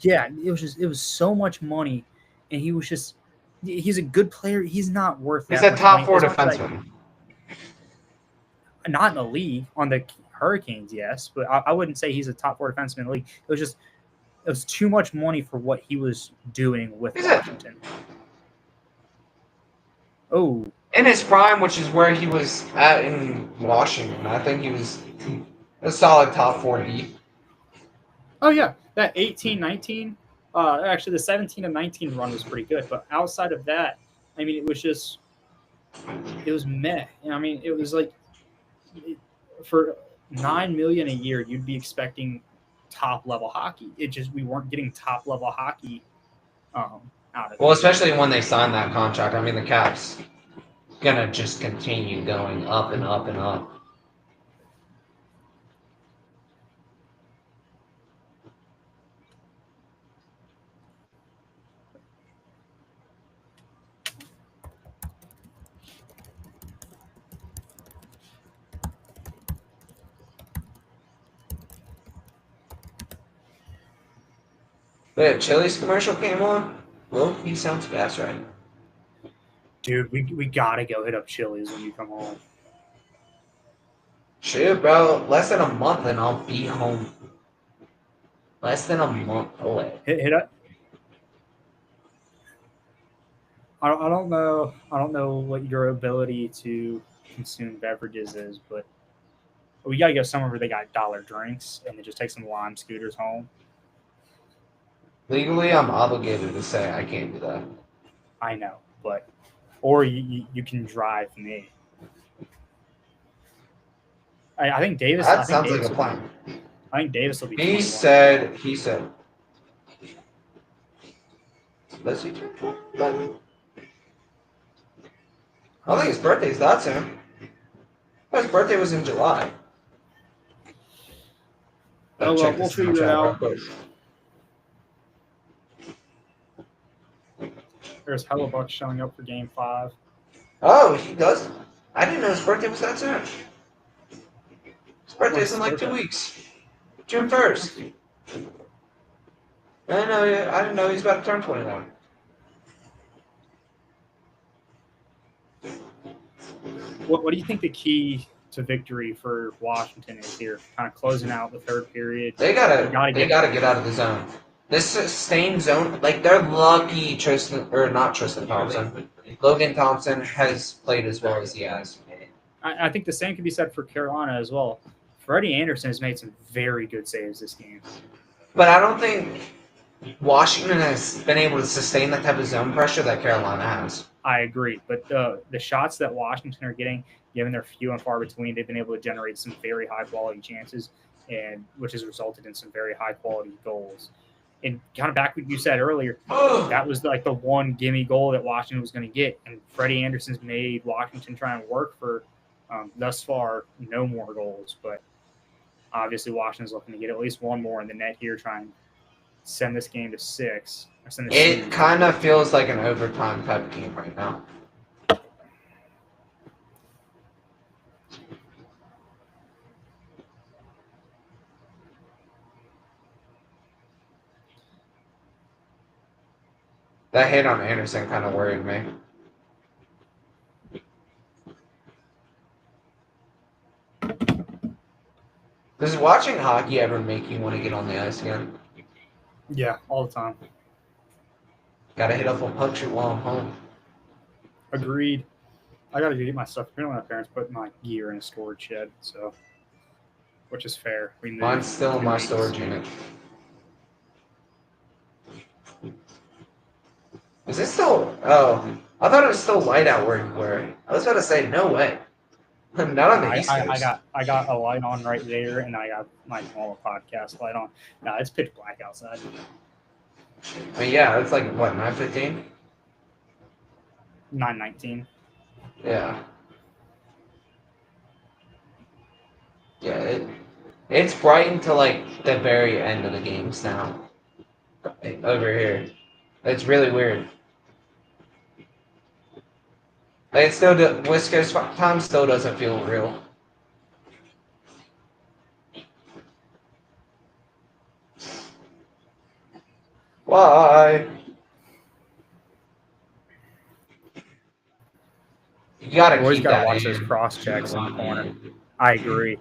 [SPEAKER 3] Yeah, it was so much money, and he's a good player. He's not worth that.
[SPEAKER 2] He's a top 4 defenseman.
[SPEAKER 3] Not in the league on the Hurricanes, yes, but I wouldn't say he's a top 4 defenseman in the league. It was too much money for what he was doing with Washington. Oh,
[SPEAKER 2] in his prime, which is where he was at in Washington, I think he was a solid top 4D.
[SPEAKER 3] Oh yeah, that 18-19, actually the 17 and 19 run was pretty good, but outside of that, I mean, it was meh. I mean, it was like for $9 million a year, you'd be expecting top level hockey. We weren't getting top level hockey out of it.
[SPEAKER 2] Well, especially when they signed that contract. I mean, the Caps gonna just continue going up and up and up. Wait, Chili's commercial came on? Well, he sounds fast, right?
[SPEAKER 3] Dude, we gotta go hit up Chili's when you come home.
[SPEAKER 2] Shoot, bro. Less than a month and I'll be home. Less than a month away.
[SPEAKER 3] Hit up. I don't know what your ability to consume beverages is, but we gotta go somewhere where they got dollar drinks and then just take some lime scooters home.
[SPEAKER 2] Legally, I'm obligated to say I can't do that.
[SPEAKER 3] I know, but or you can drive me. I think Davis.
[SPEAKER 2] That sounds like a plan.
[SPEAKER 3] I think Davis will be.
[SPEAKER 2] He said. Let's see. I don't think his birthday's that soon. His birthday was in July.
[SPEAKER 3] Oh, well, we'll figure it out. There's Hellebuck showing up for Game 5.
[SPEAKER 2] Oh, he does? I didn't know his birthday was that soon. His birthday's in like 2 weeks. June 1st. I didn't know he's about to turn 21.
[SPEAKER 3] What do you think the key to victory for Washington is here? Kind of closing out the third period.
[SPEAKER 2] They gotta get out of the zone. This sustained zone, like they're lucky not Tristan Thompson. Logan Thompson has played as well as he has.
[SPEAKER 3] I think the same can be said for Carolina as well. Freddie Anderson has made some very good saves this game.
[SPEAKER 2] But I don't think Washington has been able to sustain that type of zone pressure that Carolina has.
[SPEAKER 3] I agree, but the shots that Washington are getting, given they're few and far between, they've been able to generate some very high quality chances, and which has resulted in some very high quality goals. And kind of back what you said earlier, that was like the one gimme goal that Washington was going to get, and Freddie Anderson's made Washington try and work for thus far no more goals, but obviously Washington's looking to get at least one more in the net here, try and send this game to 6. Or send the
[SPEAKER 2] It
[SPEAKER 3] series.
[SPEAKER 2] kind of feels like an overtime type game right now. That hit on Anderson kind of worried me. Does watching hockey ever make you want to get on the ice again?
[SPEAKER 3] Yeah, all the time.
[SPEAKER 2] Gotta hit up a puck shoot while I'm home.
[SPEAKER 3] Agreed. I got to get my stuff. Apparently, my parents put my gear in a storage shed, so which is fair. We moved
[SPEAKER 2] Mine's still in
[SPEAKER 3] 2
[SPEAKER 2] my
[SPEAKER 3] weeks.
[SPEAKER 2] storage unit. Is it still? Oh, I thought it was still light out where you were. I was about to say, no way. Not on the East Coast.
[SPEAKER 3] I got a light on right there, and I got my normal podcast light on. No, it's pitch black outside.
[SPEAKER 2] But yeah, it's like what 9:15.
[SPEAKER 3] 9:19.
[SPEAKER 2] Yeah. Yeah, it's bright until like the very end of the games now. Over here, it's really weird. Like it still West Coast time still doesn't feel real. Why? You gotta
[SPEAKER 3] Always
[SPEAKER 2] keep
[SPEAKER 3] got to
[SPEAKER 2] that
[SPEAKER 3] watch
[SPEAKER 2] in.
[SPEAKER 3] those cross checks in the corner. I agree.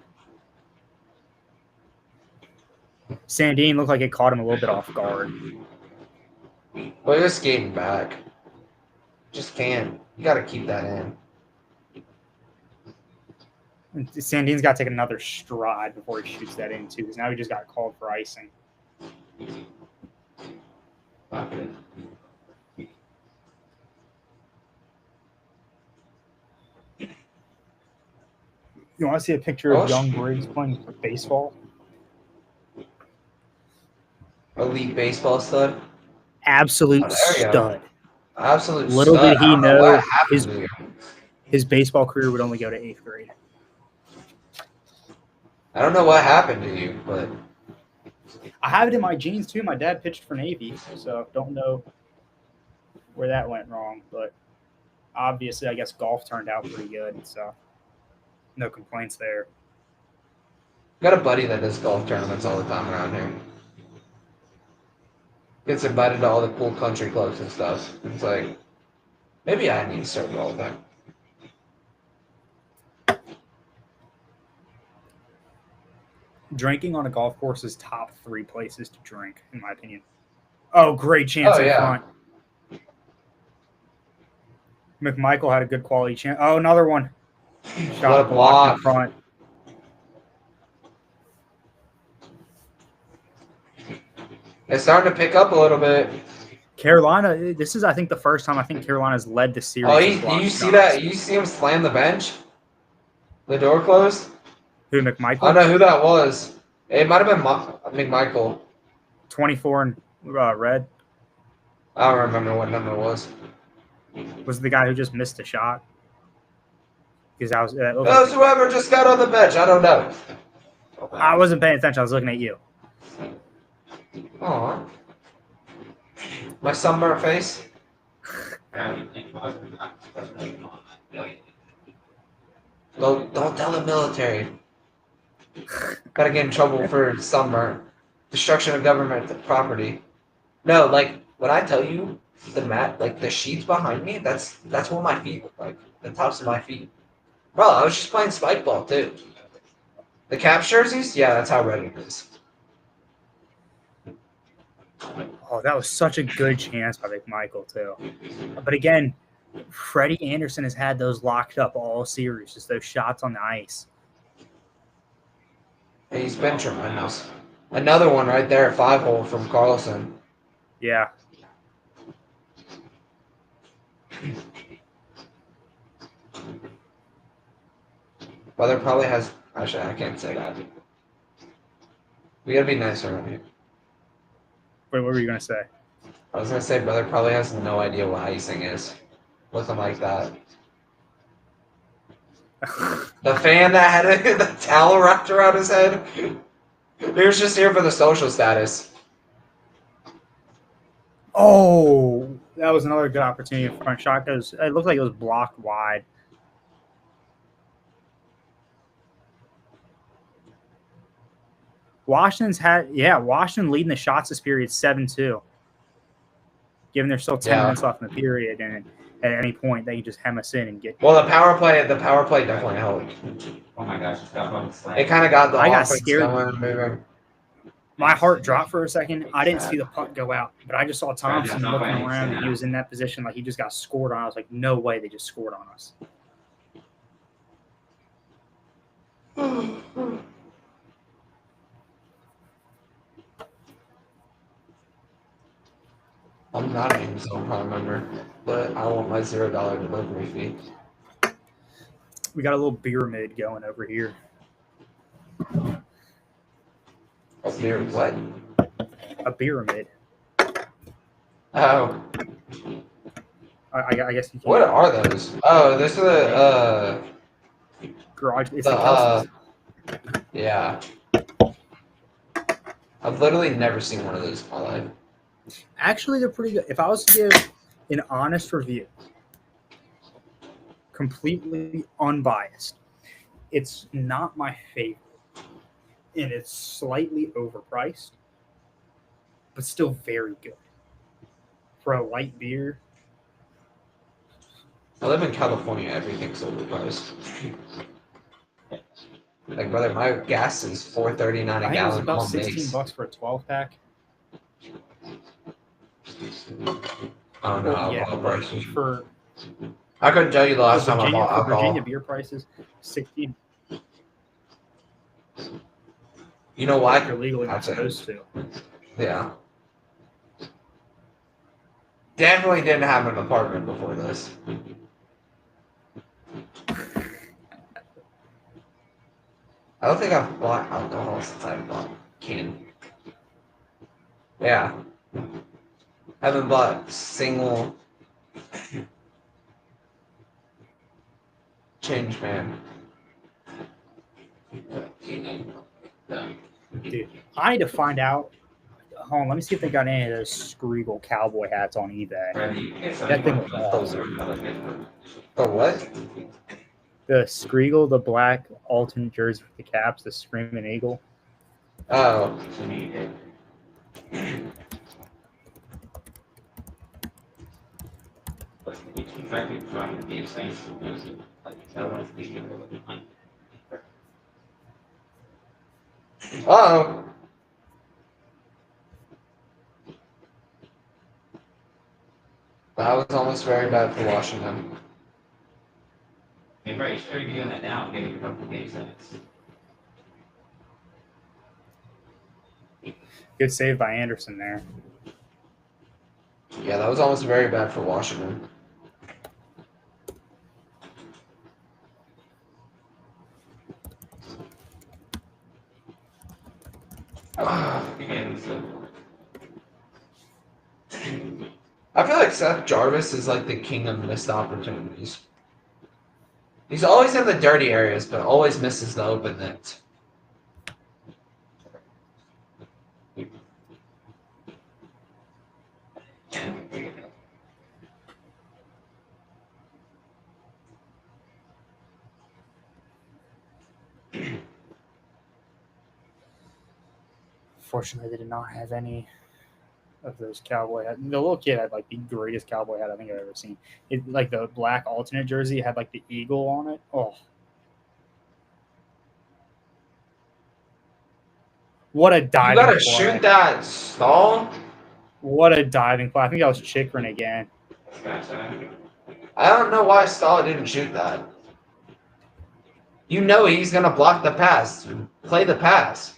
[SPEAKER 3] Sandine looked like it caught him a little bit off guard.
[SPEAKER 2] Well, you're skating back. Just can't. You gotta keep that in.
[SPEAKER 3] And Sandine's got to take another stride before he shoots that in too, because now he just got called for icing. You want to see a picture of young Briggs playing baseball?
[SPEAKER 2] Elite baseball stud.
[SPEAKER 3] Absolute
[SPEAKER 2] Oh, there you go.
[SPEAKER 3] stud.
[SPEAKER 2] Absolute
[SPEAKER 3] Little
[SPEAKER 2] stud.
[SPEAKER 3] did he
[SPEAKER 2] I don't
[SPEAKER 3] know
[SPEAKER 2] what happened to you.
[SPEAKER 3] His baseball career would only go to 8th grade.
[SPEAKER 2] I don't know what happened to you, but
[SPEAKER 3] I have it in my genes too. My dad pitched for Navy, so don't know where that went wrong. But obviously, I guess golf turned out pretty good, so no complaints there.
[SPEAKER 2] got a buddy that does golf tournaments all the time around here. Gets invited to all the cool country clubs and stuff. It's like, maybe I need to start golfing.
[SPEAKER 3] Drinking on a golf course is top 3 places to drink, in my opinion. Oh, great chance in front. McMichael had a good quality chance. Oh, another one. Shot blocked in front.
[SPEAKER 2] It's starting to pick up a little bit.
[SPEAKER 3] Carolina, this is, I think, the first time I think Carolina's led the series.
[SPEAKER 2] Oh, you see that? You see him slam the bench? The door closed?
[SPEAKER 3] Who, McMichael?
[SPEAKER 2] I don't know who that was. It might have been McMichael.
[SPEAKER 3] 24 in red.
[SPEAKER 2] I don't remember what number it was.
[SPEAKER 3] Was it the guy who just missed a shot? Because I was.
[SPEAKER 2] It was whoever just got on the bench. I don't know.
[SPEAKER 3] I wasn't paying attention. I was looking at you.
[SPEAKER 2] Aw. My sunburnt face. Don't tell the military. Gotta get in trouble for sunburn. Destruction of government property. No, like when I tell you the mat, like the sheets behind me, that's what my feet look like. The tops of my feet. Bro, I was just playing spike ball too. The Caps jerseys, yeah, that's how red it is.
[SPEAKER 3] Oh, that was such a good chance by McMichael too. But again, Freddie Anderson has had those locked up all series, just those shots on the ice.
[SPEAKER 2] He's been tremendous. Another one right there, 5-hole from Carlson. Brother probably has. Actually, I can't say that. We gotta be nicer around here.
[SPEAKER 3] Wait, what were you gonna say?
[SPEAKER 2] I was gonna say, brother probably has no idea what icing is. Looking like that. The fan that had the towel wrapped around his head. He was just here for the social status.
[SPEAKER 3] Oh, that was another good opportunity for front shot because it looked like it was blocked wide. Washington leading the shots this period 7-2. Given there's still 10 minutes left in the period, and at any point they can just hem us in and get.
[SPEAKER 2] Well, the power play definitely helped.
[SPEAKER 4] Oh my gosh,
[SPEAKER 2] It kind of got the
[SPEAKER 3] I got
[SPEAKER 2] offense
[SPEAKER 3] scared.
[SPEAKER 2] going, moving.
[SPEAKER 3] My heart dropped for a second. I didn't see the puck go out, but I just saw Thompson looking around and he was in that position like he just got scored on. I was like, no way they just scored on us.
[SPEAKER 2] I'm not an Amazon Prime member, but I want my $0 delivery fee.
[SPEAKER 3] We got a little beer mid going over here.
[SPEAKER 2] A beer what?
[SPEAKER 3] A pyramid.
[SPEAKER 2] Oh,
[SPEAKER 3] I guess you can.
[SPEAKER 2] what are those? Oh, those are the
[SPEAKER 3] Garage. It's
[SPEAKER 2] the
[SPEAKER 3] the Kelsey's.
[SPEAKER 2] yeah. I've literally never seen one of those in my life.
[SPEAKER 3] Actually, they're pretty good. If I was to give an honest review, completely unbiased, it's not my favorite. And it's slightly overpriced, but still very good. For a light beer,
[SPEAKER 2] I live in California. Everything's overpriced. Like, brother, my gas is $4.39
[SPEAKER 3] I
[SPEAKER 2] a
[SPEAKER 3] think it was
[SPEAKER 2] gallon
[SPEAKER 3] about
[SPEAKER 2] on
[SPEAKER 3] $16
[SPEAKER 2] base.
[SPEAKER 3] for a 12-pack.
[SPEAKER 2] Oh no,
[SPEAKER 3] Well, yeah,
[SPEAKER 2] alcohol prices.
[SPEAKER 3] for
[SPEAKER 2] I couldn't tell you the last time I
[SPEAKER 3] Virginia,
[SPEAKER 2] bought
[SPEAKER 3] for
[SPEAKER 2] alcohol.
[SPEAKER 3] Virginia beer prices, 60.
[SPEAKER 2] You know why?
[SPEAKER 3] You're legally not
[SPEAKER 2] That's it.
[SPEAKER 3] supposed to.
[SPEAKER 2] Yeah. Definitely didn't have an apartment before this. I don't think I've bought alcohol since I bought can. Yeah. Haven't bought single change man.
[SPEAKER 3] Dude, I need to find out. Hold on, let me see if they got any of those Skriegel cowboy hats on eBay. That thing was awesome.
[SPEAKER 2] The what?
[SPEAKER 3] The Skriegel, the black alternate jersey with the caps, the Screaming Eagle.
[SPEAKER 2] Oh. Uh-oh. That was almost very bad for Washington.
[SPEAKER 4] Hey, right, you should be doing that now, getting a couple games minutes.
[SPEAKER 3] Good save by Anderson there.
[SPEAKER 2] Yeah, that was almost very bad for Washington.
[SPEAKER 4] Again, so
[SPEAKER 2] I feel like Seth Jarvis is like the king of missed opportunities. He's always in the dirty areas, but always misses the open net.
[SPEAKER 3] Fortunately, they did not have any of those cowboy hats. The little kid had like the greatest cowboy hat I think I've ever seen. It like the black alternate jersey had like the eagle on it. Oh, what a
[SPEAKER 2] You
[SPEAKER 3] diving
[SPEAKER 2] gotta
[SPEAKER 3] play!
[SPEAKER 2] shoot that stall?
[SPEAKER 3] What a diving play! I think that was Chikrin again.
[SPEAKER 2] I don't know why Stahl didn't shoot that. You know he's gonna block the pass. Play the pass.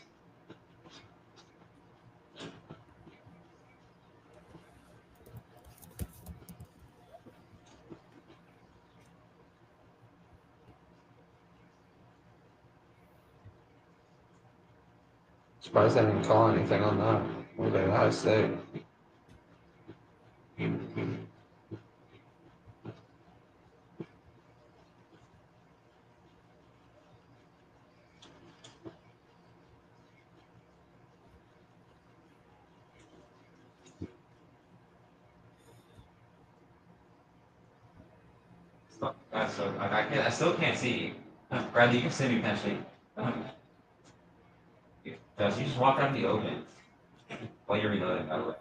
[SPEAKER 2] Surprised I didn't call anything on that. We're at Ohio State.
[SPEAKER 4] I still can't see. Bradley, you can send me potentially. Does you just walk out in the open while you're reloading, by the way.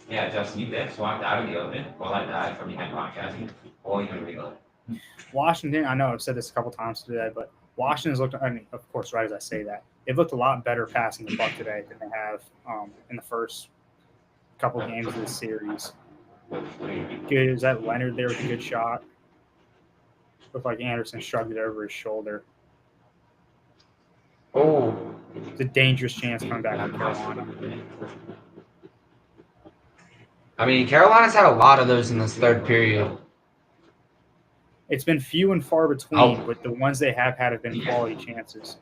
[SPEAKER 4] Yeah, Justin, you just walked out of the open while I died from behind broadcasting while you reload.
[SPEAKER 3] Washington, I know I've said this a couple times today, but Washington's looked, I mean, of course, right as I say that, they've looked a lot better passing the buck today than they have in the first couple games of this series. Good. Is that Leonard there with a good shot? Looked like Anderson shrugged it over his shoulder.
[SPEAKER 2] Oh,
[SPEAKER 3] It's a dangerous chance coming back from Carolina.
[SPEAKER 2] I mean, Carolina's had a lot of those in this third period.
[SPEAKER 3] It's been few and far between, but the ones they have had have been quality chances.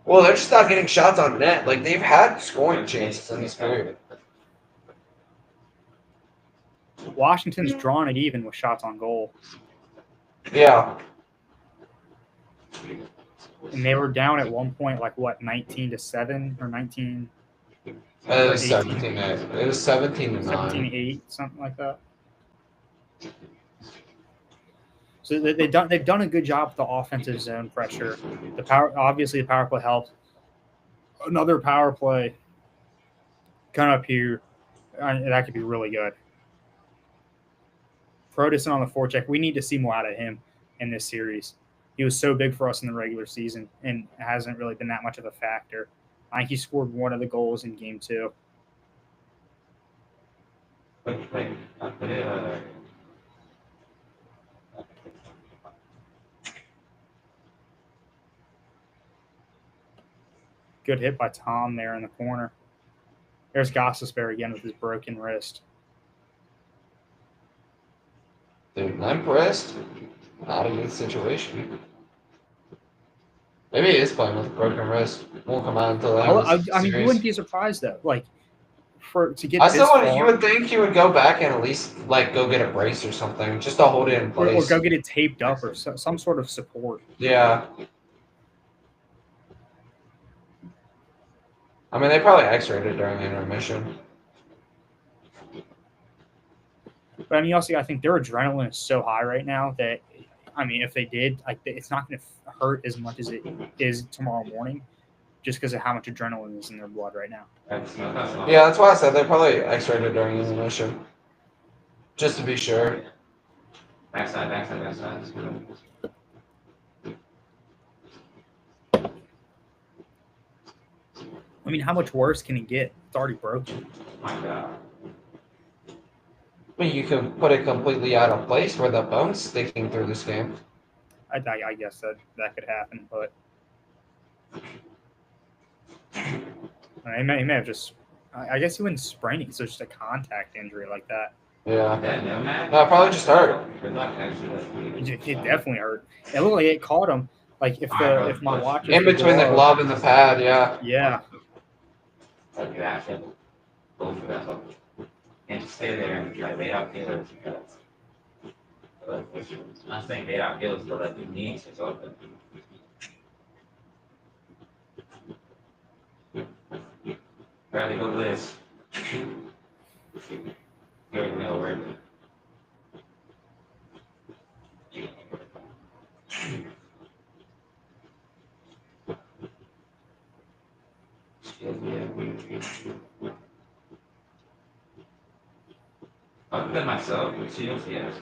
[SPEAKER 2] Well, they're just not getting shots on net. Like, they've had scoring chances in this period.
[SPEAKER 3] Washington's drawn it even with shots on goal.
[SPEAKER 2] Yeah.
[SPEAKER 3] And they were down at one point, like what, 19-7 or 19,
[SPEAKER 2] It was 17 It was 17 to 9.
[SPEAKER 3] 17-8, something like that. So they've done a good job with the offensive zone pressure. The power play helped. Another power play coming up here, that could be really good. Protoson on the forecheck. We need to see more out of him in this series. He was so big for us in the regular season and hasn't really been that much of a factor. I think he scored one of the goals in game 2. Good hit by Tom there in the corner. There's Gostisbehere again with his broken wrist.
[SPEAKER 2] Dude, limp wrist? Not a good situation. Maybe he is playing with a broken wrist. Won't come out until that.
[SPEAKER 3] I mean, you wouldn't be surprised though. Like, to get
[SPEAKER 2] I
[SPEAKER 3] this
[SPEAKER 2] still
[SPEAKER 3] far,
[SPEAKER 2] would. You would think he would go back and at least like go get a brace or something, just to hold it in
[SPEAKER 3] or
[SPEAKER 2] place.
[SPEAKER 3] go get it taped up or some sort of support.
[SPEAKER 2] Yeah. I mean, they probably X-rayed it during the intermission.
[SPEAKER 3] But I mean, also, I think their adrenaline is so high right now that, I mean, if they did, like, it's not going to hurt as much as it is tomorrow morning, just because of how much adrenaline is in their blood right now.
[SPEAKER 2] Yeah, that's why I said they probably X-rayed it during the intermission, just to be sure.
[SPEAKER 4] Backside.
[SPEAKER 3] I mean, how much worse can it get? It's already broken.
[SPEAKER 4] My God.
[SPEAKER 2] I mean, you could put it completely out of place where the bone's sticking through this game.
[SPEAKER 3] I guess that could happen, but he may have just. I guess he wouldn't sprain it, so it's just a contact injury like that.
[SPEAKER 2] Yeah. No, probably just hurt.
[SPEAKER 3] It definitely hurt. It looked like it caught him. Like if my watch
[SPEAKER 2] In between the glove and the pad, yeah.
[SPEAKER 3] Yeah.
[SPEAKER 4] And just stay there and like lay out killers. I'm saying lay out killers so that you need to open. Bradley, go Liz. You already know where. Other than myself, with Shields, yes.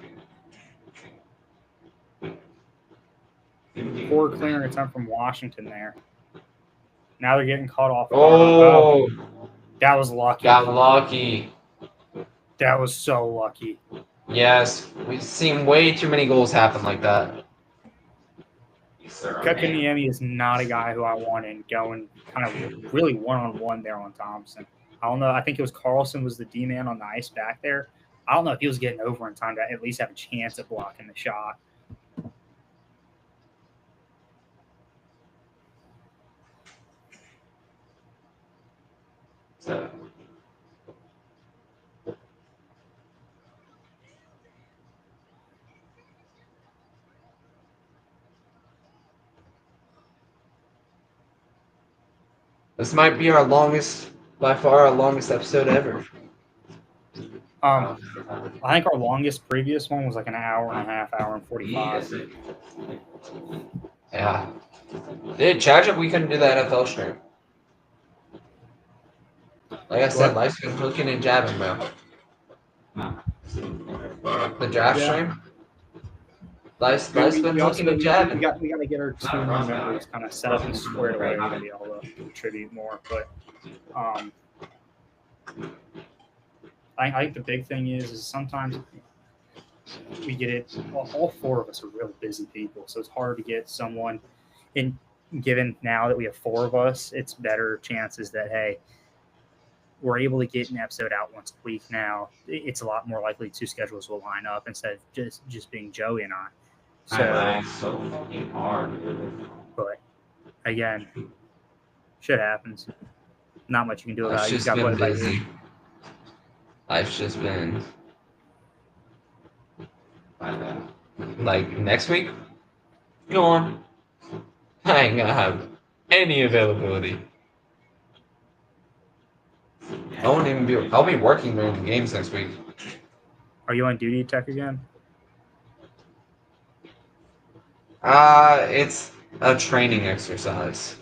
[SPEAKER 3] Poor clearing attempt from Washington there. Now they're getting caught off guard.
[SPEAKER 2] Oh,
[SPEAKER 3] That was lucky.
[SPEAKER 2] got lucky.
[SPEAKER 3] That was so lucky.
[SPEAKER 2] Yes, we've seen way too many goals happen like that.
[SPEAKER 3] Kotkaniemi is not a guy who I want in going kind of really one-on-one there on Thompson. I don't know. I think it was Carlson was the D man on the ice back there. I don't know if he was getting over in time to at least have a chance at blocking the shot.
[SPEAKER 4] So,
[SPEAKER 2] This might be our longest, by far, our longest episode ever.
[SPEAKER 3] I think our longest previous one was like an hour and a half, hour and 45.
[SPEAKER 2] Yeah. Dude, charge up, we couldn't do the NFL stream. Like I said, life's been hooking and jabbing, bro. The draft
[SPEAKER 3] Yeah.
[SPEAKER 2] stream? Life's been hooking and jabbing.
[SPEAKER 3] We got to get our 2 new members kind of set up and squared away to be able to contribute more. But I think the big thing is sometimes we get it. All 4 of us are real busy people, so it's hard to get someone. And given now that we have 4 of us, it's better chances that hey, we're able to get an episode out once a week now. It's a lot more likely 2 schedules will line up instead of just being Joey and I.
[SPEAKER 4] I laugh so fucking hard.
[SPEAKER 3] But again, shit happens. Not much you can do about
[SPEAKER 2] Life's
[SPEAKER 3] it. You
[SPEAKER 2] just
[SPEAKER 3] got
[SPEAKER 2] been
[SPEAKER 3] what about
[SPEAKER 2] busy.
[SPEAKER 3] you.
[SPEAKER 2] Life's just been,
[SPEAKER 4] I laugh.
[SPEAKER 2] like, next week? Go on. I ain't gonna have any availability. I won't even be. I'll be working during the games next week.
[SPEAKER 3] Are you on duty tech again?
[SPEAKER 2] It's a training exercise,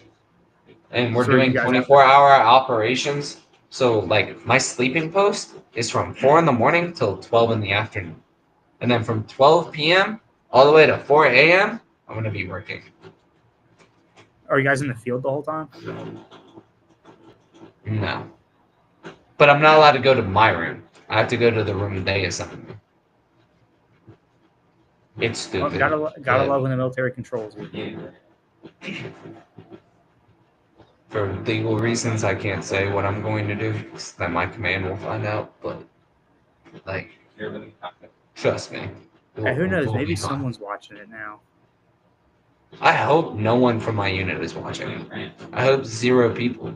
[SPEAKER 2] and we're
[SPEAKER 3] So you
[SPEAKER 2] doing
[SPEAKER 3] guys have
[SPEAKER 2] 24-hour operations. So, like, my sleeping post is from 4 in the morning till 12 in the afternoon, and then from 12 p.m. all the way to 4 a.m. I'm gonna be working.
[SPEAKER 3] Are you guys in the field the whole time?
[SPEAKER 2] No, but I'm not allowed to go to my room. I have to go to the room they assign me. It's
[SPEAKER 3] Well,
[SPEAKER 2] stupid.
[SPEAKER 3] gotta love when the military controls you.
[SPEAKER 4] Yeah.
[SPEAKER 2] For legal reasons, I can't say what I'm going to do, 'cause then my command will find out. But, like,
[SPEAKER 4] You're really confident.
[SPEAKER 2] trust me.
[SPEAKER 3] Hey, who knows?
[SPEAKER 2] We'll
[SPEAKER 3] Maybe
[SPEAKER 2] be fine.
[SPEAKER 3] someone's watching it now.
[SPEAKER 2] I hope no one from my unit is watching. I hope 0 people.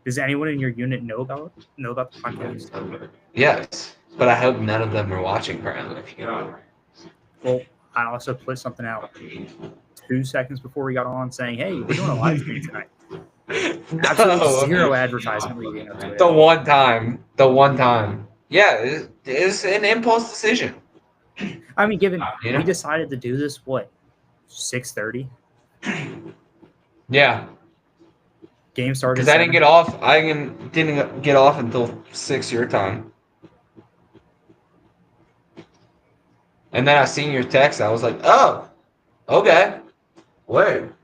[SPEAKER 3] Does anyone in your unit know about the podcast?
[SPEAKER 2] Yes, but I hope none of them are watching currently.
[SPEAKER 4] Get on.
[SPEAKER 3] Well, I also put something out 2 seconds before we got on saying, "Hey, we're doing a live stream tonight." Absolutely
[SPEAKER 2] No.
[SPEAKER 3] 0 advertisement leading up to it.
[SPEAKER 2] The one time. Yeah, it's an impulse decision.
[SPEAKER 3] I mean, given
[SPEAKER 2] You know?
[SPEAKER 3] we decided to do this, 6:30?
[SPEAKER 2] Yeah,
[SPEAKER 3] Game started.
[SPEAKER 2] because I didn't get off. Didn't get off until 6 your time. And then I seen your text. I was like, oh, okay. Word.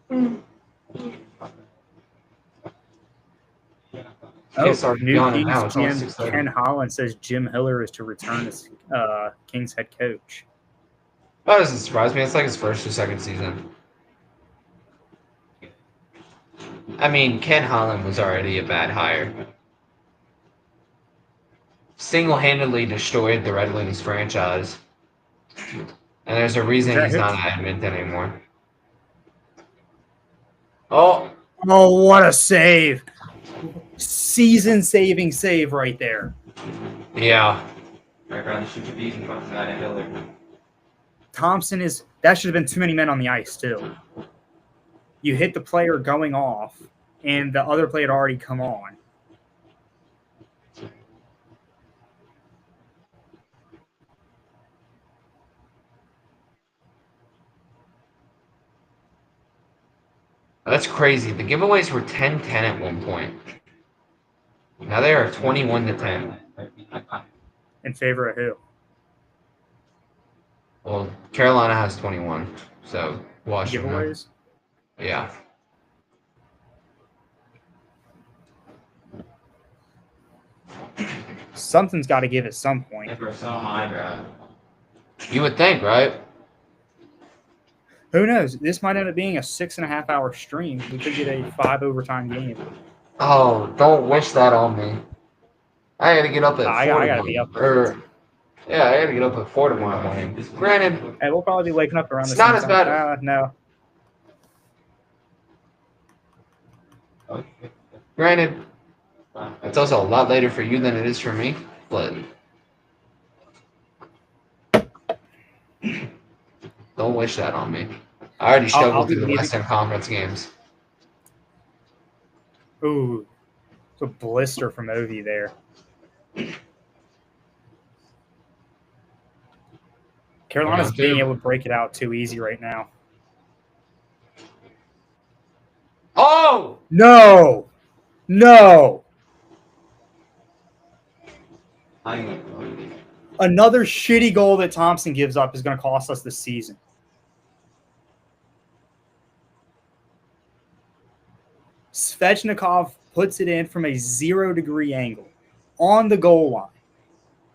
[SPEAKER 2] Can't start
[SPEAKER 3] New
[SPEAKER 2] yawning
[SPEAKER 3] Kings
[SPEAKER 2] now. It's only
[SPEAKER 3] GM
[SPEAKER 2] 6:30.
[SPEAKER 3] Ken Holland says Jim Hiller is to return as Kings head coach.
[SPEAKER 2] That doesn't surprise me. It's like his first or second season. I mean, Ken Holland was already a bad hire. Single-handedly destroyed the Red Wings franchise. And there's a reason he's not at Edmonton anymore. Oh,
[SPEAKER 3] Oh, what a save! Season-saving save right there.
[SPEAKER 2] yeah.
[SPEAKER 4] I'd rather shoot your bees and fuck that at Hiller.
[SPEAKER 3] Thompson is that should have been too many men on the ice too. You hit the player going off, and the other player had already come on.
[SPEAKER 2] That's crazy. The giveaways were 10-10 at one point. Now they are 21-10.
[SPEAKER 3] In favor of who?
[SPEAKER 2] Well, Carolina has 21, so Washington.
[SPEAKER 3] Giveaways?
[SPEAKER 2] Yeah.
[SPEAKER 3] Something's got to give at some point.
[SPEAKER 4] If we're so high, bro.
[SPEAKER 2] You would think, right?
[SPEAKER 3] Who knows? This might end up being a 6.5-hour stream. We could get a 5 overtime game.
[SPEAKER 2] Oh, don't wish that on me. I gotta get up at
[SPEAKER 3] I
[SPEAKER 2] 4
[SPEAKER 3] gotta be
[SPEAKER 2] tomorrow.
[SPEAKER 3] up early.
[SPEAKER 2] Yeah, I gotta get up at 4 tomorrow morning. Granted,
[SPEAKER 3] Hey, we'll probably be waking up around
[SPEAKER 2] It's
[SPEAKER 3] the
[SPEAKER 2] not
[SPEAKER 3] same
[SPEAKER 2] as
[SPEAKER 3] time.
[SPEAKER 2] bad.
[SPEAKER 3] No.
[SPEAKER 2] granted, it's also a lot later for you than it is for me, but don't wish that on me. I already
[SPEAKER 3] I'll
[SPEAKER 2] struggled
[SPEAKER 3] be
[SPEAKER 2] through the
[SPEAKER 3] leaving.
[SPEAKER 2] Western Conference games.
[SPEAKER 3] Ooh, it's a blister from Ovi there. Carolina's
[SPEAKER 2] Round
[SPEAKER 3] being
[SPEAKER 2] two.
[SPEAKER 3] able to break it out too easy right now.
[SPEAKER 2] Oh!
[SPEAKER 3] No! Another shitty goal that Thompson gives up is going to cost us the season. Svechnikov puts it in from a 0-degree angle on the goal line.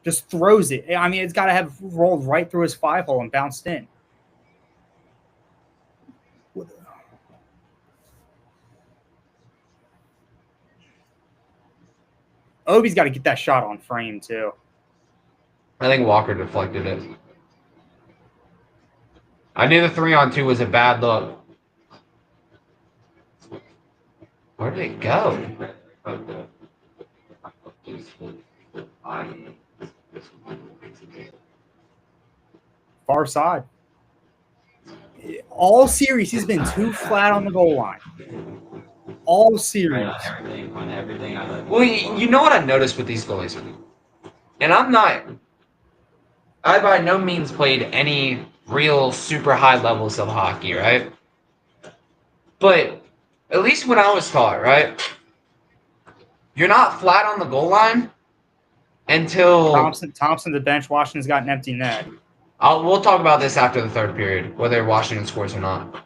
[SPEAKER 3] Just throws it. I mean, it's got to have rolled right through his 5-hole and bounced in. Obi's got to get that shot on frame, too.
[SPEAKER 2] I think Walker deflected it. I knew the 3-on-2 was a bad look. Where did it go?
[SPEAKER 3] Far side. All series, he's been too flat on the goal line. All series.
[SPEAKER 2] Well, you know what I noticed with these goalies? And I by no means played any real super high levels of hockey, right? But at least when I was taught, right? You're not flat on the goal line until
[SPEAKER 3] Thompson the bench. Washington's got an empty net.
[SPEAKER 2] we'll talk about this after the third period, whether Washington scores or not.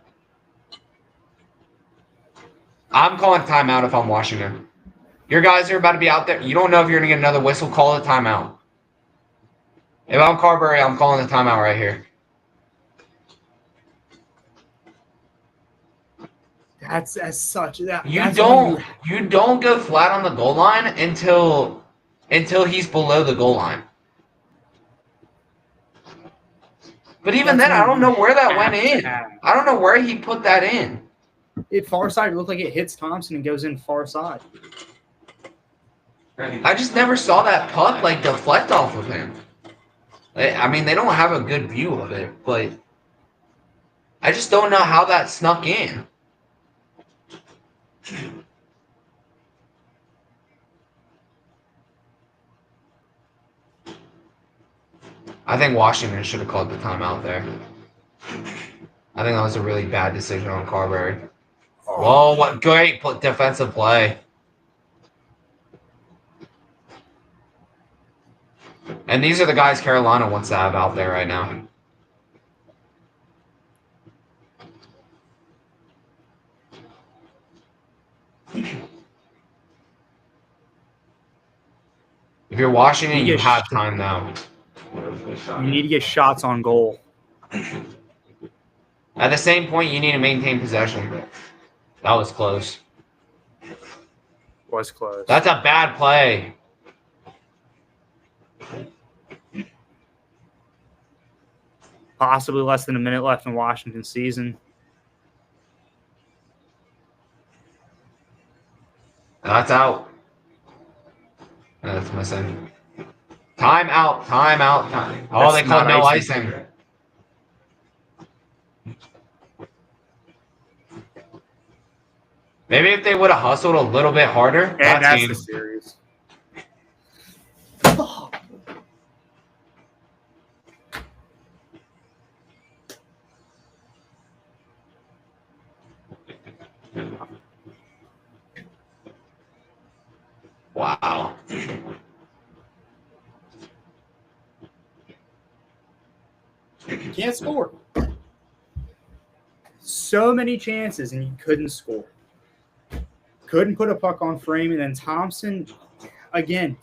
[SPEAKER 2] I'm calling timeout if I'm Washington. Your guys are about to be out there. You don't know if you're going to get another whistle. Call a timeout. If I'm Carberry, I'm calling the timeout right here.
[SPEAKER 3] That's such that
[SPEAKER 2] You
[SPEAKER 3] that's
[SPEAKER 2] don't go flat on the goal line until he's below the goal line. But even then, I don't know where that went in. I don't know where he put that in.
[SPEAKER 3] It far side looked like it hits Thompson and goes in far side.
[SPEAKER 2] I just never saw that puck like deflect off of him. I mean, they don't have a good view of it, but I just don't know how that snuck in. I think Washington should have called the timeout there. I think that was a really bad decision on Carberry. Whoa, what great defensive play. And these are the guys Carolina wants to have out there right now. If you're Washington, you have time now.
[SPEAKER 3] You need to get shots on goal.
[SPEAKER 2] At the same point, you need to maintain possession. That was close.
[SPEAKER 3] Was close.
[SPEAKER 2] That's a bad play.
[SPEAKER 3] Possibly less than a minute left in Washington season.
[SPEAKER 2] That's out. That's missing. Time out. Oh, they called no icing. Maybe if they would have hustled a little bit harder.
[SPEAKER 3] And that's the series.
[SPEAKER 2] Wow.
[SPEAKER 3] You can't score. So many chances and you couldn't score. Couldn't put a puck on frame, and then Thompson, again,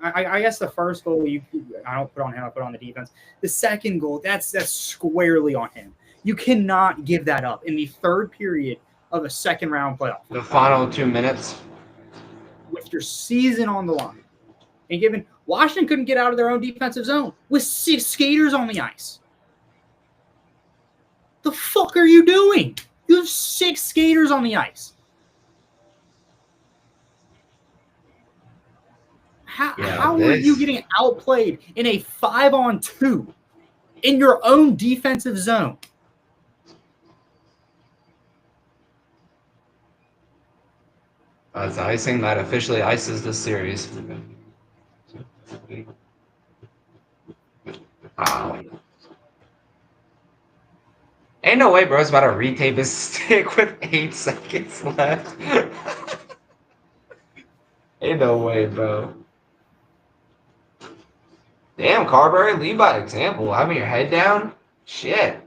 [SPEAKER 3] I guess the first goal I don't put on him, I put on the defense. The second goal, that's squarely on him. You cannot give that up in the third period of a second-round playoff
[SPEAKER 2] The final 2 minutes.
[SPEAKER 3] with your season on the line. And given Washington couldn't get out of their own defensive zone with 6 skaters on the ice. The fuck are you doing? You have 6 skaters on the ice. How are you getting outplayed in a 5-on-2 in your own defensive zone?
[SPEAKER 2] That's icing that officially ices the series. Wow. Ain't no way bro's about to retape his stick with 8 seconds left. Ain't no way, bro. Damn, Carberry, lead by example. Having your head down? Shit.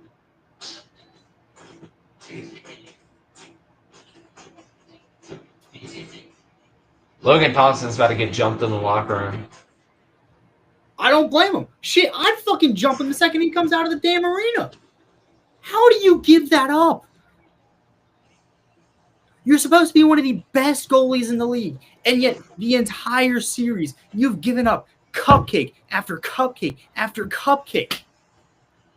[SPEAKER 2] Logan Thompson's about to get jumped in the locker room.
[SPEAKER 3] I don't blame him. Shit, I'd fucking jump him the second he comes out of the damn arena. How do you give that up? You're supposed to be one of the best goalies in the league, and yet the entire series, you've given up cupcake after cupcake after cupcake.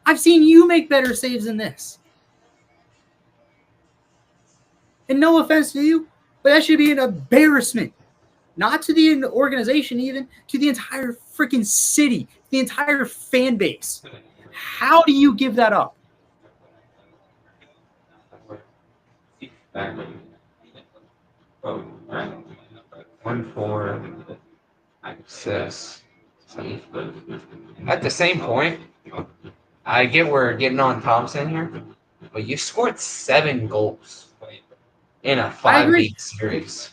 [SPEAKER 3] I've seen you make better saves than this. And no offense to you, but that should be an embarrassment. Not to the organization even, to the entire freaking city, the entire fan base. How do you give that up?
[SPEAKER 2] 1, 4, 6, 7. At the same point, I get we're getting on Thompson here, but you scored 7 goals in a 5-game series.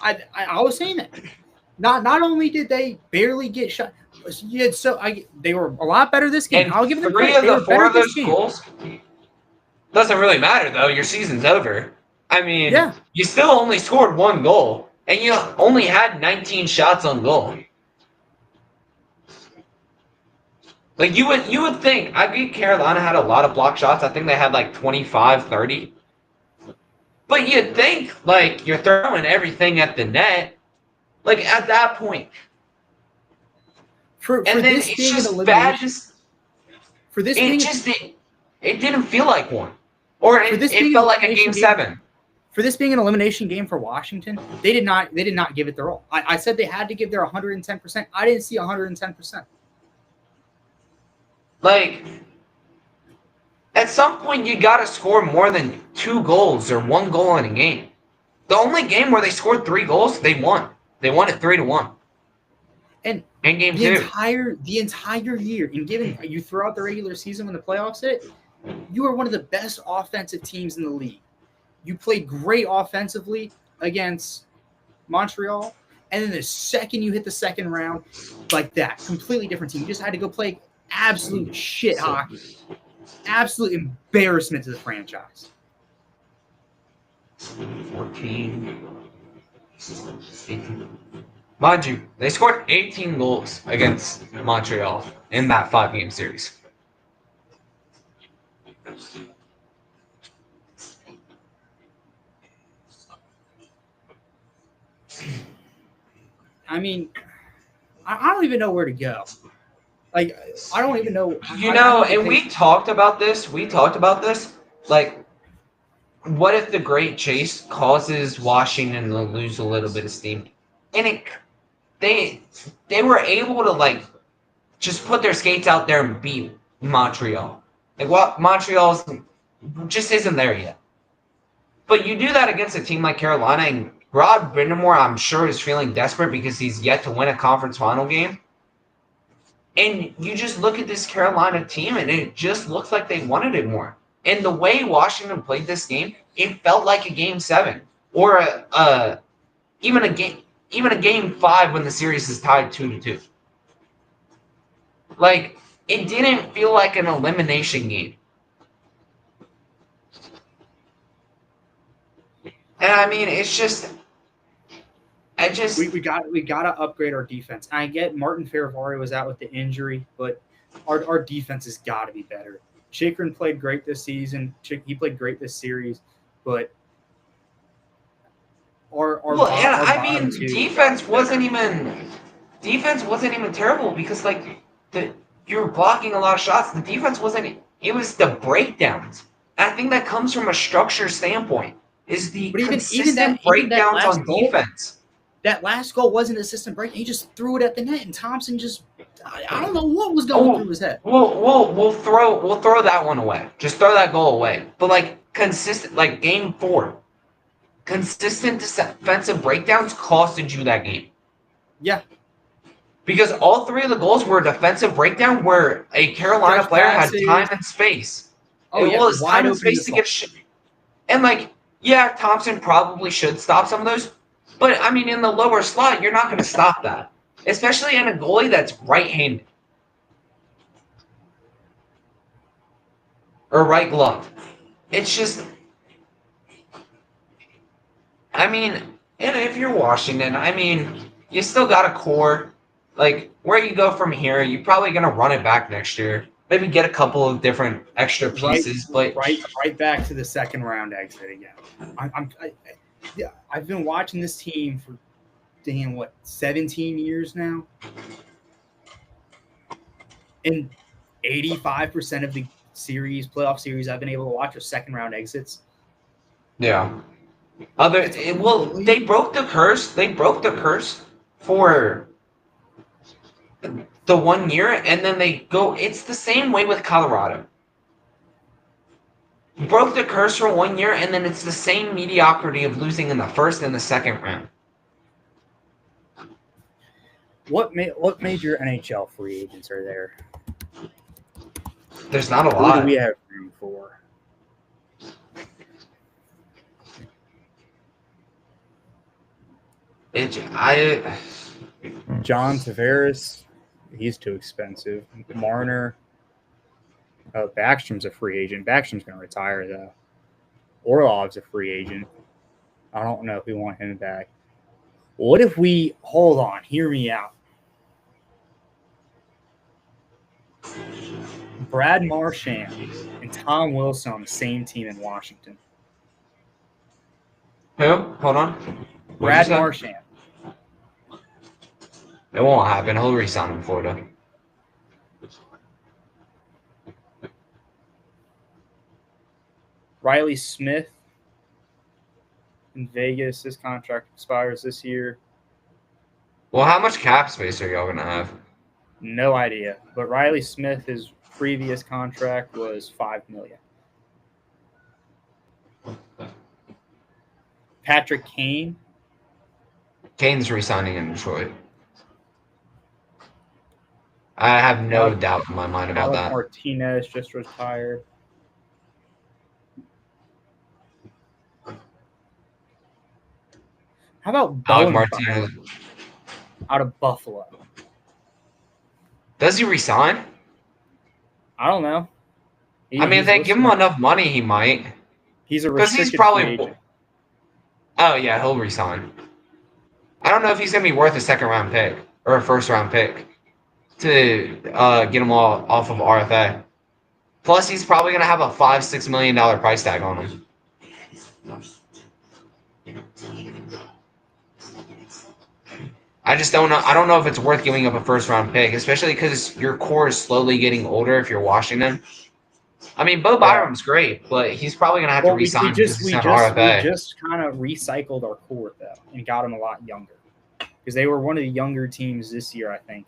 [SPEAKER 3] I was saying that. Not only did they barely get shot, they were a lot better this game.
[SPEAKER 2] And
[SPEAKER 3] I'll give them
[SPEAKER 2] 3
[SPEAKER 3] credit.
[SPEAKER 2] of the 4 of those goals doesn't really matter though. Your season's over. I mean, you still only scored 1 goal, and you only had 19 shots on goal. Like you would think, I think Carolina had a lot of block shots. I think they had like 25, 30. But you'd think like you're throwing everything at the net. Like at that point.
[SPEAKER 3] For
[SPEAKER 2] and then
[SPEAKER 3] this
[SPEAKER 2] it's
[SPEAKER 3] being
[SPEAKER 2] just
[SPEAKER 3] an
[SPEAKER 2] bad. It didn't feel like one. Or it felt like a game 7.
[SPEAKER 3] For this being an elimination game for Washington, they did not give it their all. I said they had to give their 110%. I didn't see 110%.
[SPEAKER 2] Like, at some point, you got to score more than 2 goals or 1 goal in a game. The only game where they scored 3 goals, they won. They won it 3-1.
[SPEAKER 3] And
[SPEAKER 2] in game 2,
[SPEAKER 3] the entire year, and given you throughout the regular season when the playoffs hit, you are one of the best offensive teams in the league. You played great offensively against Montreal, and then the second you hit the second round, like that, completely different team. You just had to go play absolute shit hockey. Absolute embarrassment to the franchise.
[SPEAKER 2] 14, 18. Mind you, they scored 18 goals against Montreal in that 5-game series.
[SPEAKER 3] I mean, I don't even know where to go. Like, I don't even know.
[SPEAKER 2] We talked about this. Like, what if the Great Chase causes Washington to lose a little bit of steam? And they were able to, like, just put their skates out there and beat Montreal. Like, what Montreal just isn't there yet. But you do that against a team like Carolina, and Rod Brindamore, I'm sure, is feeling desperate because he's yet to win a conference final game. And you just look at this Carolina team, and it just looks like they wanted it more. And the way Washington played this game, it felt like a game 7 or even a game 5 when the series is tied 2-2. Like, it didn't feel like an elimination game. And I mean, it's just.
[SPEAKER 3] We got to upgrade our defense. I get Martin Ferravari was out with the injury, but our defense has got to be better. Chikrin played great this season. He played great this series, but our
[SPEAKER 2] Well, and I
[SPEAKER 3] bottom
[SPEAKER 2] mean,
[SPEAKER 3] two
[SPEAKER 2] defense
[SPEAKER 3] got
[SPEAKER 2] wasn't
[SPEAKER 3] better.
[SPEAKER 2] even terrible because like you were blocking a lot of shots. The defense wasn't. It was the breakdowns. And I think that comes from a structure standpoint. Is the
[SPEAKER 3] But even
[SPEAKER 2] consistent
[SPEAKER 3] that
[SPEAKER 2] breakdowns
[SPEAKER 3] last
[SPEAKER 2] on
[SPEAKER 3] goal,
[SPEAKER 2] defense.
[SPEAKER 3] that last goal wasn't an assistant break. He just threw it at the net, and Thompson just I don't know what was going through his head.
[SPEAKER 2] We'll throw that one away. Just throw that goal away. But like consistent, like game 4, consistent defensive breakdowns costed you that game.
[SPEAKER 3] Yeah,
[SPEAKER 2] Because all 3 of the goals were a defensive breakdown where a Carolina
[SPEAKER 3] Stretch
[SPEAKER 2] player had
[SPEAKER 3] passes.
[SPEAKER 2] time and space.
[SPEAKER 3] Oh,
[SPEAKER 2] It
[SPEAKER 3] yeah,
[SPEAKER 2] was
[SPEAKER 3] wide
[SPEAKER 2] time and
[SPEAKER 3] open
[SPEAKER 2] space to get and like, yeah, Thompson probably should stop some of those. But I mean, in the lower slot, you're not going to stop that, especially in a goalie that's right-handed or right glove. It's just, I mean, and if you're Washington, I mean, you still got a core. Like, where you go from here, you're probably going to run it back next year. Maybe get a couple of different extra pieces, but
[SPEAKER 3] right back to the second round exit again. I've been watching this team for 17 years now, and 85% of the playoff series I've been able to watch are second round exits.
[SPEAKER 2] yeah. They broke the curse. They broke the curse for the 1 year, and then they go. It's the same way with Colorado. Broke the curse for 1 year, and then it's the same mediocrity of losing in the first and the second round.
[SPEAKER 3] What major NHL free agents are there?
[SPEAKER 2] There's not a
[SPEAKER 3] Who
[SPEAKER 2] lot.
[SPEAKER 3] do we have room for? John Tavares, he's too expensive. Marner. Backstrom's a free agent. Backstrom's going to retire, though. Orlov's a free agent. I don't know if we want him back. What if we – hold on. Hear me out. Brad Marchand and Tom Wilson on the same team in Washington.
[SPEAKER 2] Who? Hold on.
[SPEAKER 3] Brad Marchand.
[SPEAKER 2] It won't happen. He'll resign in Florida.
[SPEAKER 3] Riley Smith in Vegas. His contract expires this year.
[SPEAKER 2] Well, how much cap space are y'all going to have?
[SPEAKER 3] No idea. But Riley Smith, his previous contract was $5 million. Patrick Kane.
[SPEAKER 2] Kane's resigning in Detroit. I have no doubt in my mind about that.
[SPEAKER 3] Martinez just retired. How about Bowen
[SPEAKER 2] Martinez
[SPEAKER 3] out of Buffalo?
[SPEAKER 2] Does he resign?
[SPEAKER 3] I don't know.
[SPEAKER 2] I mean, if they give him enough money, he might.
[SPEAKER 3] He's a restricted free agent.
[SPEAKER 2] Oh, yeah, he'll resign. I don't know if he's going to be worth a second-round pick or a first-round pick to get him all off of RFA. Plus, he's probably going to have a $5-6 million price tag on him. I just don't know. I don't know if it's worth giving up a first-round pick, especially because your core is slowly getting older if you're Washington. I mean, Bo Byram's great, but he's probably going to have to resign because he's on RFA.
[SPEAKER 3] We just kind of recycled our core, though, and got them a lot younger. Because they were one of the younger teams this year, I think.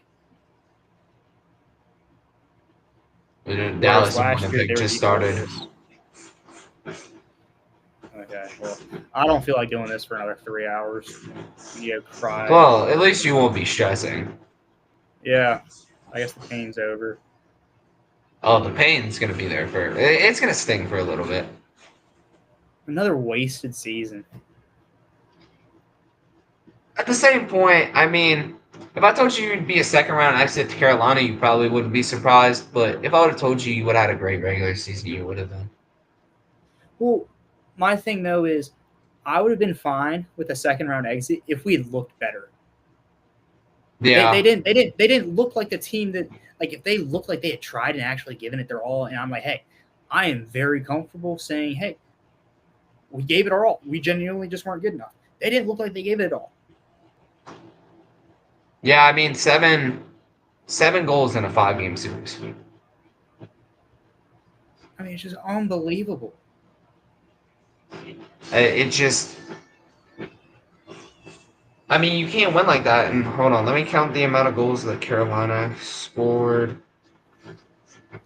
[SPEAKER 2] Dallas last year, just started.
[SPEAKER 3] Okay, well, I don't feel like doing this for another 3 hours. Cry.
[SPEAKER 2] Well, at least you won't be stressing.
[SPEAKER 3] Yeah, I guess the pain's over.
[SPEAKER 2] Oh, the pain's going to be there for... It's going to sting for a little bit.
[SPEAKER 3] Another wasted season.
[SPEAKER 2] At the same point, I mean, if I told you you'd be a second-round exit to Carolina, you probably wouldn't be surprised. But if I would have told you would have had a great regular season, you would have been.
[SPEAKER 3] Well, my thing, though, is I would have been fine with a second-round exit if we had looked better.
[SPEAKER 2] Yeah.
[SPEAKER 3] They didn't look like the team that, like, if they looked like they had tried and actually given it their all, and I'm like, hey, I am very comfortable saying, hey, we gave it our all. We genuinely just weren't good enough. They didn't look like they gave it all.
[SPEAKER 2] Yeah, I mean, seven goals in a 5-game series.
[SPEAKER 3] I mean, it's just unbelievable.
[SPEAKER 2] It just, I mean, you can't win like that. And hold on, let me count the amount of goals that Carolina scored.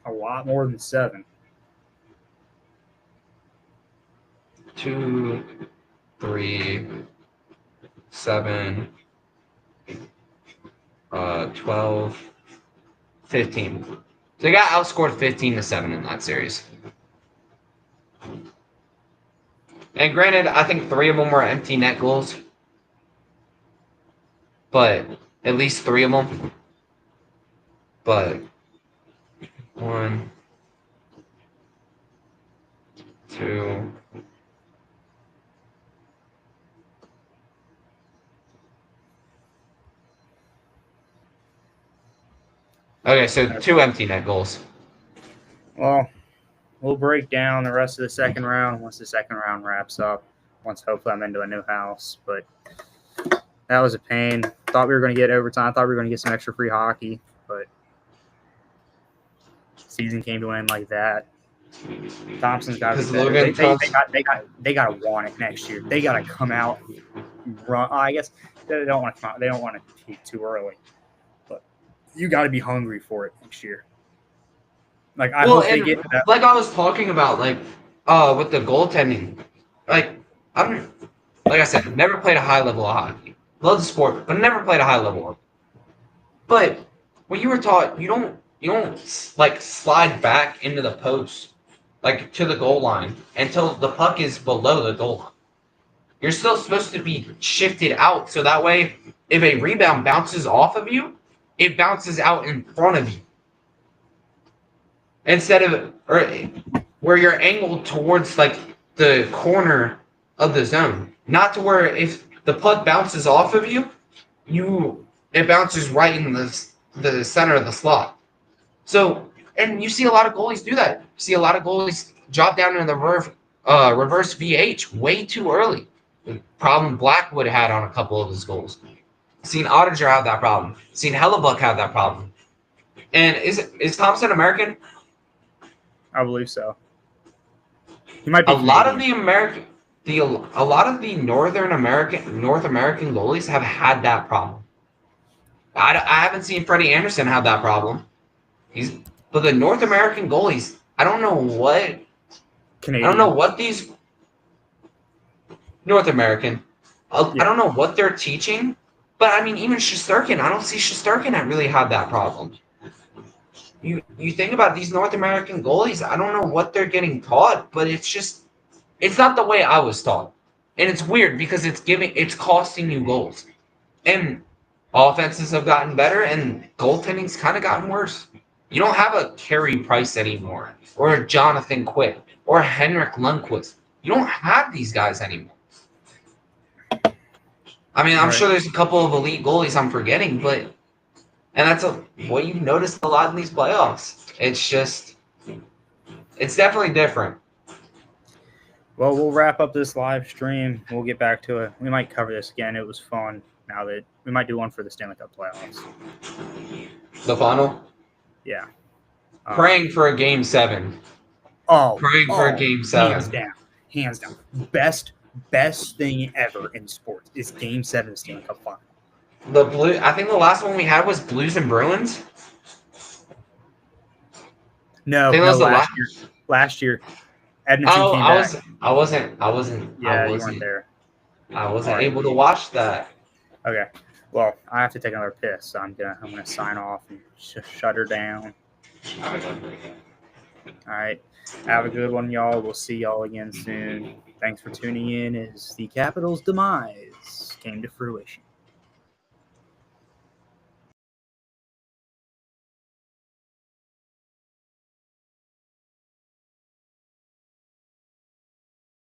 [SPEAKER 3] A lot more than 7.
[SPEAKER 2] 2, 3, 7, 12, 15. So they got outscored 15-7 in that series. And granted, I think 3 of them were empty net goals. But at least 3 of them. But 1, 2. Okay, so 2 empty net goals.
[SPEAKER 3] Well, we'll break down the rest of the second round once the second round wraps up. Once hopefully I'm into a new house. But that was a pain. Thought we were going to get overtime. Thought we were going to get some extra free hockey. But season came to an end like that. Thompson's got to be better. They got to want it next year. They got to come out, run. I guess they don't want to come out. They don't want to peak too early. But you got to be hungry for it next year. Like I hope they get to that.
[SPEAKER 2] Like I was talking about, like with the goaltending, like I said, never played a high level of hockey. Love the sport, but never played a high level of it. But when you were taught, you don't like slide back into the post, like to the goal line until the puck is below the goal line. You're still supposed to be shifted out so that way, if a rebound bounces off of you, it bounces out in front of you. Instead of where you're angled towards like the corner of the zone, not to where if the puck bounces off of you, it bounces right in the center of the slot. So, and you see a lot of goalies do that. You see a lot of goalies drop down in the reverse VH way too early. The problem Blackwood had on a couple of his goals. Seen Ottinger have that problem. Seen Hellebuck have that problem. And is Thompson American?
[SPEAKER 3] I believe so. He might be
[SPEAKER 2] A lot of
[SPEAKER 3] Canadian.
[SPEAKER 2] a lot of the North American goalies have had that problem. I haven't seen Freddie Anderson have that problem. But the North American goalies, I don't know what these North American. I don't know what they're teaching, but I mean, even Shesterkin, I don't see Shesterkin that really had that problem. You think about these North American goalies, I don't know what they're getting taught, but it's not the way I was taught. And it's weird because it's costing you goals. And offenses have gotten better and goaltending's kind of gotten worse. You don't have a Carey Price anymore, or a Jonathan Quick, or a Henrik Lundqvist. You don't have these guys anymore. I mean, I'm sure there's a couple of elite goalies I'm forgetting, and that's what you've noticed a lot in these playoffs. It's definitely different.
[SPEAKER 3] Well, we'll wrap up this live stream. We'll get back to it. We might cover this again. It was fun. Now that we might do one for the Stanley Cup playoffs.
[SPEAKER 2] The final?
[SPEAKER 3] Yeah.
[SPEAKER 2] Praying for a Game 7. Praying for a Game 7.
[SPEAKER 3] Hands down. Best thing ever in sports is Game 7 of the Stanley Cup final.
[SPEAKER 2] I think the last one we had was Blues and Bruins.
[SPEAKER 3] No, last year. Edmonton came back.
[SPEAKER 2] I wasn't.
[SPEAKER 3] Yeah, you weren't there.
[SPEAKER 2] I wasn't able to watch that.
[SPEAKER 3] Okay. Well, I have to take another piss, so I'm gonna sign off and shut her down. All right. Have a good one, y'all. We'll see y'all again soon. Thanks for tuning in as the Capitals' demise came to fruition.